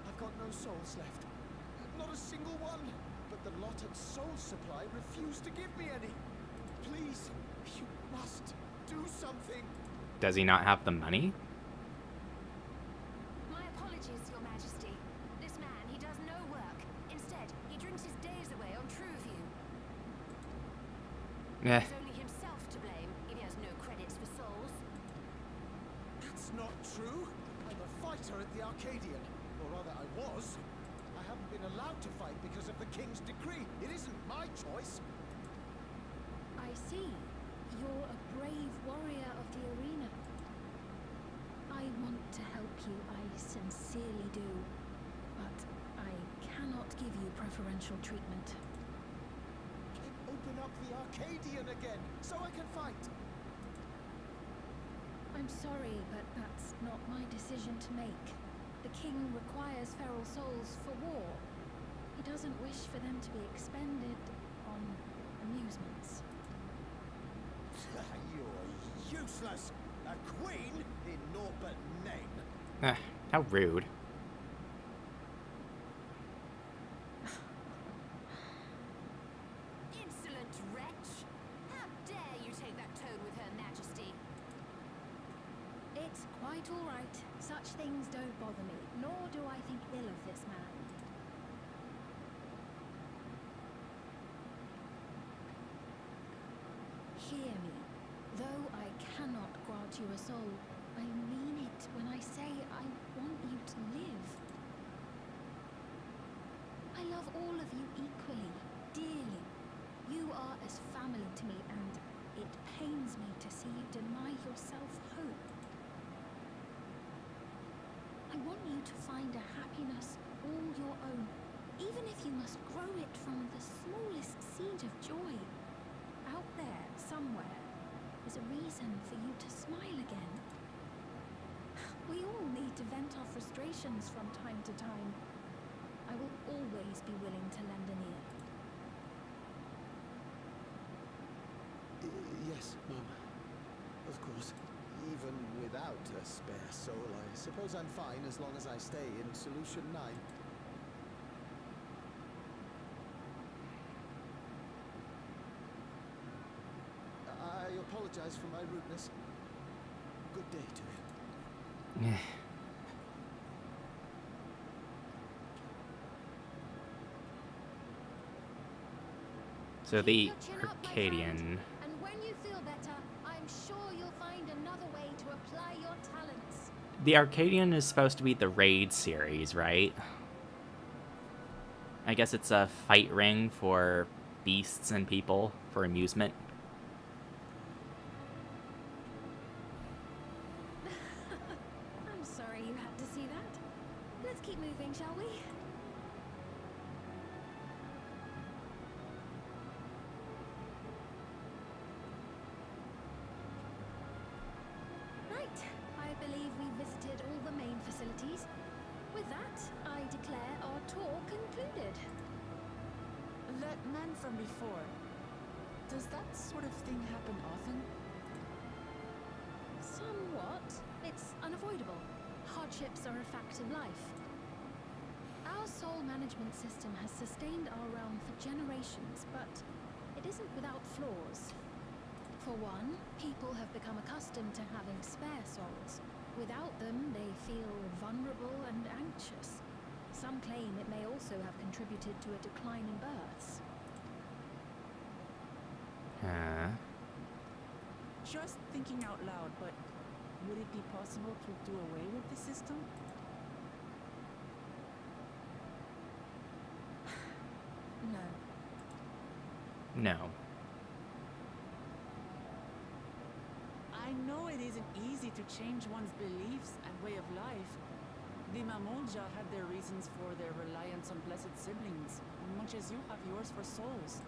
I've got no souls left. Not a single one! But the lot at Soul Supply refuse to give me any! Please, you must do something! Does he not have the money? My apologies, Your Majesty. This man, he does no work. Instead, he drinks his days away on Trueview. Eh. It's only himself to blame if he has no credits for souls. That's not true! I'm a fighter at the Arcadian. Or rather, I was. haven't been allowed to fight because of the king's decree. It isn't my choice. I see. You're a brave warrior of the arena. I want to help you, I sincerely do. But I cannot give you preferential treatment. Open up the Arcadian again, so I can fight. I'm sorry, but that's not my decision to make. The king requires feral souls for war. He doesn't wish for them to be expended on amusements. You're useless. A queen in naught but name. How rude. Insolent wretch! How dare you take that tone with Her Majesty? It's quite all right. Such things don't bother me, nor do I think ill of this man. Hear me. Though I cannot grant you a soul, I mean it when I say I want you to live. I love all of you equally, dearly. You are as family to me, and it pains me to see you deny yourself hope. I want you to find a happiness all your own, even if you must grow it from the smallest seed of joy. Out there, somewhere, is a reason for you to smile again. We all need to vent our frustrations from time to time. I will always be willing to lend an ear. Yes, Mum. Of course. Even without a spare soul, I suppose I'm fine as long as I stay in Solution 9. I apologize for my rudeness. Good day to you. So the Keep your chin up, my friend, Arcadian. and when you feel better, I'm sure you'll find another way to apply your talents. The Arcadian is supposed to be the raid series, right? I guess it's a fight ring for beasts and people for amusement. I'm sorry you had to see that. Let's keep moving, shall we? Right. I believe we visited all the main facilities. With that, I declare our tour concluded. That man from before, does that sort of thing happen often? Somewhat. It's unavoidable. Hardships are a fact of life. Our soul management system has sustained our realm for generations, but it isn't without flaws. For one, people have become accustomed to having spare souls. Without them, they feel vulnerable and anxious. Some claim it may also have contributed to a decline in births. Just thinking out loud, but would it be possible to do away with the system? No. No. I know it isn't easy to change one's beliefs and way of life. The Mamolja had their reasons for their reliance on blessed siblings, much as you have yours for souls.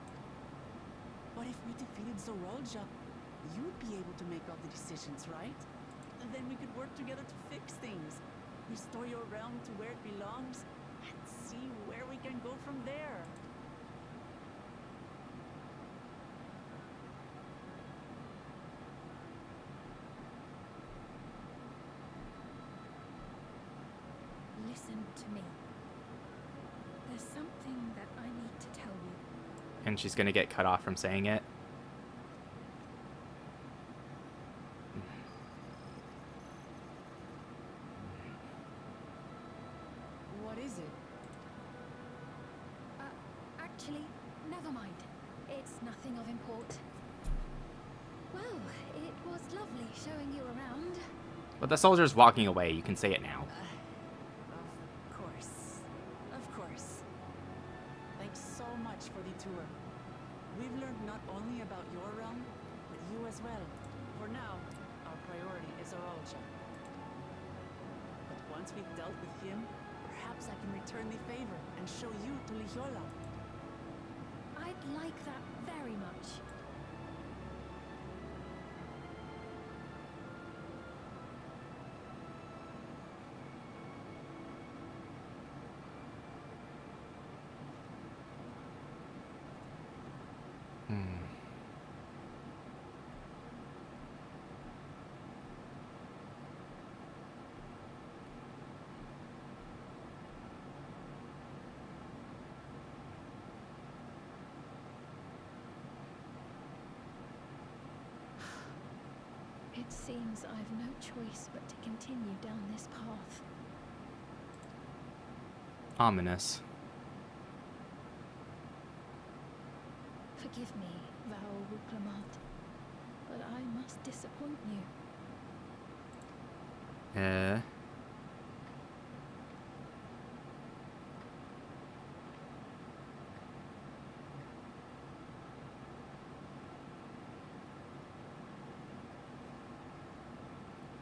But if we defeated Zorolja, you'd be able to make all the decisions, right? And then we could work together to fix things, restore your realm to where it belongs, and see where we can go from there. Listen to me. There's something that I need to tell you. And she's gonna get cut off from saying it. What is it? Actually, never mind. It's nothing of import. Well, it was lovely showing you around. But the soldier's walking away. You can say it now. Of course. Of course. your realm, but you as well. For now, our priority is Arolja. But once we've dealt with him, perhaps I can return the favor and show you to Lihiola. I'd like that very much. It seems I've no choice but to continue down this path. Ominous. Forgive me, Val Wuklamat, but I must disappoint you.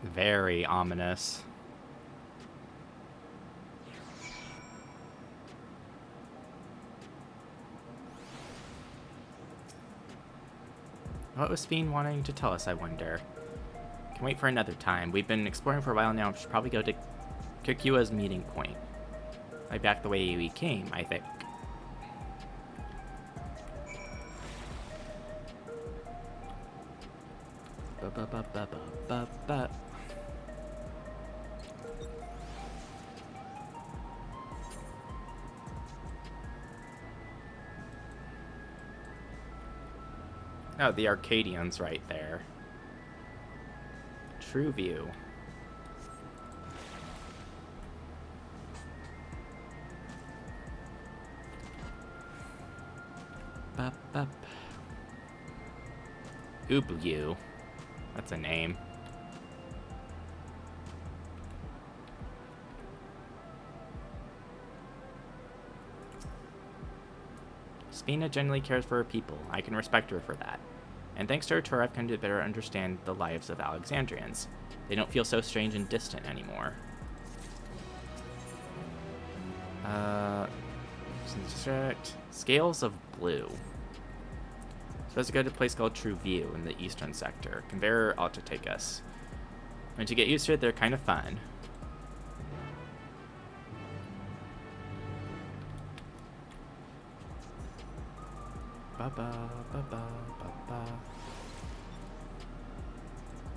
Very ominous. What was Fiend wanting to tell us, I wonder? Can wait for another time. We've been exploring for a while now. We should probably go to Kikua's meeting point. Right back the way we came, I think. Ba-ba-ba-ba-ba-ba-ba. Oh, the Arcadian's right there. True view. Bup, bup. Ubuyu. That's a name. Spina generally cares for her people. I can respect her for that. And thanks to her tour, I've come to better understand the lives of Alexandrians. They don't feel so strange and distant anymore. Scales of Blue. Supposed to go to a place called True View in the eastern sector. Conveyor ought to take us. Once you get used to it, they're kind of fun. Ba-ba, ba-ba, ba-ba.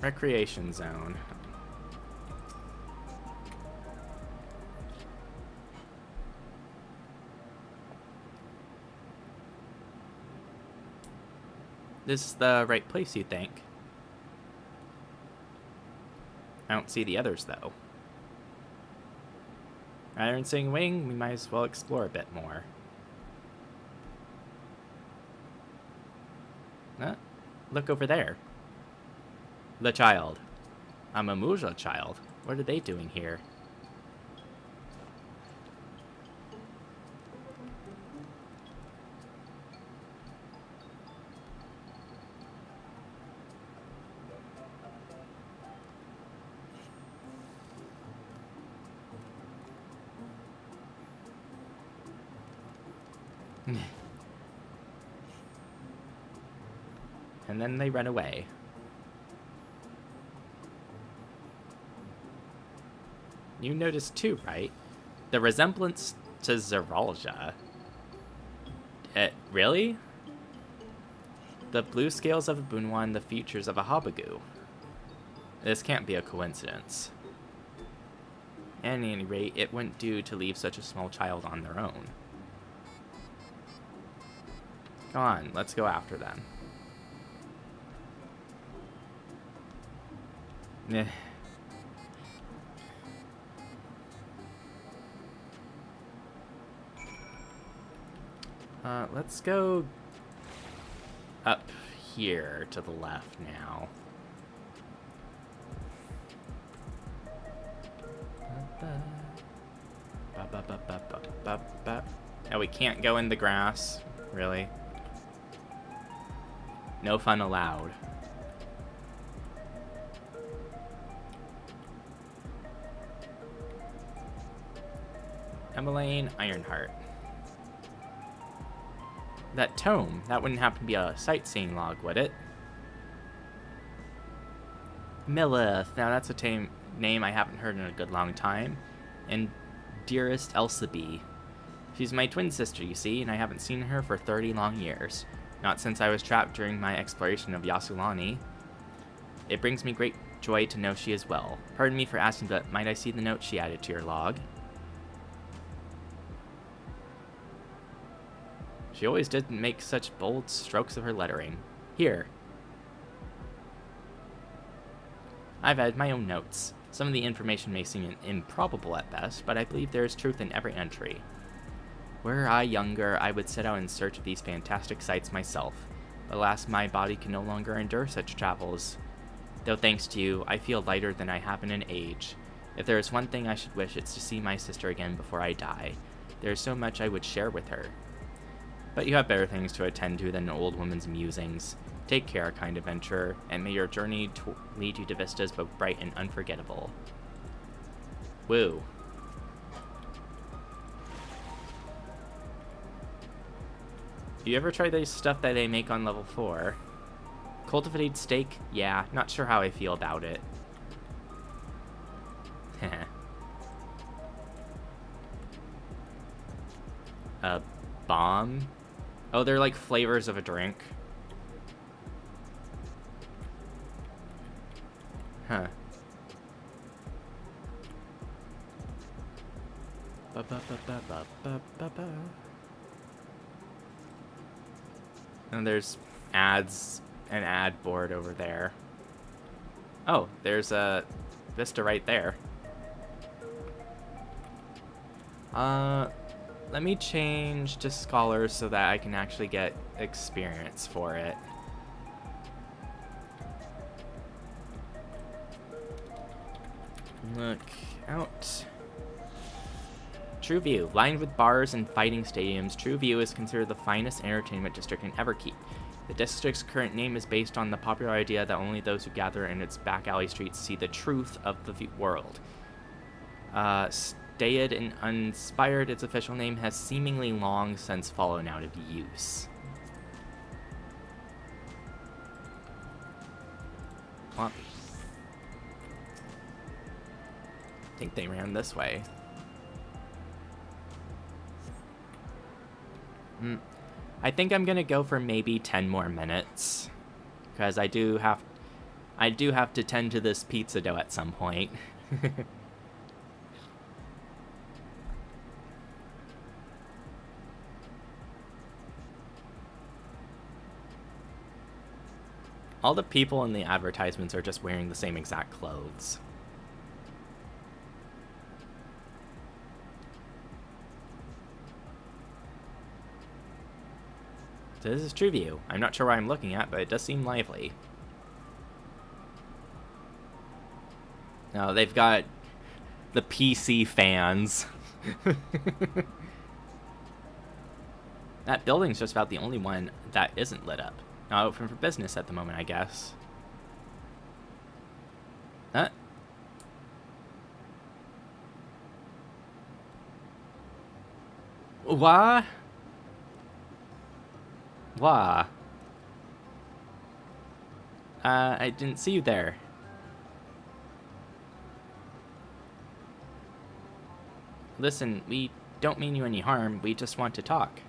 Recreation zone. This is the right place, you think? I don't see the others, though. Iron Sing Wing, we might as well explore a bit more. Look over there. The child. A Mamuja child. What are they doing here? And then they run away. You noticed too, right? The resemblance to Zeralja. Really? The blue scales of a Bunwan, the features of a Habagu. This can't be a coincidence. At any rate, it wouldn't do to leave such a small child on their own. Come on, let's go after them. Eh. Let's go up here to the left now. Oh, we can't go in the grass, really? No fun allowed. Emmeline Ironheart. That tome, that wouldn't happen to be a sightseeing log, would it? Millith, now that's a name I haven't heard in a good long time. And dearest Elsabe. She's my twin sister, you see, and I haven't seen her for 30 long years. Not since I was trapped during my exploration of Yassulani. It brings me great joy to know she is well. Pardon me for asking, but might I see the note she added to your log? She always did make such bold strokes of her lettering. Here. I've added my own notes. Some of the information may seem improbable at best, but I believe there is truth in every entry. Were I younger, I would set out in search of these fantastic sights myself. But alas, my body can no longer endure such travels. Though thanks to you, I feel lighter than I have in an age. If there is one thing I should wish, it's to see my sister again before I die. There is so much I would share with her. But you have better things to attend to than an old woman's musings. Take care, kind adventurer, and may your journey lead you to vistas both bright and unforgettable. Woo. You ever try the stuff that they make on level 4? Cultivated steak? Yeah, not sure how I feel about it. A bomb? Oh, they're like flavors of a drink. Huh. And there's ads, an ad board over there. Oh, there's a vista right there. Let me change to Scholar so that I can actually get experience for it. Look out. True View. Lined with bars and fighting stadiums, True View is considered the finest entertainment district in Everkeep. The district's current name is based on the popular idea that only those who gather in its back alley streets see the truth of the world. Staid and uninspired, its official name has seemingly long since fallen out of use. Well, I think they ran this way. I think I'm gonna go for maybe 10 more minutes, because I do have to tend to this pizza dough at some point. All the people in the advertisements are just wearing the same exact clothes. So this is True View. I'm not sure what I'm looking at, but it does seem lively. Now they've got the PC fans. That building's just about the only one that isn't lit up. Not open for business at the moment, I guess. Huh? What? Wah. I didn't see you there. Listen, we don't mean you any harm, we just want to talk.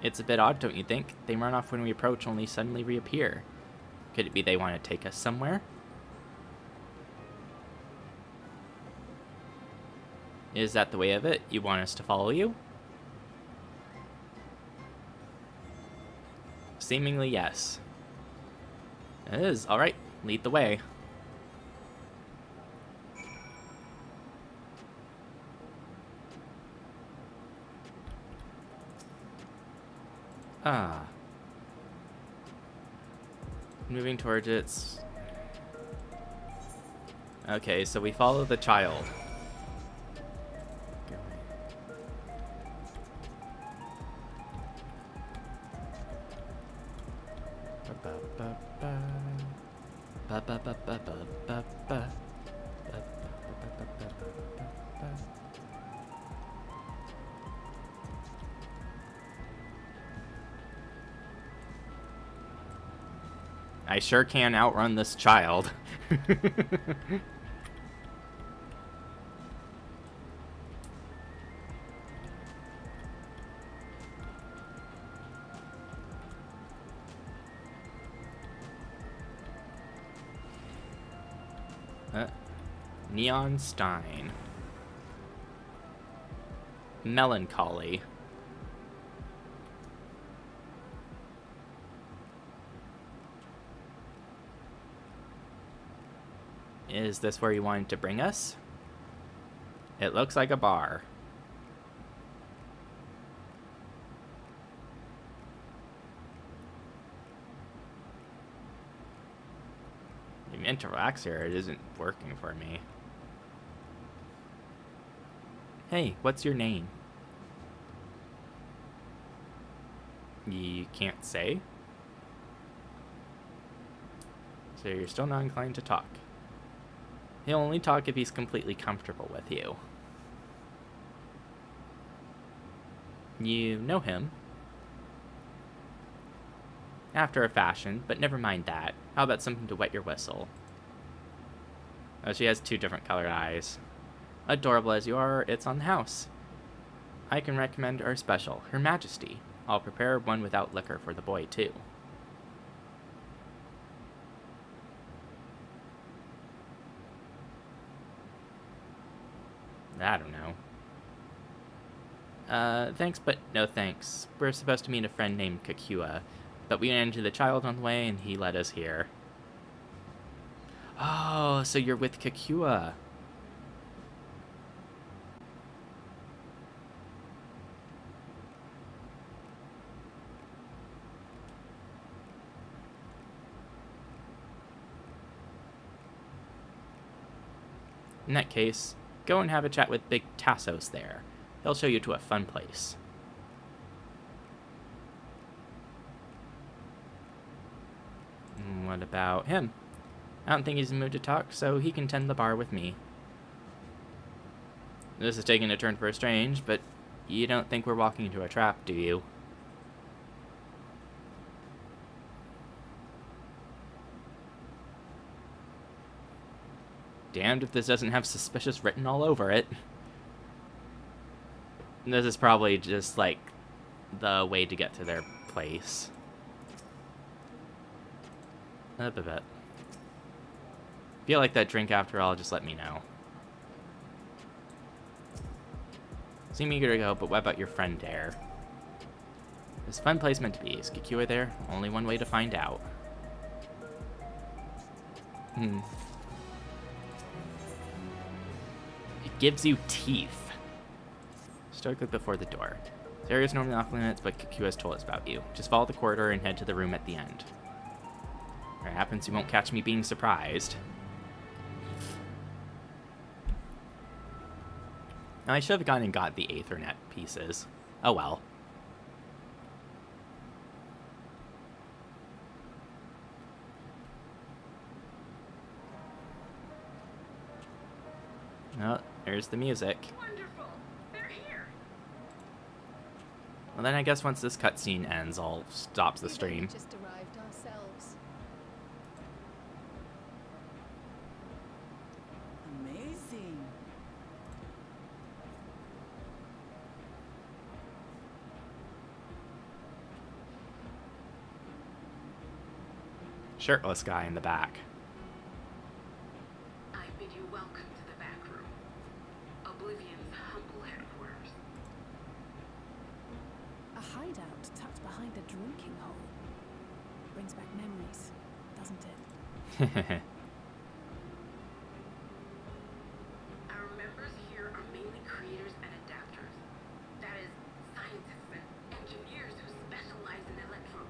It's a bit odd, don't you think? They run off when we approach, only suddenly reappear. Could it be they want to take us somewhere? Is that the way of it? You want us to follow you? Seemingly, yes. It is. Alright, lead the way. Ah. Moving towards its... Okay, so we follow the child. I sure can outrun this child. Neon Stein. Melancholy. Is this where you wanted to bring us? It looks like a bar. You meant to relax here, it isn't working for me. Hey, what's your name? You can't say? So you're still not inclined to talk. He'll only talk if he's completely comfortable with you. You know him. After a fashion, but never mind that. How about something to wet your whistle? Oh, she has 2 different colored eyes. Adorable as you are, it's on the house. I can recommend our special, Her Majesty. I'll prepare one without liquor for the boy, too. I don't know. Thanks, but no thanks. We're supposed to meet a friend named Kakua, but we ran into the child on the way and he led us here. Oh, so you're with Kakua. In that case, go and have a chat with Big Tassos there. He'll show you to a fun place. What about him? I don't think he's in the mood to talk, so he can tend the bar with me. This is taking a turn for a strange, but you don't think we're walking into a trap, do you? Damned if this doesn't have suspicious written all over it. This is probably just, like, the way to get to their place. Up a bit. If you like that drink after all, just let me know. Seem eager to go, but what about your friend there? This fun place meant to be. Is Kakua there? Only one way to find out. It gives you teeth. Start good before the door. This area is normally off limits, but Kakua has told us about you. Just follow the corridor and head to the room at the end. If it happens, you won't catch me being surprised. Now, I should have gone and got the Aethernet pieces. Oh well. Oh, there's the music. Wonderful. They're here. Well, then I guess once this cutscene ends, I'll stop the stream. Just arrived ourselves. Amazing. Shirtless guy in the back. I bid you welcome to the back room. Oblivion's humble headquarters. A hideout tucked behind a drinking hole. Brings back memories, doesn't it? Our members here are mainly creators and adapters. That is, scientists and engineers who specialize in electro.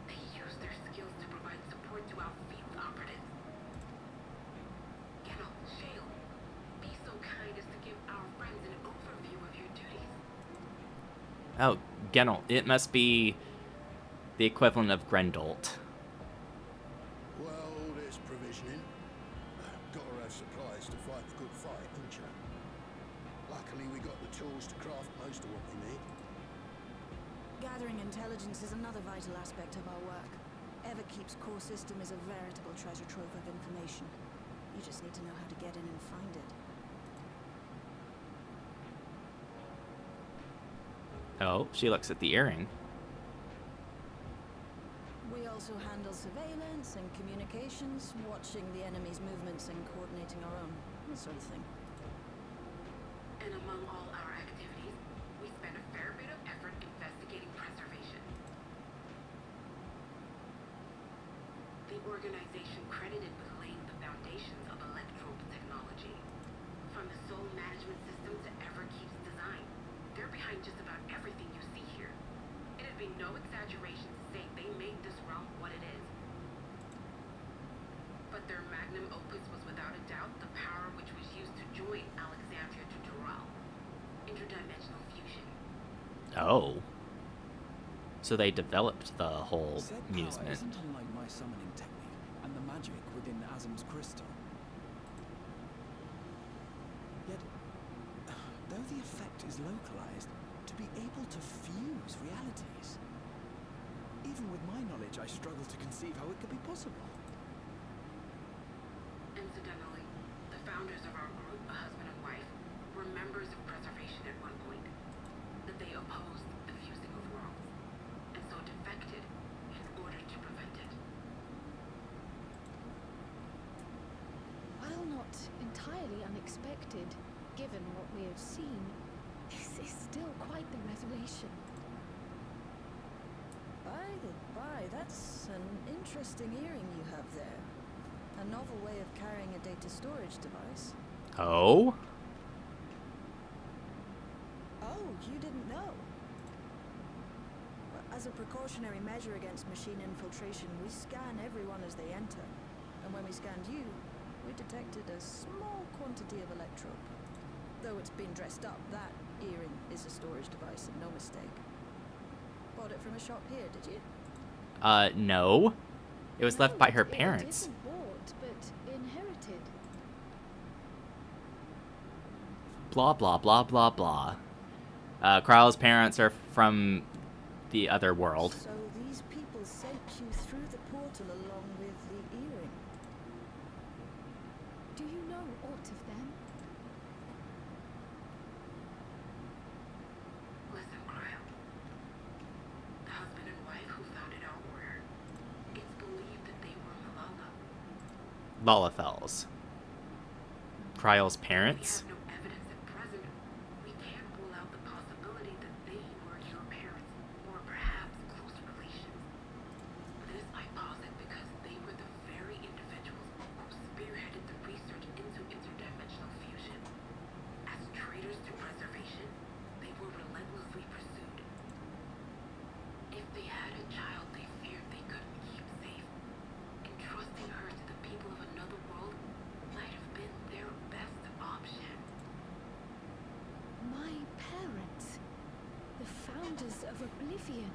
They use their skills to provide support to our field operatives. Gennel, Shale, be so kind as to give our friends an overview of your duties. Oh, Gennel. It must be The equivalent of Grendolt. Well, there's provisioning. Gotta have supplies to fight a good fight, ain't you? Luckily, we got the tools to craft most of what we need. Gathering intelligence is another vital aspect of our work. Everkeep's core system is a veritable treasure trove of information. You just need to know how to get in and find it. Oh, she looks at the earring. We also handle surveillance and communications, watching the enemy's movements and coordinating our own, that sort of thing. And among all our activities, we spend a fair bit of effort investigating preservation. The organization credited with laying the foundations of electrode technology. From the soul management system to Everkeep's design, they're behind just about everything you see here. It'd be no exaggeration to say they made this realm what it is. But their magnum opus was without a doubt the power which was used to join Alexandria to Doral. Interdimensional fusion. Oh. So they developed the whole Said power amusement. isn't unlike my summoning technique and the magic within Azim's crystal. Yet, though the effect is localized, to be able to fuse realities. Even with my knowledge, I struggle to conceive how it could be possible. Incidentally, the founders of our group, a husband and wife, were members of preservation at one point. That they opposed the fusing of worlds, and so defected in order to prevent it. While not entirely unexpected, given what we have seen, this is still quite the revelation. By the by, that's an interesting earring you have there. A novel way of carrying a data storage device. Oh? Oh, you didn't know? Well, as a precautionary measure against machine infiltration, we scan everyone as they enter. And when we scanned you, we detected a small quantity of electrope. Though it's been dressed up, that earring is a storage device and no mistake. Bought it from a shop here, did you? No. It was left by her It parents. isn't bought, but inherited. Blah, blah, blah, blah, blah. Kryle's parents are from the other world. So these people sent you through the portal along with the earring. Do you know aught of them? Listen, Cryle. The husband and wife who founded our order, it's believed that they were Malala. Lalafels. Kryle's parents? We have no evidence at present. We can't rule out the possibility that they were your parents, or perhaps close relations. This I posit because they were the very individuals who spearheaded the research into interdimensional fusion. As traitors to preservation, they were relentlessly pursued. If they had a child they feared they couldn't keep safe, entrusting her to the people of another world might have been their best option. My parents, the founders of Oblivion.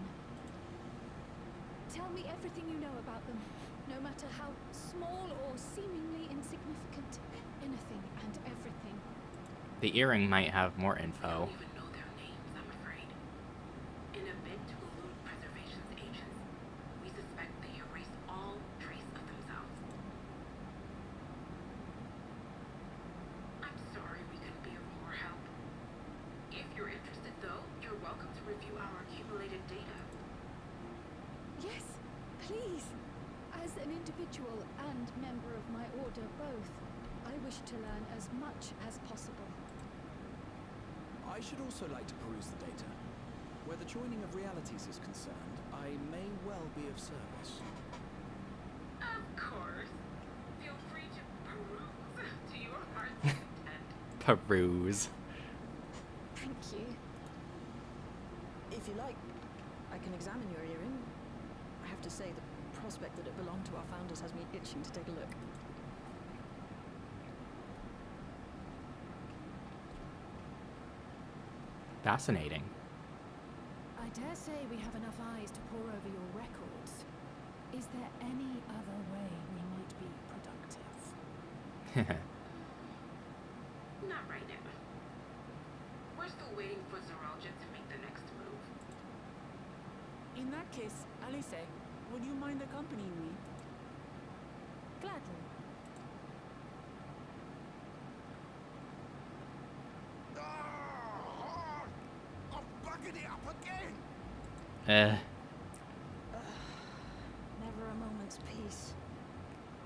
Tell me everything you know about them, no matter how small or seemingly insignificant. Anything and everything. The earring might have more We info. don't even know their names, I'm afraid. In a bid to elude preservation's agents, we suspect they erased all trace of themselves. I'm sorry we couldn't be of more help. If you're interested, though, you're welcome to review our accumulated data. Yes, please. As an individual and member of my order both, I wish to learn as much as possible. I should also like to peruse the data. Where the joining of realities is concerned, I may well be of service. Of course. Feel free to peruse to your heart's content. Peruse. Thank you. If you like, I can examine your earring. I have to say, the prospect that it belonged to our founders has me itching to take a look. Fascinating. I dare say we have enough eyes to pore over your records. Is there any other way we might be productive? Not right now. We're still waiting for Zoralja to make the next move. In that case, Alice, would you mind accompanying me? Gladly. Ah, I'm bugging it up again. Never a moment's peace.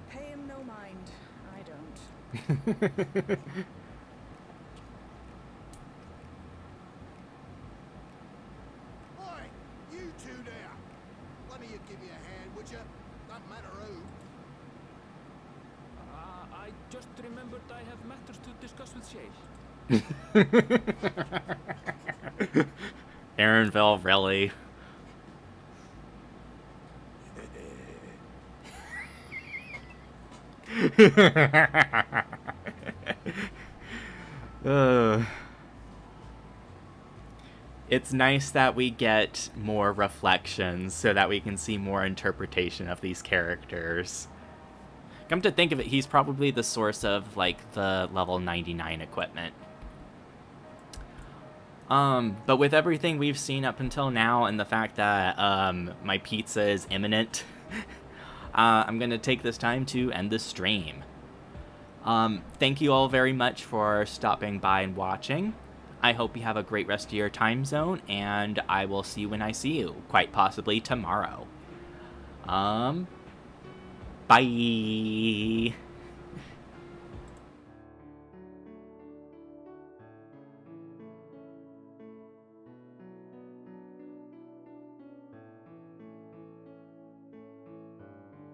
Pay him no mind. I don't. Oi, you two there. One of you give me a hand, would you? Don't matter who. I just remembered I have matters to discuss with Shay. Aaronville, really? It's nice that we get more reflections so that we can see more interpretation of these characters. Come to think of it, he's probably the source of, like, the level 99 equipment. But with everything we've seen up until now and the fact that, my pizza is imminent, I'm gonna take this time to end the stream. Thank you all very much for stopping by and watching. I hope you have a great rest of your time zone, and I will see you when I see you, quite possibly tomorrow. Bye!